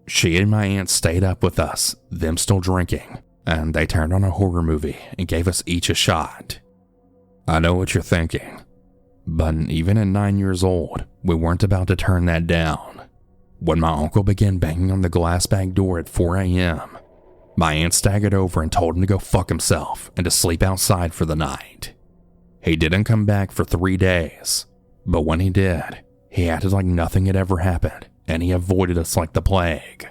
She and my aunt stayed up with us, them still drinking, and they turned on a horror movie and gave us each a shot. I know what you're thinking, but even at 9 years old, we weren't about to turn that down. When my uncle began banging on the glass bag door at 4 a.m., my aunt staggered over and told him to go fuck himself and to sleep outside for the night. He didn't come back for 3 days, but when he did, he acted like nothing had ever happened, and he avoided us like the plague.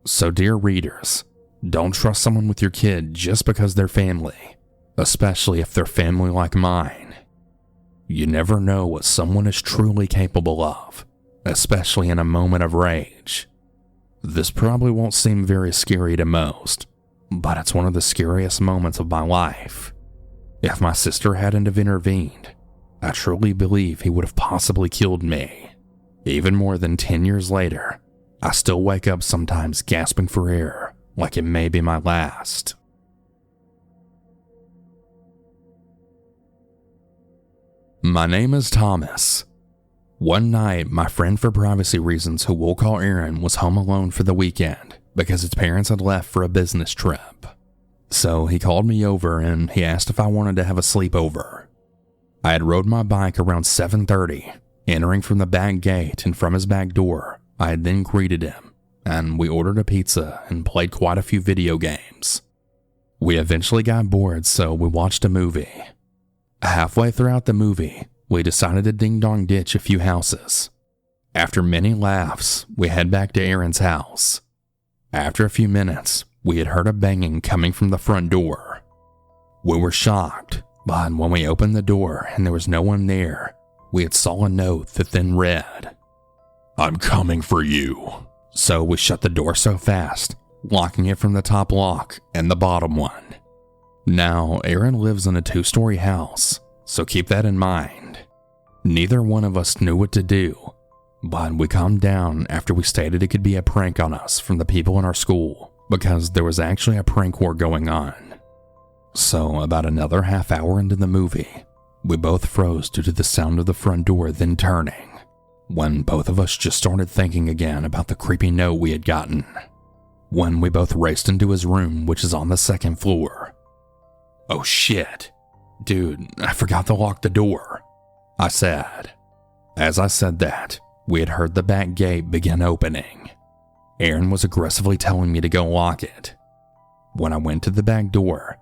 So dear readers, don't trust someone with your kid just because they're family, especially if they're family like mine. You never know what someone is truly capable of, especially in a moment of rage. This probably won't seem very scary to most, but it's one of the scariest moments of my life. If my sister hadn't have intervened, I truly believe he would have possibly killed me. Even more than 10 years later, I still wake up sometimes gasping for air, like it may be my last. My name is Thomas. One night, my friend for privacy reasons, who we'll call Aaron, was home alone for the weekend because his parents had left for a business trip. So he called me over and he asked if I wanted to have a sleepover. I had rode my bike around 7:30, entering from the back gate, and from his back door, I had then greeted him, and we ordered a pizza and played quite a few video games. We eventually got bored, so we watched a movie. Halfway throughout the movie, we decided to ding-dong ditch a few houses. After many laughs, we head back to Aaron's house. After a few minutes, we had heard a banging coming from the front door. We were shocked, but when we opened the door and there was no one there, we had saw a note that then read, "I'm coming for you." So we shut the door so fast, locking it from the top lock and the bottom one. Now, Aaron lives in a 2-story house, so keep that in mind. Neither one of us knew what to do, but we calmed down after we stated it could be a prank on us from the people in our school, because there was actually a prank war going on. So about another half hour into the movie, we both froze due to the sound of the front door then turning, when both of us just started thinking again about the creepy note we had gotten. When we both raced into his room, which is on the 2nd floor. "Oh shit. Dude, I forgot to lock the door," I said. As I said that, we had heard the back gate begin opening. Aaron was aggressively telling me to go lock it. When I went to the back door,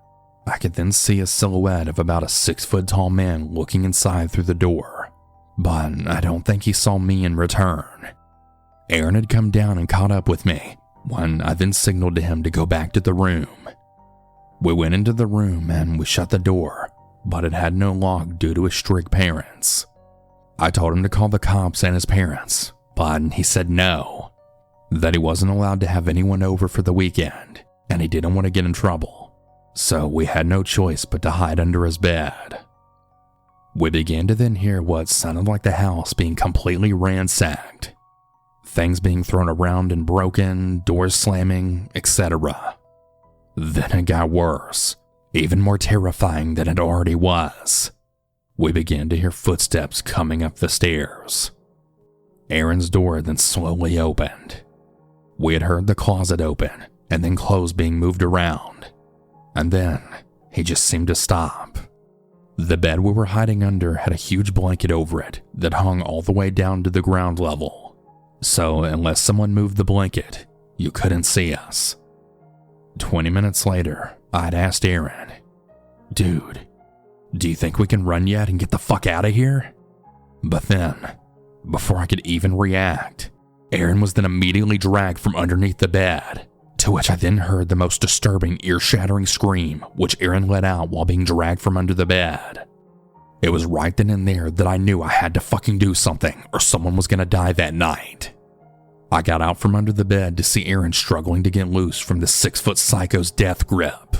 I could then see a silhouette of about a 6-foot-tall man looking inside through the door, but I don't think he saw me in return. Aaron had come down and caught up with me when I then signaled to him to go back to the room. We went into the room and we shut the door, but it had no lock due to his strict parents. I told him to call the cops and his parents, but he said no, that he wasn't allowed to have anyone over for the weekend, and he didn't want to get in trouble, so we had no choice but to hide under his bed. We began to then hear what sounded like the house being completely ransacked, things being thrown around and broken, doors slamming, etc. Then it got worse, even more terrifying than it already was. We began to hear footsteps coming up the stairs. Aaron's door then slowly opened. We had heard the closet open and then clothes being moved around. And then he just seemed to stop. The bed we were hiding under had a huge blanket over it that hung all the way down to the ground level. So unless someone moved the blanket, you couldn't see us. 20 minutes later, I'd asked Aaron, "Dude, do you think we can run yet and get the fuck out of here?" But then, before I could even react, Aaron was then immediately dragged from underneath the bed, to which I then heard the most disturbing, ear-shattering scream which Aaron let out while being dragged from under the bed. It was right then and there that I knew I had to fucking do something or someone was gonna die that night. I got out from under the bed to see Aaron struggling to get loose from the 6-foot psycho's death grip.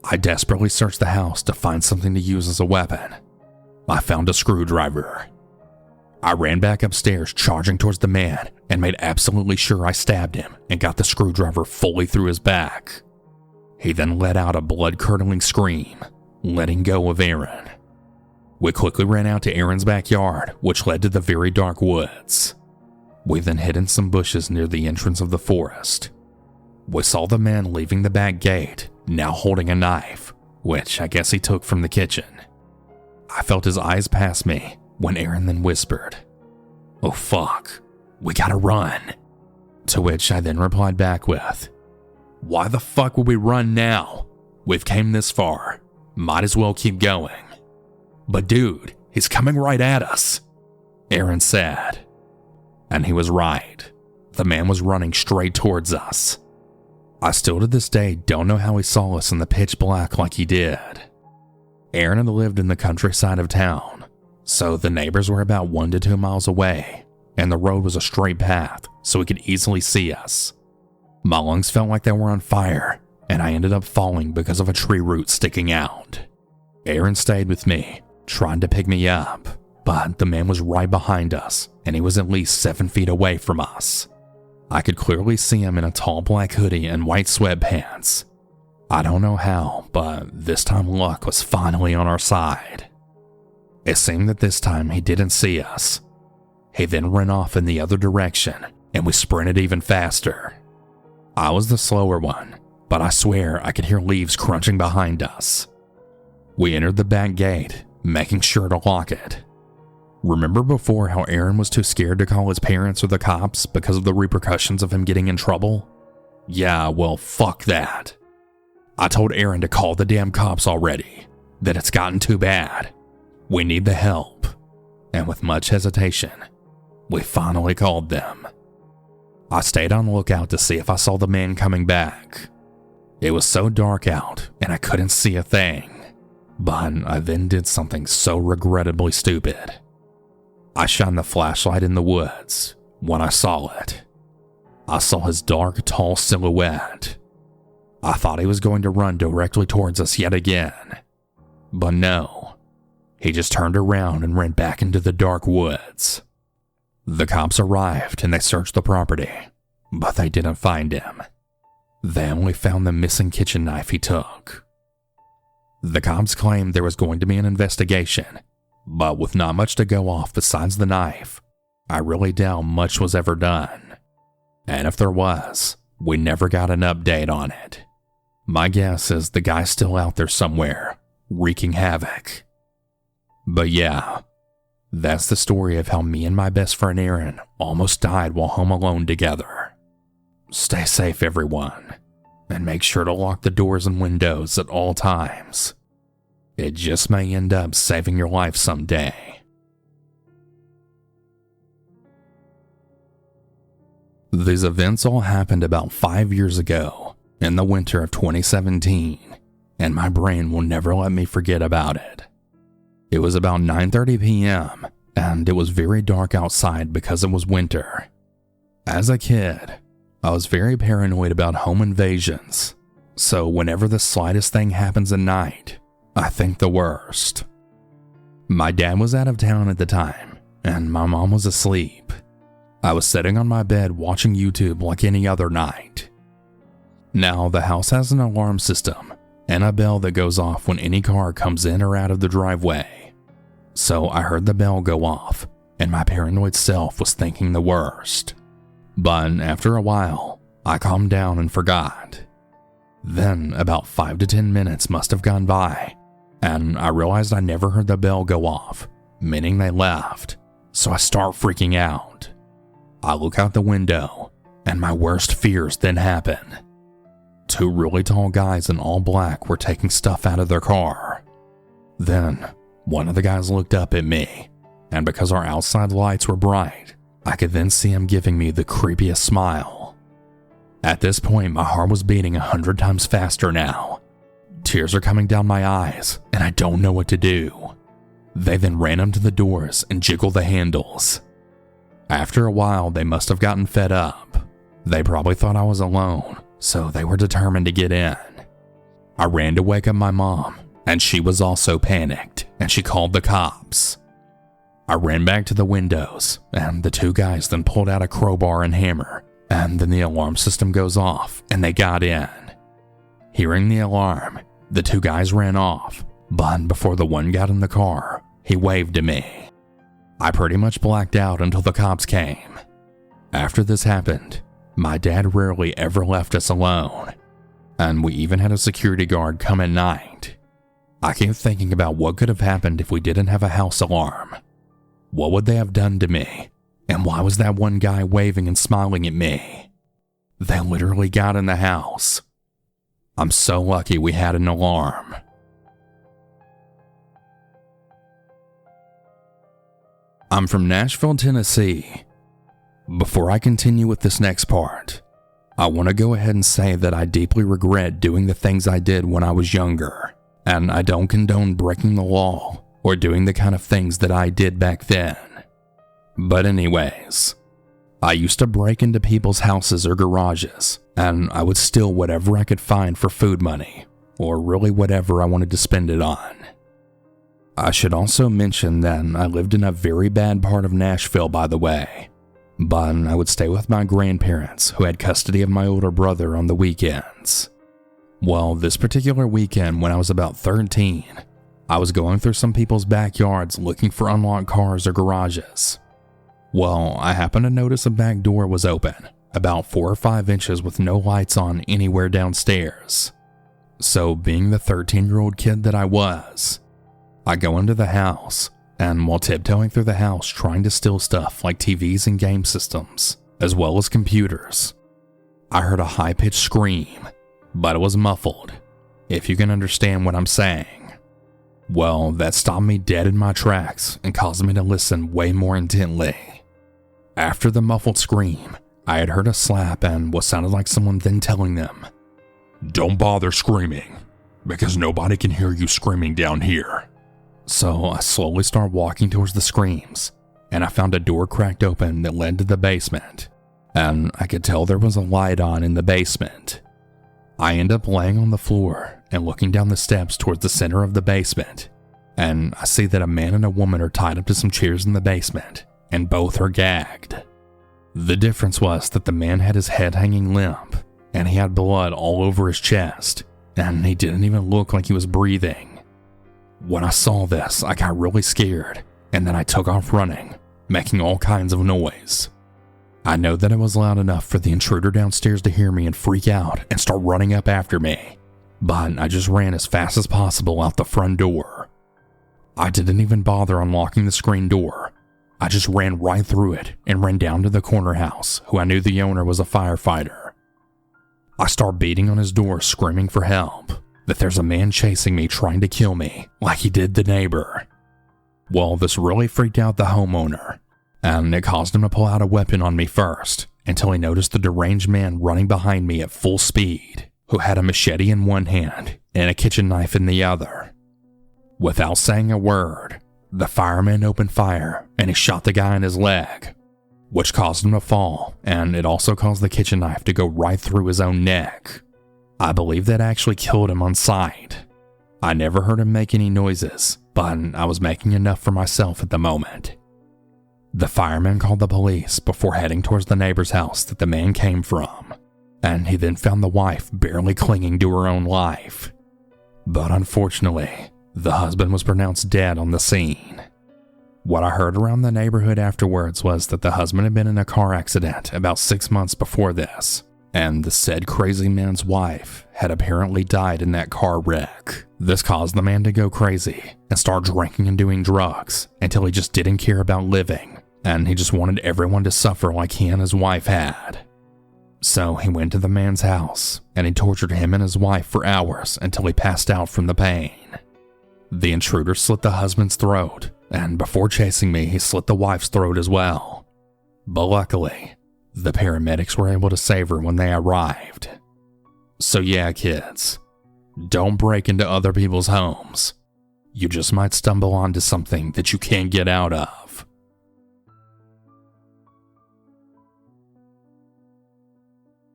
I desperately searched the house to find something to use as a weapon. I found a screwdriver. I ran back upstairs, charging towards the man, and made absolutely sure I stabbed him and got the screwdriver fully through his back. He then let out a blood-curdling scream, letting go of Aaron. We quickly ran out to Aaron's backyard, which led to the very dark woods. We then hid in some bushes near the entrance of the forest. We saw the man leaving the back gate, now holding a knife, which I guess he took from the kitchen. I felt his eyes pass me when Aaron then whispered, "Oh fuck, we gotta run." To which I then replied back with, "Why the fuck would we run now? We've came this far, might as well keep going." "But dude, he's coming right at us," Aaron said. And he was right. The man was running straight towards us. I still to this day don't know how he saw us in the pitch black like he did. Aaron had lived in the countryside of town, so the neighbors were about 1 to 2 miles away, and the road was a straight path, so he could easily see us. My lungs felt like they were on fire, and I ended up falling because of a tree root sticking out. Aaron stayed with me, trying to pick me up, but the man was right behind us, and he was at least 7 feet away from us. I could clearly see him in a tall black hoodie and white sweatpants. I don't know how, but this time luck was finally on our side. It seemed that this time he didn't see us. He then ran off in the other direction, and we sprinted even faster. I was the slower one, but I swear I could hear leaves crunching behind us. We entered the back gate, making sure to lock it. Remember before how Aaron was too scared to call his parents or the cops because of the repercussions of him getting in trouble? Yeah, well, fuck that. I told Aaron to call the damn cops already, that it's gotten too bad. We need the help. And with much hesitation, we finally called them. I stayed on the lookout to see if I saw the man coming back. It was so dark out and I couldn't see a thing. But I then did something so regrettably stupid. I shined the flashlight in the woods when I saw it. I saw his dark, tall silhouette. I thought he was going to run directly towards us yet again. But no, he just turned around and ran back into the dark woods. The cops arrived and they searched the property, but they didn't find him. They only found the missing kitchen knife he took. The cops claimed there was going to be an investigation, but with not much to go off besides the knife, I really doubt much was ever done. And if there was, we never got an update on it. My guess is the guy's still out there somewhere, wreaking havoc. But yeah, that's the story of how me and my best friend Aaron almost died while home alone together. Stay safe, everyone, and make sure to lock the doors and windows at all times. It just may end up saving your life someday. These events all happened about 5 years ago, in the winter of 2017, and my brain will never let me forget about it. It was about 9:30 p.m., and it was very dark outside because it was winter. As a kid, I was very paranoid about home invasions, so whenever the slightest thing happens at night, I think the worst. My dad was out of town at the time, and my mom was asleep. I was sitting on my bed watching YouTube like any other night. Now, the house has an alarm system and a bell that goes off when any car comes in or out of the driveway. So I heard the bell go off, and my paranoid self was thinking the worst. But after a while, I calmed down and forgot. Then about 5 to 10 minutes must have gone by, and I realized I never heard the bell go off, meaning they left, so I start freaking out. I look out the window, and my worst fears then happen. 2 really tall guys in all black were taking stuff out of their car. Then, one of the guys looked up at me, and because our outside lights were bright, I could then see him giving me the creepiest smile. At this point, my heart was beating 100 times faster now. Tears are coming down my eyes, and I don't know what to do. They then ran up to the doors and jiggled the handles. After a while, they must have gotten fed up. They probably thought I was alone, so they were determined to get in. I ran to wake up my mom, and she was also panicked, and she called the cops. I ran back to the windows, and the 2 guys then pulled out a crowbar and hammer, and then the alarm system goes off, and they got in. Hearing the alarm, the 2 guys ran off, but before the one got in the car, he waved to me. I pretty much blacked out until the cops came. After this happened, my dad rarely ever left us alone, and we even had a security guard come at night. I keep thinking about what could have happened if we didn't have a house alarm. What would they have done to me? And why was that one guy waving and smiling at me? They literally got in the house. I'm so lucky we had an alarm. I'm from Nashville, Tennessee. Before I continue with this next part, I want to go ahead and say that I deeply regret doing the things I did when I was younger, and I don't condone breaking the law or doing the kind of things that I did back then. But anyways, I used to break into people's houses or garages, and I would steal whatever I could find for food money, or really whatever I wanted to spend it on. I should also mention that I lived in a very bad part of Nashville, by the way, but I would stay with my grandparents who had custody of my older brother on the weekends. Well, this particular weekend when I was about 13, I was going through some people's backyards looking for unlocked cars or garages. Well, I happened to notice a back door was open, about 4 or 5 inches with no lights on anywhere downstairs. So being the 13-year-old kid that I was, I go into the house, and while tiptoeing through the house trying to steal stuff like TVs and game systems, as well as computers, I heard a high-pitched scream, but it was muffled, if you can understand what I'm saying. Well, that stopped me dead in my tracks and caused me to listen way more intently. After the muffled scream, I had heard a slap and what sounded like someone then telling them, "Don't bother screaming, because nobody can hear you screaming down here." So I slowly start walking towards the screams, and I found a door cracked open that led to the basement, and I could tell there was a light on in the basement. I end up laying on the floor and looking down the steps towards the center of the basement, and I see that a man and a woman are tied up to some chairs in the basement, and both are gagged. The difference was that the man had his head hanging limp, and he had blood all over his chest, and he didn't even look like he was breathing. When I saw this, I got really scared, and then I took off running, making all kinds of noise. I know that it was loud enough for the intruder downstairs to hear me and freak out and start running up after me, but I just ran as fast as possible out the front door. I didn't even bother unlocking the screen door. I just ran right through it and ran down to the corner house, who I knew the owner was a firefighter. I start beating on his door, screaming for help, that there's a man chasing me trying to kill me, like he did the neighbor. Well, this really freaked out the homeowner, and it caused him to pull out a weapon on me first, until he noticed the deranged man running behind me at full speed, who had a machete in one hand and a kitchen knife in the other. Without saying a word, the fireman opened fire and he shot the guy in his leg, which caused him to fall, and it also caused the kitchen knife to go right through his own neck. I believe that actually killed him on sight. I never heard him make any noises, but I was making enough for myself at the moment. The fireman called the police before heading towards the neighbor's house that the man came from, and he then found the wife barely clinging to her own life. But unfortunately, the husband was pronounced dead on the scene. What I heard around the neighborhood afterwards was that the husband had been in a car accident about 6 months before this, and the said crazy man's wife had apparently died in that car wreck. This caused the man to go crazy and start drinking and doing drugs until he just didn't care about living, and he just wanted everyone to suffer like he and his wife had. So he went to the man's house and he tortured him and his wife for hours until he passed out from the pain. The intruder slit the husband's throat, and before chasing me, he slit the wife's throat as well. But luckily, the paramedics were able to save her when they arrived. So yeah, kids, don't break into other people's homes. You just might stumble onto something that you can't get out of.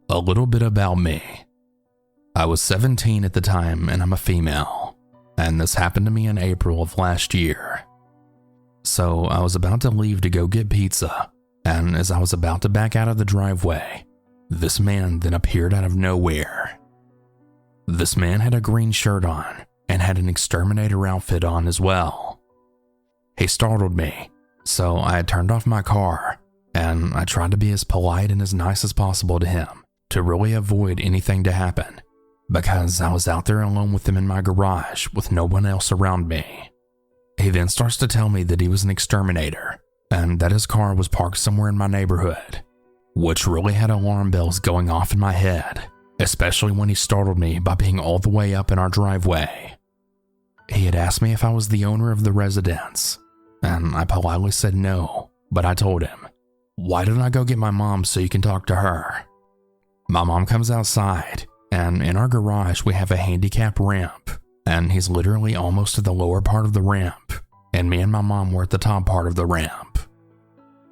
A little bit about me. I was 17 at the time and I'm a female, and this happened to me in April of last year. So I was about to leave to go get pizza, and as I was about to back out of the driveway, this man then appeared out of nowhere. This man had a green shirt on and had an exterminator outfit on as well. He startled me, so I had turned off my car, and I tried to be as polite and as nice as possible to him to really avoid anything to happen, because I was out there alone with him in my garage with no one else around me. He then starts to tell me that he was an exterminator and that his car was parked somewhere in my neighborhood, which really had alarm bells going off in my head, especially when he startled me by being all the way up in our driveway. He had asked me if I was the owner of the residence, and I politely said no, but I told him, "Why don't I go get my mom so you can talk to her?" My mom comes outside, and in our garage we have a handicap ramp, and he's literally almost at the lower part of the ramp, and me and my mom were at the top part of the ramp.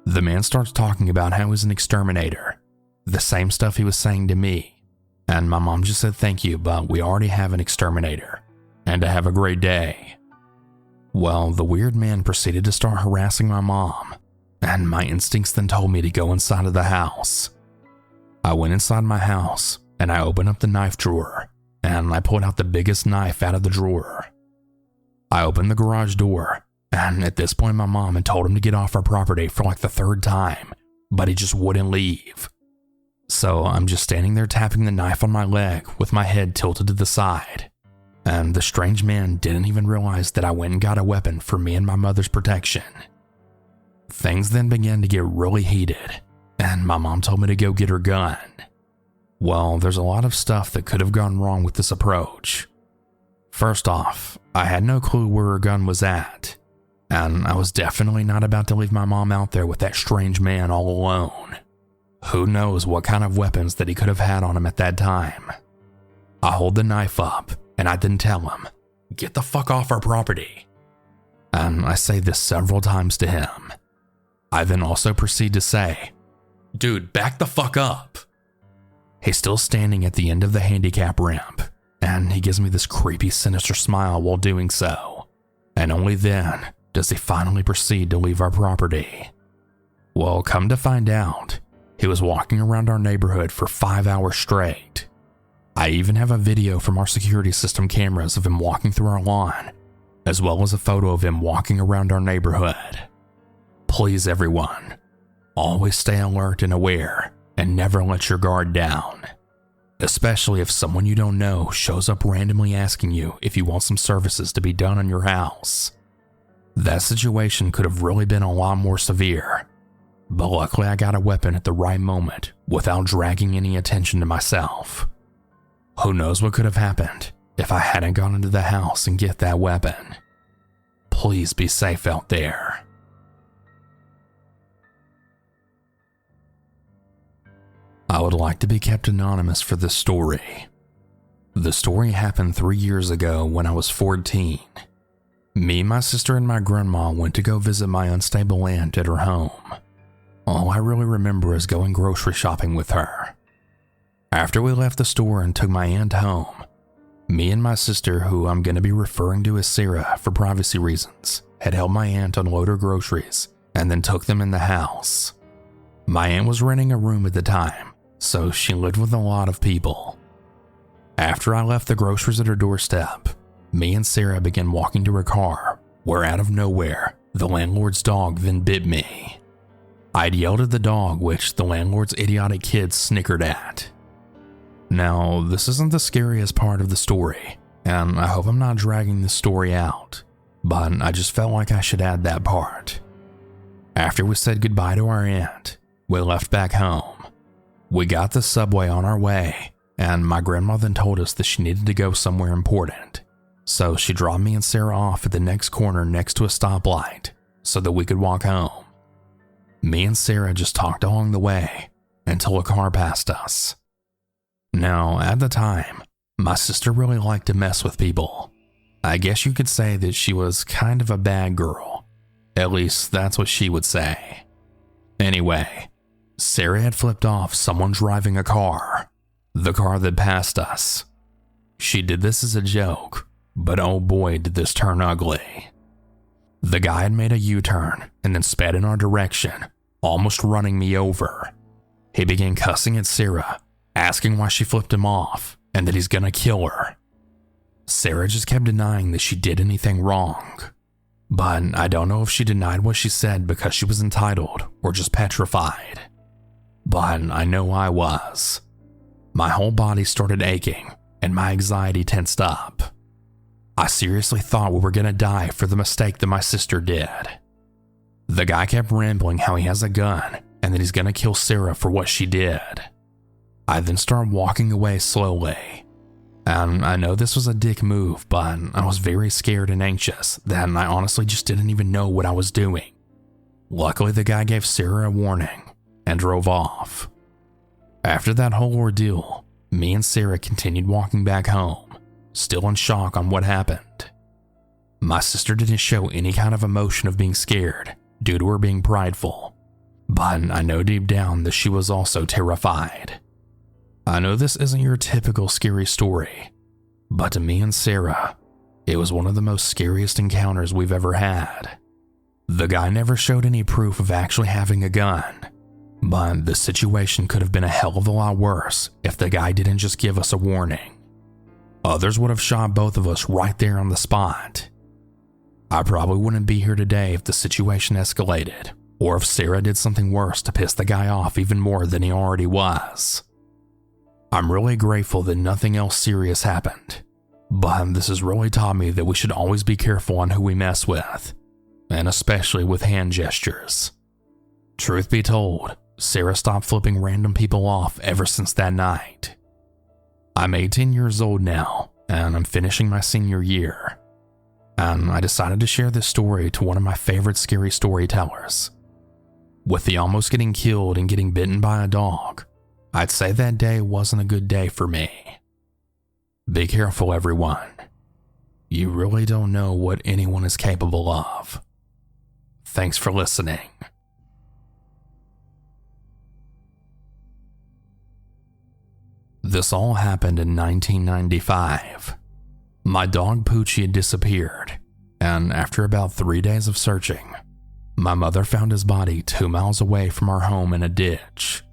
The man starts talking about how he's an exterminator, the same stuff he was saying to me, and my mom just said thank you, but we already have an exterminator, and to have a great day. Well, the weird man proceeded to start harassing my mom, and my instincts then told me to go inside of the house. I went inside my house, and I opened up the knife drawer, and I pulled out the biggest knife out of the drawer. I opened the garage door, And at this point, my mom had told him to get off our property for like the third time, but he just wouldn't leave. So I'm just standing there tapping the knife on my leg with my head tilted to the side. And the strange man didn't even realize that I went and got a weapon for me and my mother's protection. Things then began to get really heated, and my mom told me to go get her gun. Well, there's a lot of stuff that could have gone wrong with this approach. First off, I had no clue where her gun was at, and I was definitely not about to leave my mom out there with that strange man all alone. Who knows what kind of weapons that he could have had on him at that time. I hold the knife up, and I then tell him, "Get the fuck off our property." And I say this several times to him. I then also proceed to say, "Dude, back the fuck up." He's still standing at the end of the handicap ramp, and he gives me this creepy, sinister smile while doing so. And only then does he finally proceed to leave our property. Well, come to find out, he was walking around our neighborhood for 5 hours straight. I even have a video from our security system cameras of him walking through our lawn, as well as a photo of him walking around our neighborhood. Please, everyone, always stay alert and aware, and never let your guard down. Especially if someone you don't know shows up randomly asking you if you want some services to be done on your house. That situation could have really been a lot more severe, but luckily I got a weapon at the right moment without dragging any attention to myself. Who knows what could have happened if I hadn't gone into the house and get that weapon. Please be safe out there. I would like to be kept anonymous for this story. The story happened 3 years ago when I was 14. Me, my sister, and my grandma went to go visit my unstable aunt at her home. All I really remember is going grocery shopping with her. After we left the store and took my aunt home, me and my sister, who I'm going to be referring to as Sarah for privacy reasons, had helped my aunt unload her groceries and then took them in the house. My aunt was renting a room at the time, so she lived with a lot of people. After I left the groceries at her doorstep, me and Sarah began walking to her car, where out of nowhere, the landlord's dog then bit me. I'd yelled at the dog, which the landlord's idiotic kids snickered at. Now, this isn't the scariest part of the story, and I hope I'm not dragging this story out, but I just felt like I should add that part. After we said goodbye to our aunt, we left back home. We got the subway on our way, and my grandma then told us that she needed to go somewhere important. So she dropped me and Sarah off at the next corner next to a stoplight so that we could walk home. Me and Sarah just talked along the way until a car passed us. Now, at the time, my sister really liked to mess with people. I guess you could say that she was kind of a bad girl. At least that's what she would say. Anyway, Sarah had flipped off someone driving a car, the car that passed us. She did this as a joke, but oh boy did this turn ugly. The guy had made a U-turn and then sped in our direction, almost running me over. He began cussing at Sarah, asking why she flipped him off and that he's gonna kill her. Sarah just kept denying that she did anything wrong. But I don't know if she denied what she said because she was entitled or just petrified. But I know I was. My whole body started aching and my anxiety tensed up. I seriously thought we were gonna die for the mistake that my sister did. The guy kept rambling how he has a gun and that he's gonna kill Sarah for what she did. I then started walking away slowly. And I know this was a dick move, but I was very scared and anxious that I honestly just didn't even know what I was doing. Luckily, the guy gave Sarah a warning and drove off. After that whole ordeal, me and Sarah continued walking back home, still in shock on what happened. My sister didn't show any kind of emotion of being scared due to her being prideful, but I know deep down that she was also terrified. I know this isn't your typical scary story, but to me and Sarah, it was one of the most scariest encounters we've ever had. The guy never showed any proof of actually having a gun, but the situation could have been a hell of a lot worse if the guy didn't just give us a warning. Others would have shot both of us right there on the spot. I probably wouldn't be here today if the situation escalated, or if Sarah did something worse to piss the guy off even more than he already was. I'm really grateful that nothing else serious happened, but this has really taught me that we should always be careful on who we mess with, and especially with hand gestures. Truth be told, Sarah stopped flipping random people off ever since that night. I'm 18 years old now, and I'm finishing my senior year. And I decided to share this story to one of my favorite scary storytellers. With the almost getting killed and getting bitten by a dog, I'd say that day wasn't a good day for me. Be careful, everyone. You really don't know what anyone is capable of. Thanks for listening. This all happened in 1995. My dog Poochie had disappeared, and after about 3 days of searching, my mother found his body 2 miles away from our home in a ditch.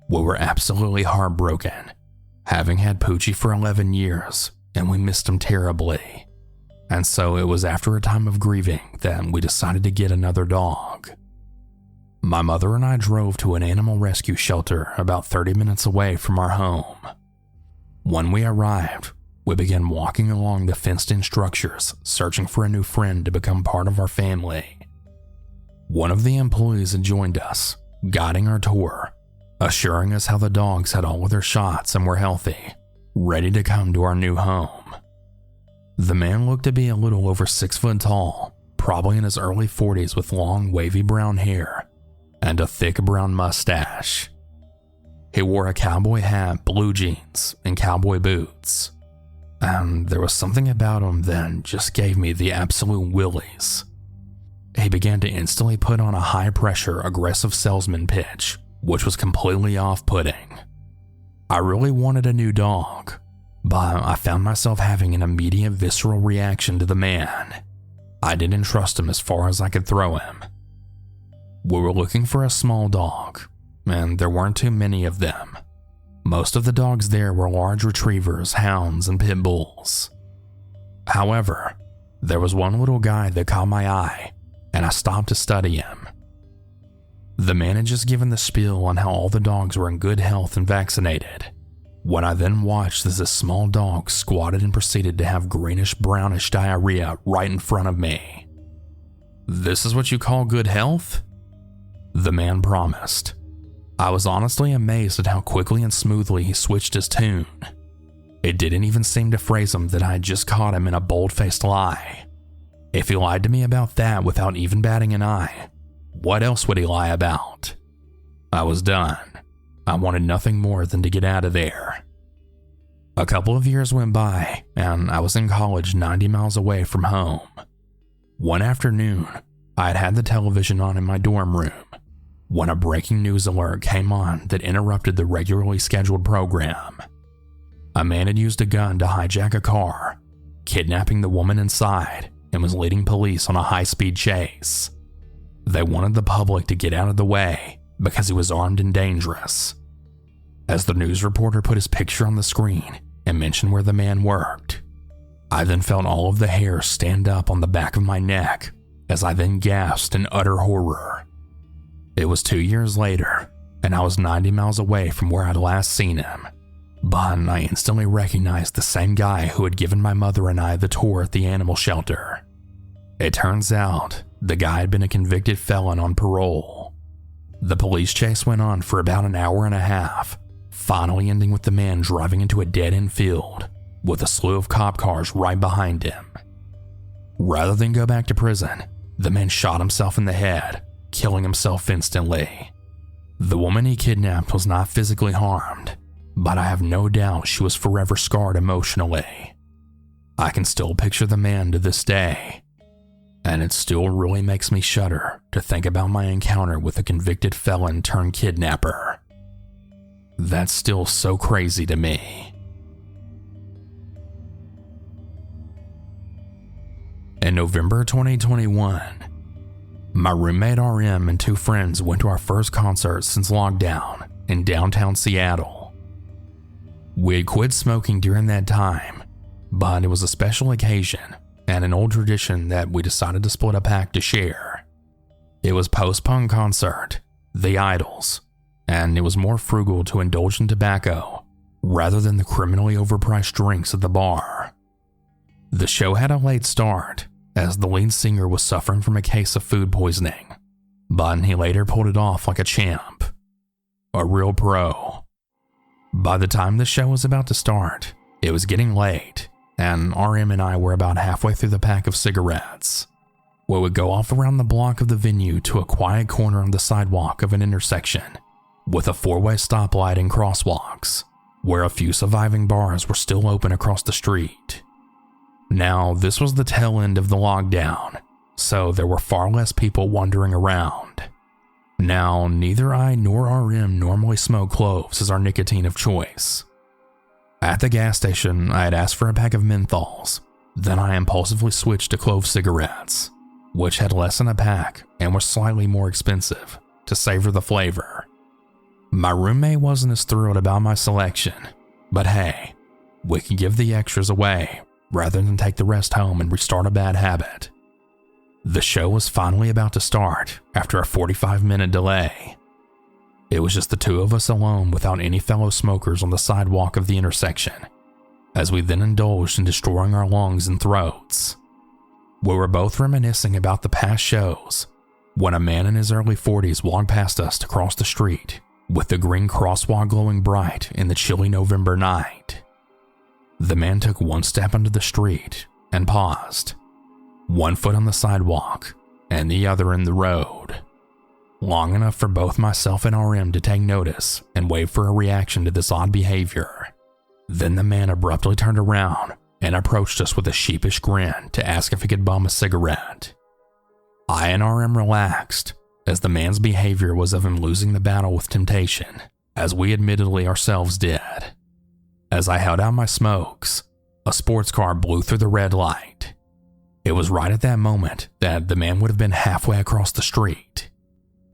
We were absolutely heartbroken, having had Poochie for 11 years, and we missed him terribly. And so it was after a time of grieving that we decided to get another dog. My mother and I drove to an animal rescue shelter about 30 minutes away from our home. When we arrived, we began walking along the fenced-in structures, searching for a new friend to become part of our family. One of the employees had joined us, guiding our tour, assuring us how the dogs had all of their shots and were healthy, ready to come to our new home. The man looked to be a little over 6 foot tall, probably in his early 40s with long, wavy brown hair and a thick brown mustache. He wore a cowboy hat, blue jeans, and cowboy boots. And there was something about him that just gave me the absolute willies. He began to instantly put on a high-pressure, aggressive salesman pitch, which was completely off-putting. I really wanted a new dog, but I found myself having an immediate visceral reaction to the man. I didn't trust him as far as I could throw him. We were looking for a small dog, and there weren't too many of them. Most of the dogs there were large retrievers, hounds, and pit bulls. However, there was one little guy that caught my eye, and I stopped to study him. The man had just given the spiel on how all the dogs were in good health and vaccinated, when I then watched as this small dog squatted and proceeded to have greenish-brownish diarrhea right in front of me. "This is what you call good health?" the man promised. I was honestly amazed at how quickly and smoothly he switched his tune. It didn't even seem to phrase him that I had just caught him in a bold-faced lie. If he lied to me about that without even batting an eye, what else would he lie about? I was done. I wanted nothing more than to get out of there. A couple of years went by, and I was in college 90 miles away from home. One afternoon, I had had the television on in my dorm room when a breaking news alert came on that interrupted the regularly scheduled program. A man had used a gun to hijack a car, kidnapping the woman inside, and was leading police on a high-speed chase. They wanted the public to get out of the way because he was armed and dangerous. As the news reporter put his picture on the screen and mentioned where the man worked, I then felt all of the hair stand up on the back of my neck as I then gasped in utter horror. It was 2 years later, and I was 90 miles away from where I'd last seen him, but I instantly recognized the same guy who had given my mother and I the tour at the animal shelter. It turns out the guy had been a convicted felon on parole. The police chase went on for about an hour and a half, finally ending with the man driving into a dead-end field with a slew of cop cars right behind him. Rather than go back to prison, the man shot himself in the head, killing himself instantly. The woman he kidnapped was not physically harmed, but I have no doubt she was forever scarred emotionally. I can still picture the man to this day, and it still really makes me shudder to think about my encounter with a convicted felon turned kidnapper. That's still so crazy to me. In November 2021, my roommate RM and 2 friends went to our first concert since lockdown in downtown Seattle. We had quit smoking during that time, but it was a special occasion, and an old tradition that we decided to split a pack to share. It was post-punk concert, The Idols, and it was more frugal to indulge in tobacco rather than the criminally overpriced drinks at the bar. The show had a late start, as the lead singer was suffering from a case of food poisoning, but he later pulled it off like a champ. A real pro. By the time the show was about to start, it was getting late, and RM and I were about halfway through the pack of cigarettes. We would go off around the block of the venue to a quiet corner on the sidewalk of an intersection, with a four-way stoplight and crosswalks, where a few surviving bars were still open across the street. Now, this was the tail end of the lockdown, so there were far less people wandering around. Now, neither I nor RM normally smoke cloves as our nicotine of choice. At the gas station, I had asked for a pack of menthols, then I impulsively switched to clove cigarettes, which had less in a pack and were slightly more expensive, to savor the flavor. My roommate wasn't as thrilled about my selection, but hey, we could give the extras away rather than take the rest home and restart a bad habit. The show was finally about to start after a 45-minute delay. It was just the two of us alone without any fellow smokers on the sidewalk of the intersection, as we then indulged in destroying our lungs and throats. We were both reminiscing about the past shows when a man in his early 40s walked past us to cross the street with the green crosswalk glowing bright in the chilly November night. The man took one step into the street and paused, one foot on the sidewalk and the other in the road, long enough for both myself and RM to take notice and wait for a reaction to this odd behavior. Then the man abruptly turned around and approached us with a sheepish grin to ask if he could bum a cigarette. I and RM relaxed, as the man's behavior was of him losing the battle with temptation, as we admittedly ourselves did. As I held out my smokes, a sports car blew through the red light. It was right at that moment that the man would have been halfway across the street.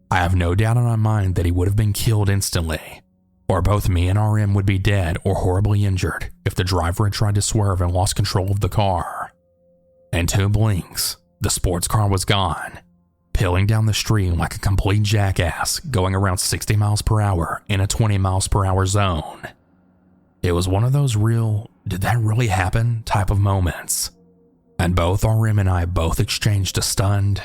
I have no doubt in my mind that he would have been killed instantly, or both me and RM would be dead or horribly injured if the driver had tried to swerve and lost control of the car. In 2 blinks, the sports car was gone, peeling down the street like a complete jackass going around 60 miles per hour in a 20 miles per hour zone. It was one of those real, did that really happen type of moments, and both RM and I both exchanged a stunned,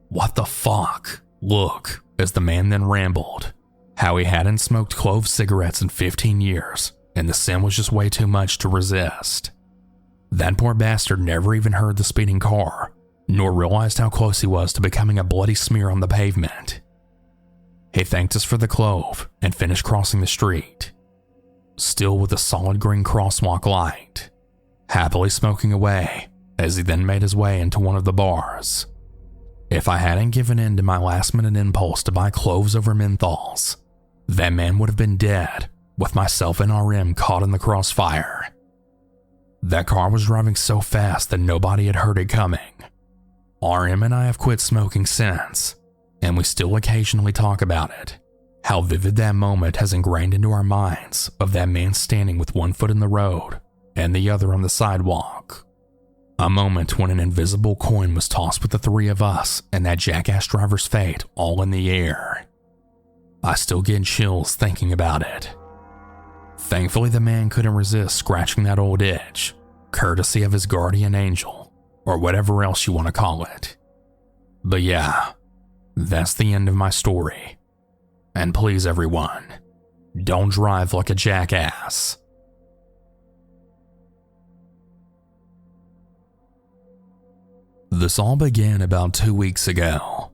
what the fuck, look as the man then rambled how he hadn't smoked clove cigarettes in 15 years and the sin was just way too much to resist. That poor bastard never even heard the speeding car, nor realized how close he was to becoming a bloody smear on the pavement. He thanked us for the clove and finished crossing the street, still with a solid green crosswalk light, happily smoking away as he then made his way into one of the bars. If I hadn't given in to my last-minute impulse to buy cloves over menthols, that man would have been dead, with myself and RM caught in the crossfire. That car was driving so fast that nobody had heard it coming. RM and I have quit smoking since, and we still occasionally talk about it, how vivid that moment has ingrained into our minds of that man standing with one foot in the road and the other on the sidewalk. A moment when an invisible coin was tossed with the three of us and that jackass driver's fate all in the air. I still get chills thinking about it. Thankfully, the man couldn't resist scratching that old itch, courtesy of his guardian angel, or whatever else you want to call it. But yeah, that's the end of my story. And please everyone, don't drive like a jackass. This all began about 2 weeks ago.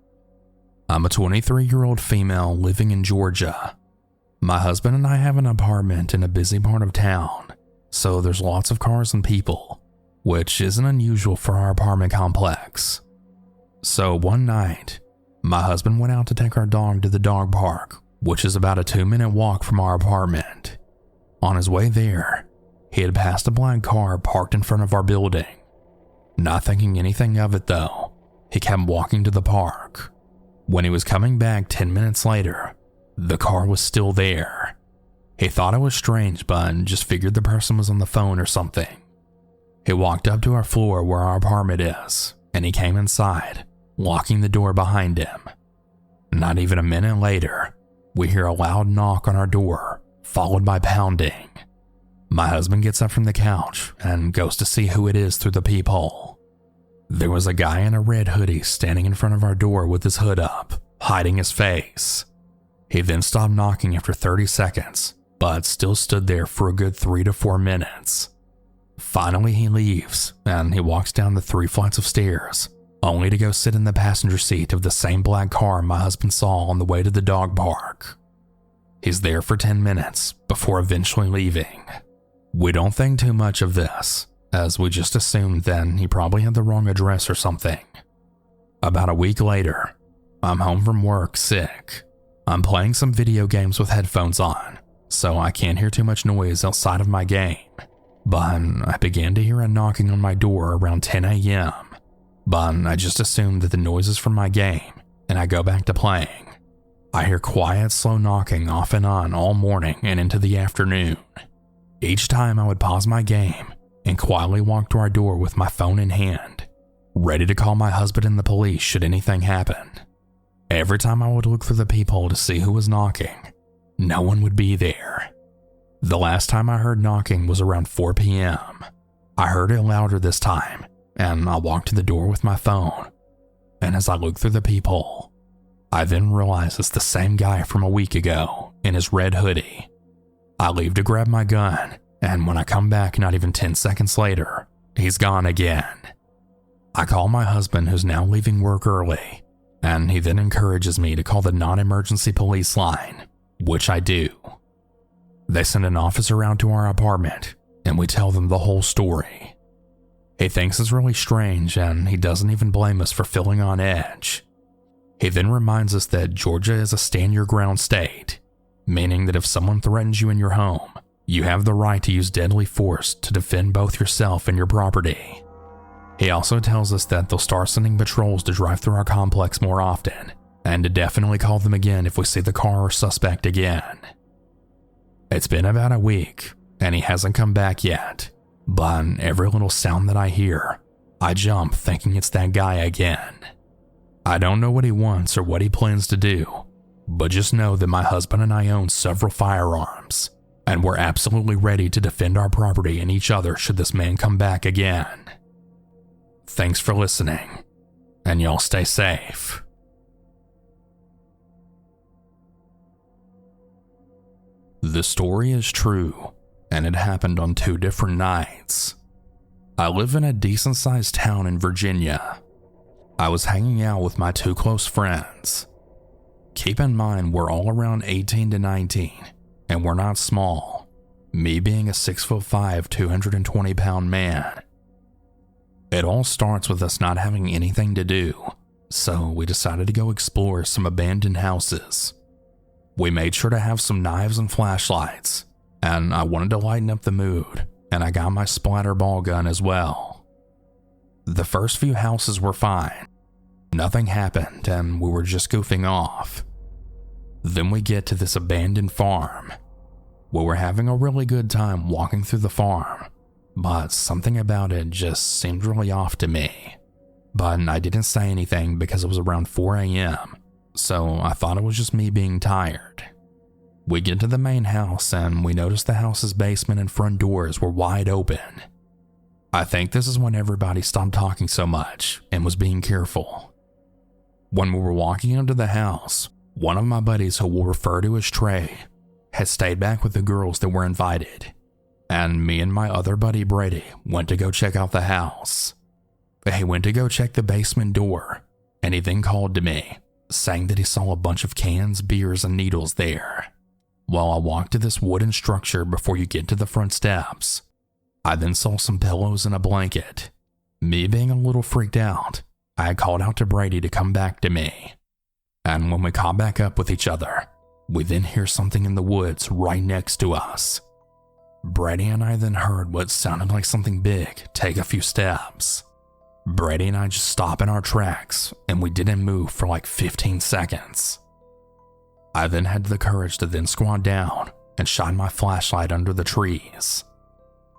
I'm a 23-year-old female living in Georgia. My husband and I have an apartment in a busy part of town, so there's lots of cars and people, which isn't unusual for our apartment complex. So one night, my husband went out to take our dog to the dog park, which is about a 2-minute walk from our apartment. On his way there, he had passed a black car parked in front of our building. Not thinking anything of it though, he kept walking to the park. When he was coming back 10 minutes later, the car was still there. He thought it was strange, but just figured the person was on the phone or something. He walked up to our floor where our apartment is, and he came inside, locking the door behind him. Not even a minute later, we hear a loud knock on our door, followed by pounding. My husband gets up from the couch and goes to see who it is through the peephole. There was a guy in a red hoodie standing in front of our door with his hood up, hiding his face. He then stopped knocking after 30 seconds, but still stood there for a good 3 to 4 minutes. Finally, he leaves, and he walks down the 3 flights of stairs, only to go sit in the passenger seat of the same black car my husband saw on the way to the dog park. He's there for 10 minutes before eventually leaving. We don't think too much of this, as we just assumed then he probably had the wrong address or something. About a week later, I'm home from work sick. I'm playing some video games with headphones on, so I can't hear too much noise outside of my game. But I began to hear a knocking on my door around 10 a.m. But I just assumed that the noise is from my game, and I go back to playing. I hear quiet, slow knocking off and on all morning and into the afternoon. Each time I would pause my game and quietly walk to our door with my phone in hand, ready to call my husband and the police should anything happen. Every time I would look through the peephole to see who was knocking, no one would be there. The last time I heard knocking was around 4 p.m. I heard it louder this time, and I walked to the door with my phone. And as I look through the peephole, I then realize it's the same guy from a week ago in his red hoodie. I leave to grab my gun, and when I come back not even 10 seconds later, he's gone again. I call my husband, who's now leaving work early, and he then encourages me to call the non-emergency police line, which I do. They send an officer out to our apartment, and we tell them the whole story. He thinks it's really strange, and he doesn't even blame us for feeling on edge. He then reminds us that Georgia is a stand-your-ground state, meaning that if someone threatens you in your home, you have the right to use deadly force to defend both yourself and your property. He also tells us that they'll start sending patrols to drive through our complex more often, and to definitely call them again if we see the car or suspect again. It's been about a week, and he hasn't come back yet, but every little sound that I hear, I jump thinking it's that guy again. I don't know what he wants or what he plans to do, but just know that my husband and I own several firearms, and we're absolutely ready to defend our property and each other should this man come back again. Thanks for listening, and y'all stay safe. The story is true, and it happened on 2 different nights. I live in a decent-sized town in Virginia. I was hanging out with my 2 close friends. Keep in mind we're all around 18 to 19, and we're not small, me being a 6'5", 220-pound man. It all starts with us not having anything to do, so we decided to go explore some abandoned houses. We made sure to have some knives and flashlights, and I wanted to lighten up the mood, and I got my splatter ball gun as well. The first few houses were fine. Nothing happened, and we were just goofing off. Then we get to this abandoned farm. We were having a really good time walking through the farm, but something about it just seemed really off to me. But I didn't say anything because it was around 4 a.m., so I thought it was just me being tired. We get to the main house and we notice the house's basement and front doors were wide open. I think this is when everybody stopped talking so much and was being careful. When we were walking into the house, one of my buddies, who we'll refer to as Trey, had stayed back with the girls that were invited, and me and my other buddy Brady went to go check out the house. He went to go check the basement door, and he then called to me, saying that he saw a bunch of cans, beers, and needles there. While I walked to this wooden structure before you get to the front steps, I then saw some pillows and a blanket. Me being a little freaked out, I had called out to Brady to come back to me. And when we caught back up with each other, we then hear something in the woods right next to us. Brady and I then heard what sounded like something big take a few steps. Brady and I just stop in our tracks, and we didn't move for like 15 seconds. I then had the courage to then squat down and shine my flashlight under the trees.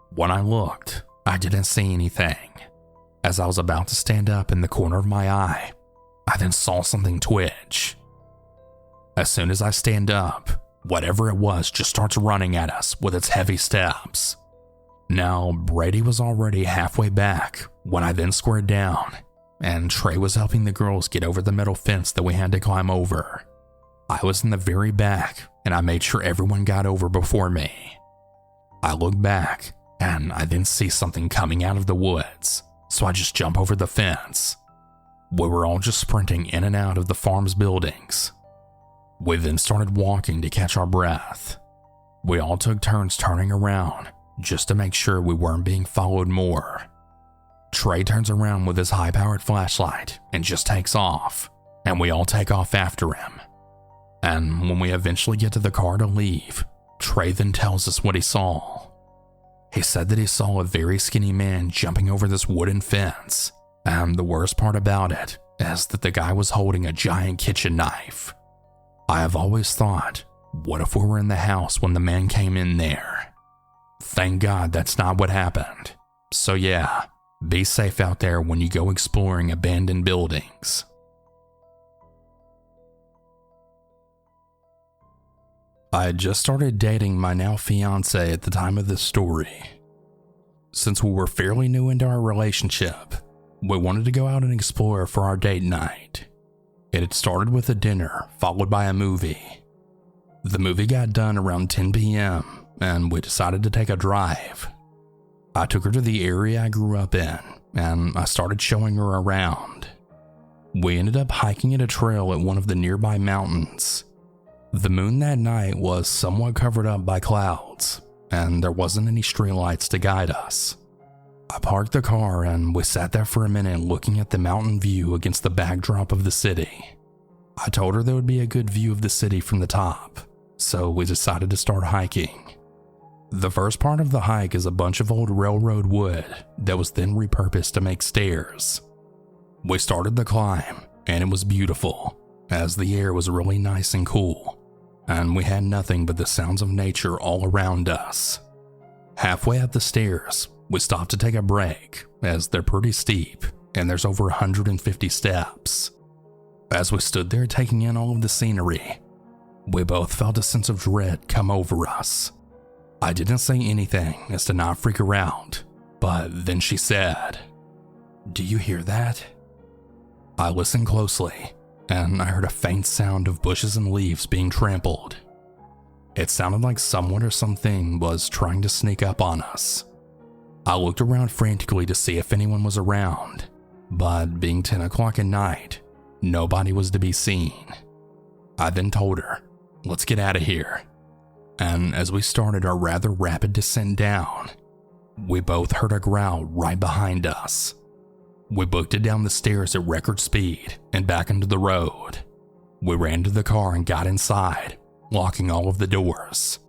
When I looked, I didn't see anything. As I was about to stand up in the corner of my eye, I then saw something twitch. As soon as I stand up, whatever it was just starts running at us with its heavy steps. Now, Brady was already halfway back when I then squared down, and Trey was helping the girls get over the metal fence that we had to climb over. I was in the very back, and I made sure everyone got over before me. I look back, and I then see something coming out of the woods, so I just jump over the fence. We were all just sprinting in and out of the farm's buildings. We then started walking to catch our breath. We all took turns turning around, just to make sure we weren't being followed more. Trey turns around with his high-powered flashlight and just takes off, and we all take off after him. And when we eventually get to the car to leave, Trey then tells us what he saw. He said that he saw a very skinny man jumping over this wooden fence, and the worst part about it is that the guy was holding a giant kitchen knife. I have always thought, what if we were in the house when the man came in there? Thank God that's not what happened. So yeah, be safe out there when you go exploring abandoned buildings. I had just started dating my now fiance at the time of this story. Since we were fairly new into our relationship, we wanted to go out and explore for our date night. It had started with a dinner, followed by a movie. The movie got done around 10 p.m., and we decided to take a drive. I took her to the area I grew up in, and I started showing her around. We ended up hiking at a trail at one of the nearby mountains. The moon that night was somewhat covered up by clouds, and there wasn't any streetlights to guide us. I parked the car and we sat there for a minute looking at the mountain view against the backdrop of the city. I told her there would be a good view of the city from the top, so we decided to start hiking. The first part of the hike is a bunch of old railroad wood that was then repurposed to make stairs. We started the climb, and it was beautiful, as the air was really nice and cool, and we had nothing but the sounds of nature all around us. Halfway up the stairs, we stopped to take a break, as they're pretty steep, and there's over 150 steps. As we stood there taking in all of the scenery, we both felt a sense of dread come over us. I didn't say anything as to not freak her out, but then she said, "Do you hear that?" I listened closely, and I heard a faint sound of bushes and leaves being trampled. It sounded like someone or something was trying to sneak up on us. I looked around frantically to see if anyone was around, but being 10 o'clock at night, nobody was to be seen. I then told her, "Let's get out of here." And as we started our rather rapid descent down, we both heard a growl right behind us. We booked it down the stairs at record speed and back into the road. We ran to the car and got inside, locking all of the doors.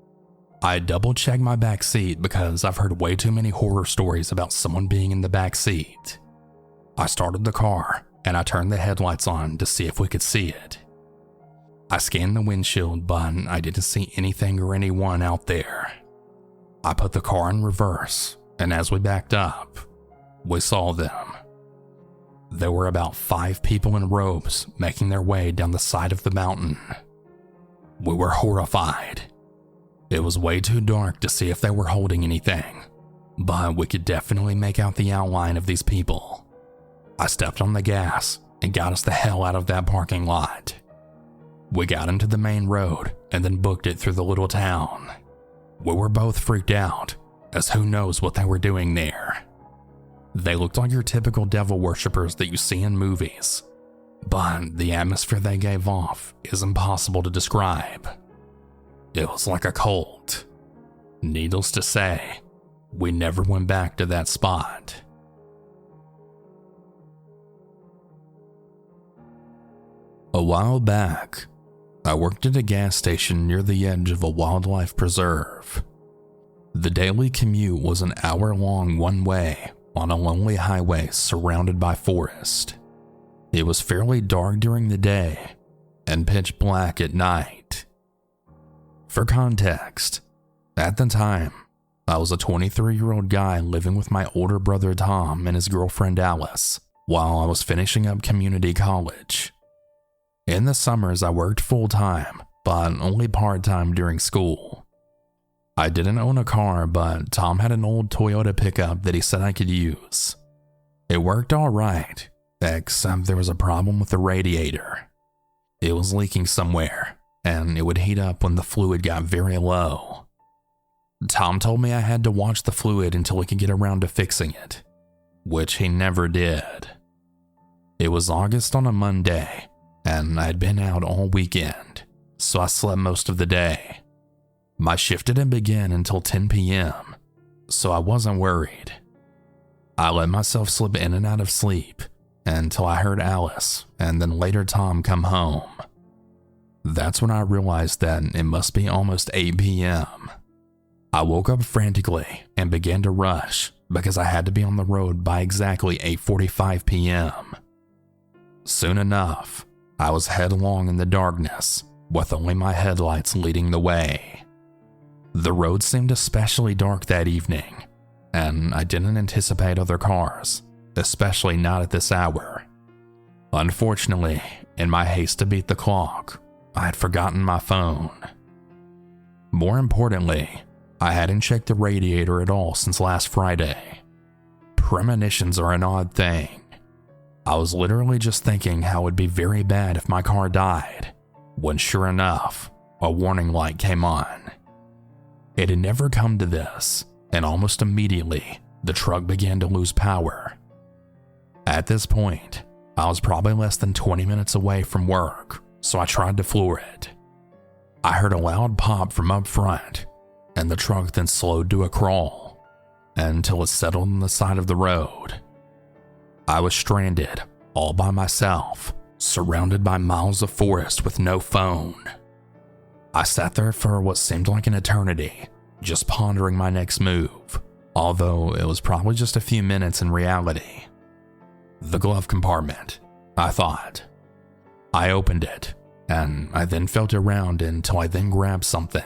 I double-checked my back seat because I've heard way too many horror stories about someone being in the back seat. I started the car and I turned the headlights on to see if we could see it. I scanned the windshield, but I didn't see anything or anyone out there. I put the car in reverse, and as we backed up, we saw them. There were about 5 people in robes making their way down the side of the mountain. We were horrified. It was way too dark to see if they were holding anything, but we could definitely make out the outline of these people. I stepped on the gas and got us the hell out of that parking lot. We got into the main road and then booked it through the little town. We were both freaked out, as who knows what they were doing there. They looked like your typical devil worshippers that you see in movies, but the atmosphere they gave off is impossible to describe. It was like a cult. Needless to say, we never went back to that spot. A while back, I worked at a gas station near the edge of a wildlife preserve. The daily commute was an hour-long one-way on a lonely highway surrounded by forest. It was fairly dark during the day and pitch black at night. For context, at the time, I was a 23-year-old guy living with my older brother Tom and his girlfriend Alice while I was finishing up community college. In the summers, I worked full-time, but only part-time during school. I didn't own a car, but Tom had an old Toyota pickup that he said I could use. It worked all right, except there was a problem with the radiator. It was leaking somewhere, and it would heat up when the fluid got very low. Tom told me I had to watch the fluid until he could get around to fixing it, which he never did. It was August on a Monday, and I'd been out all weekend, so I slept most of the day. My shift didn't begin until 10 p.m., so I wasn't worried. I let myself slip in and out of sleep until I heard Alice and then later Tom come home. That's when I realized that it must be almost 8 p.m. I woke up frantically and began to rush because I had to be on the road by exactly 8:45 p.m. Soon enough, I was headlong in the darkness with only my headlights leading the way. The road seemed especially dark that evening, and I didn't anticipate other cars, especially not at this hour. Unfortunately, in my haste to beat the clock, I had forgotten my phone. More importantly, I hadn't checked the radiator at all since last Friday. Premonitions are an odd thing. I was literally just thinking how it would be very bad if my car died, when sure enough, a warning light came on. It had never come to this, and almost immediately, the truck began to lose power. At this point, I was probably less than 20 minutes away from work, so I tried to floor it. I heard a loud pop from up front, and the truck then slowed to a crawl, until it settled on the side of the road. I was stranded, all by myself, surrounded by miles of forest with no phone. I sat there for what seemed like an eternity, just pondering my next move, although it was probably just a few minutes in reality. The glove compartment, I thought. I opened it, and I then felt around until I then grabbed something.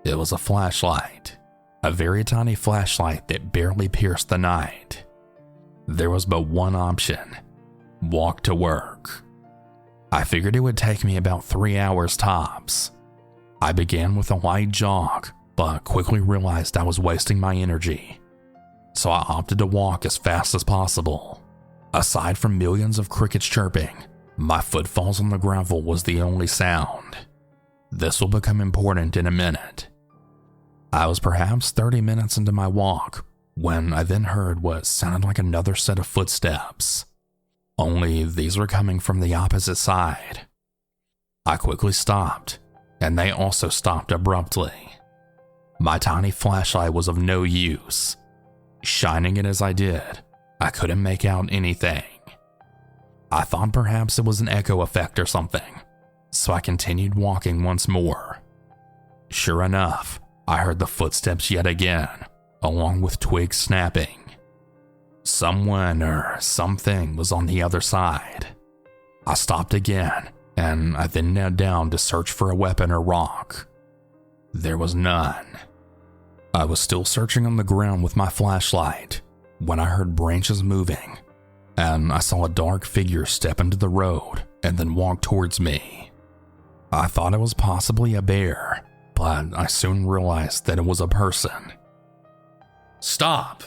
It was a flashlight, a very tiny flashlight that barely pierced the night. There was but one option: walk to work. I figured it would take me about 3 hours tops. I began with a light jog, but quickly realized I was wasting my energy, so I opted to walk as fast as possible. Aside from millions of crickets chirping, my footfalls on the gravel was the only sound. This will become important in a minute. I was perhaps 30 minutes into my walk when I then heard what sounded like another set of footsteps, only these were coming from the opposite side. I quickly stopped, and they also stopped abruptly. My tiny flashlight was of no use. Shining it as I did, I couldn't make out anything. I thought perhaps it was an echo effect or something, so I continued walking once more. Sure enough, I heard the footsteps yet again, along with twigs snapping. Someone or something was on the other side. I stopped again, and I then knelt down to search for a weapon or rock. There was none. I was still searching on the ground with my flashlight when I heard branches moving, and I saw a dark figure step into the road and then walk towards me. I thought it was possibly a bear, but I soon realized that it was a person. "Stop!"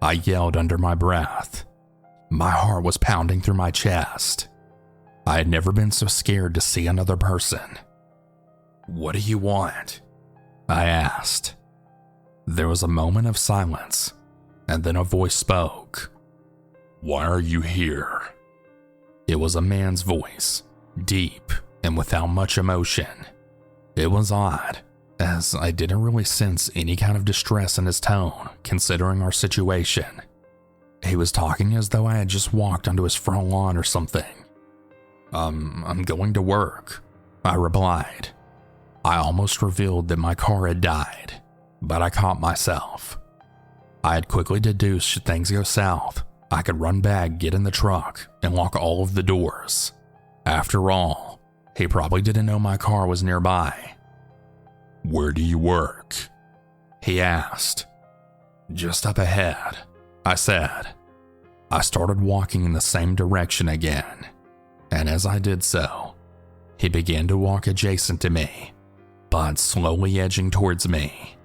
I yelled under my breath. My heart was pounding through my chest. I had never been so scared to see another person. "What do you want?" I asked. There was a moment of silence, and then a voice spoke. "Why are you here?" It was a man's voice, deep and without much emotion. It was odd, as I didn't really sense any kind of distress in his tone, considering our situation. He was talking as though I had just walked onto his front lawn or something. I'm going to work," I replied. I almost revealed that my car had died, but I caught myself. I had quickly deduced should things go south, I could run back, get in the truck, and lock all of the doors. After all, he probably didn't know my car was nearby. "Where do you work?" he asked. "Just up ahead," I said. I started walking in the same direction again, and as I did so, he began to walk adjacent to me, but slowly edging towards me.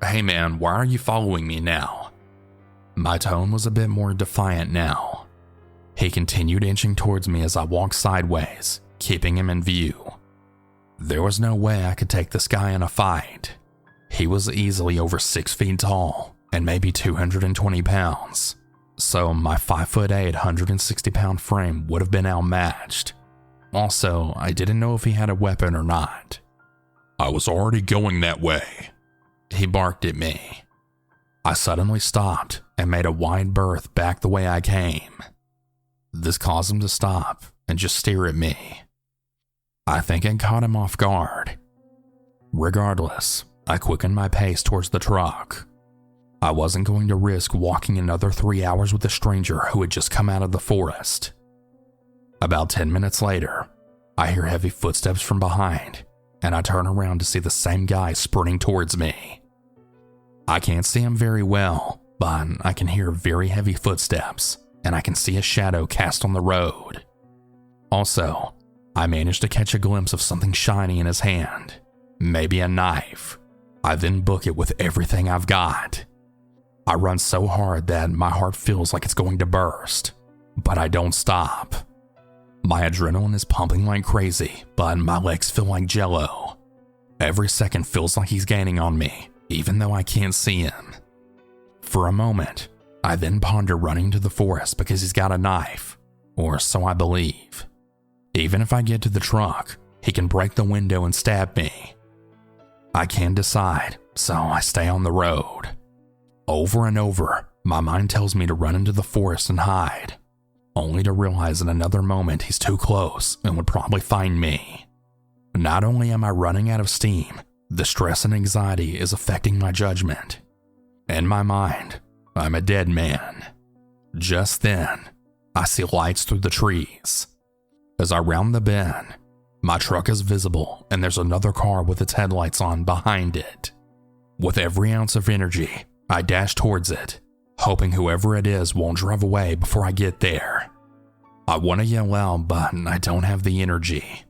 "Hey man, why are you following me now?" My tone was a bit more defiant now. He continued inching towards me as I walked sideways, keeping him in view. There was no way I could take this guy in a fight. He was easily over 6 feet tall and maybe 220 pounds, so my 5'8", 160-pound frame would have been outmatched. Also, I didn't know if he had a weapon or not. "I was already going that way," he barked at me. I suddenly stopped and made a wide berth back the way I came. This caused him to stop and just stare at me. I think it caught him off guard. Regardless, I quickened my pace towards the truck. I wasn't going to risk walking another 3 hours with a stranger who had just come out of the forest. About 10 minutes later, I hear heavy footsteps from behind, and I turn around to see the same guy sprinting towards me. I can't see him very well, but I can hear very heavy footsteps, and I can see a shadow cast on the road. Also, I managed to catch a glimpse of something shiny in his hand, maybe a knife. I then book it with everything I've got. I run so hard that my heart feels like it's going to burst, but I don't stop. My adrenaline is pumping like crazy, but my legs feel like jello. Every second feels like he's gaining on me, even though I can't see him. For a moment, I then ponder running to the forest because he's got a knife, or so I believe. Even if I get to the truck, he can break the window and stab me. I can't decide, so I stay on the road. Over and over, my mind tells me to run into the forest and hide, only to realize in another moment he's too close and would probably find me. Not only am I running out of steam, the stress and anxiety is affecting my judgment. In my mind, I'm a dead man. Just then, I see lights through the trees. As I round the bend, my truck is visible and there's another car with its headlights on behind it. With every ounce of energy, I dash towards it, hoping whoever it is won't drive away before I get there. I want to yell out, but I don't have the energy.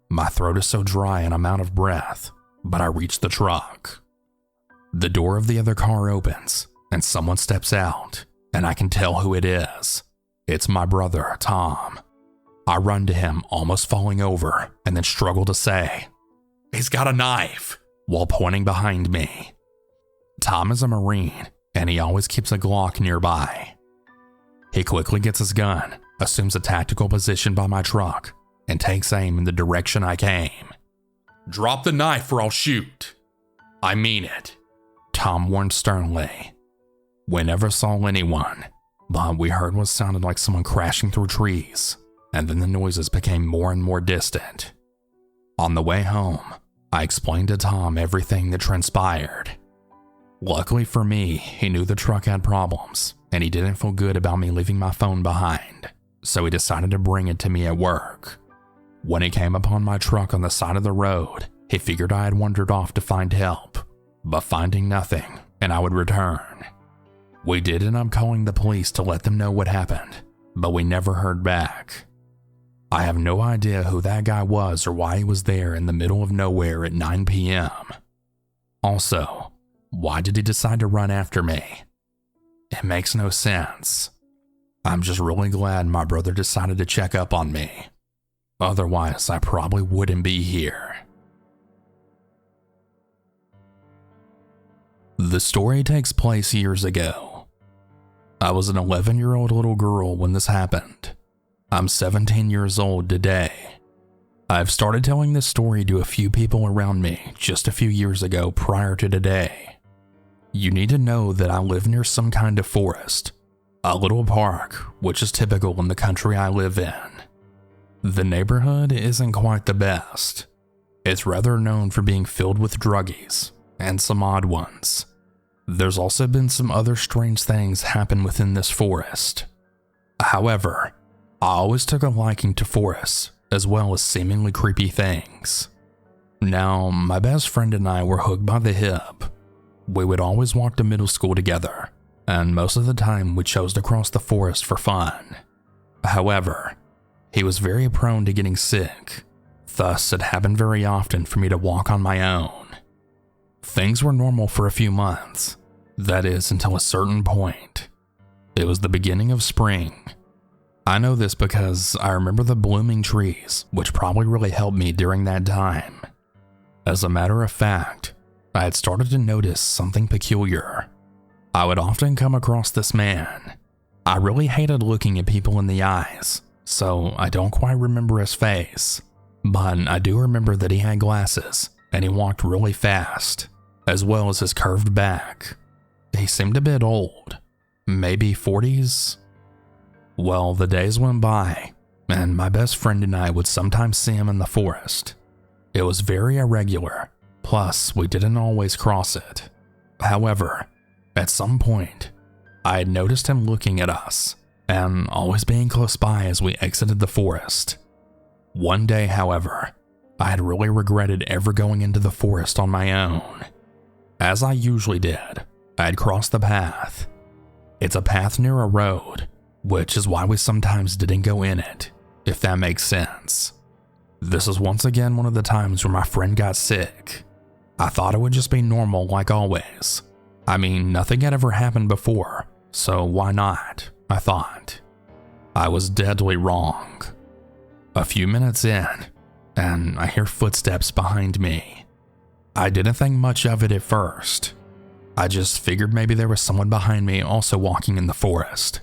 My throat is so dry and I'm out of breath, but I reach the truck. The door of the other car opens and someone steps out, and I can tell who it is. It's my brother, Tom. I run to him, almost falling over, and then struggle to say, "He's got a knife," while pointing behind me. Tom is a Marine, and he always keeps a Glock nearby. He quickly gets his gun, assumes a tactical position by my truck, and takes aim in the direction I came. "Drop the knife or I'll shoot." "I mean it," Tom warned sternly. We never saw anyone, but we heard what sounded like someone crashing through trees, and then the noises became more and more distant. On the way home, I explained to Tom everything that transpired. Luckily for me, he knew the truck had problems, and he didn't feel good about me leaving my phone behind, so he decided to bring it to me at work. When he came upon my truck on the side of the road, he figured I had wandered off to find help, but finding nothing, and I would return. We did end up calling the police to let them know what happened, but we never heard back. I have no idea who that guy was or why he was there in the middle of nowhere at 9 p.m. Also, why did he decide to run after me? It makes no sense. I'm just really glad my brother decided to check up on me. Otherwise, I probably wouldn't be here. The story takes place years ago. I was an 11-year-old little girl when this happened. I'm 17 years old today. I've started telling this story to a few people around me just a few years ago prior to today. You need to know that I live near some kind of forest, a little park, which is typical in the country I live in. The neighborhood isn't quite the best. It's rather known for being filled with druggies, and some odd ones. There's also been some other strange things happen within this forest. However, I always took a liking to forests, as well as seemingly creepy things. Now, my best friend and I were hooked by the hip. We would always walk to middle school together, and most of the time we chose to cross the forest for fun. However, he was very prone to getting sick, thus it happened very often for me to walk on my own. Things were normal for a few months, that is until a certain point. It was the beginning of spring. I know this because I remember the blooming trees, which probably really helped me during that time. As a matter of fact, I had started to notice something peculiar. I would often come across this man. I really hated looking at people in the eyes, so I don't quite remember his face, but I do remember that he had glasses and he walked really fast, as well as his curved back. He seemed a bit old, maybe 40s. Well, the days went by, and my best friend and I would sometimes see him in the forest. It was very irregular, plus we didn't always cross it. However, at some point, I had noticed him looking at us, and always being close by as we exited the forest. One day, however, I had really regretted ever going into the forest on my own. As I usually did, I had crossed the path. It's a path near a road, which is why we sometimes didn't go in it, if that makes sense. This is once again one of the times where my friend got sick. I thought it would just be normal like always. I mean, nothing had ever happened before, so why not, I thought. I was deadly wrong. A few minutes in, and I hear footsteps behind me. I didn't think much of it at first. I just figured maybe there was someone behind me also walking in the forest.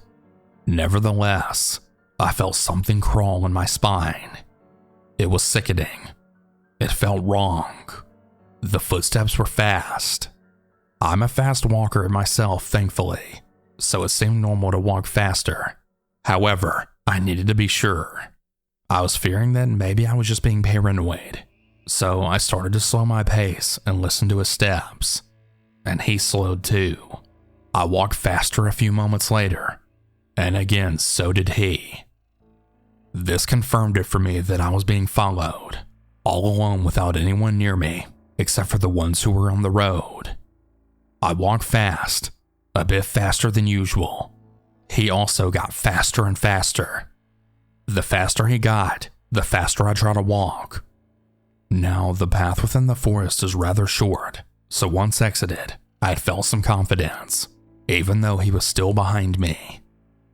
Nevertheless, I felt something crawl in my spine. It was sickening. It felt wrong. The footsteps were fast. I'm a fast walker myself, thankfully, so it seemed normal to walk faster. However, I needed to be sure. I was fearing that maybe I was just being paranoid, so I started to slow my pace and listen to his steps. And he slowed too. I walked faster a few moments later, and again so did he. This confirmed it for me that I was being followed, all alone without anyone near me, except for the ones who were on the road. I walked fast, a bit faster than usual. He also got faster and faster. The faster he got, the faster I tried to walk. Now, the path within the forest is rather short, so once exited, I had felt some confidence, even though he was still behind me.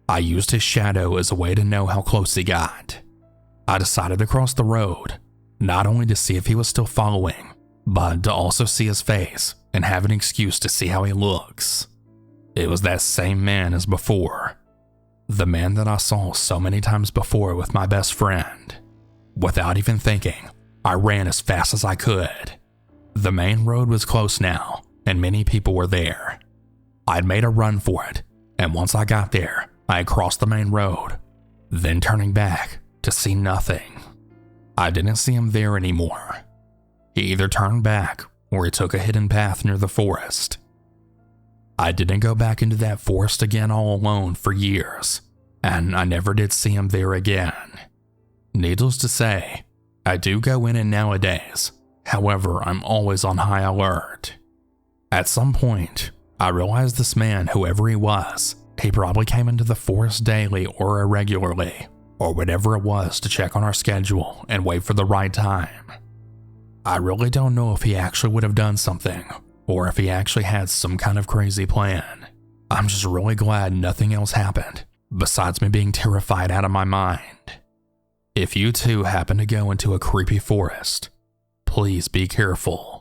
I used his shadow as a way to know how close he got. I decided to cross the road, not only to see if he was still following, but to also see his face and have an excuse to see how he looks. It was that same man as before. The man that I saw so many times before with my best friend. Without even thinking, I ran as fast as I could. The main road was close now, and many people were there. I'd made a run for it, and once I got there, I had crossed the main road, then turning back to see nothing. I didn't see him there anymore. He either turned back or he took a hidden path near the forest. I didn't go back into that forest again all alone for years, and I never did see him there again. Needless to say, I do go in it nowadays. However, I'm always on high alert. At some point, I realized this man, whoever he was, he probably came into the forest daily or irregularly, or whatever it was, to check on our schedule and wait for the right time. I really don't know if he actually would have done something, or if he actually had some kind of crazy plan. I'm just really glad nothing else happened, besides me being terrified out of my mind. If you too happen to go into a creepy forest, please be careful.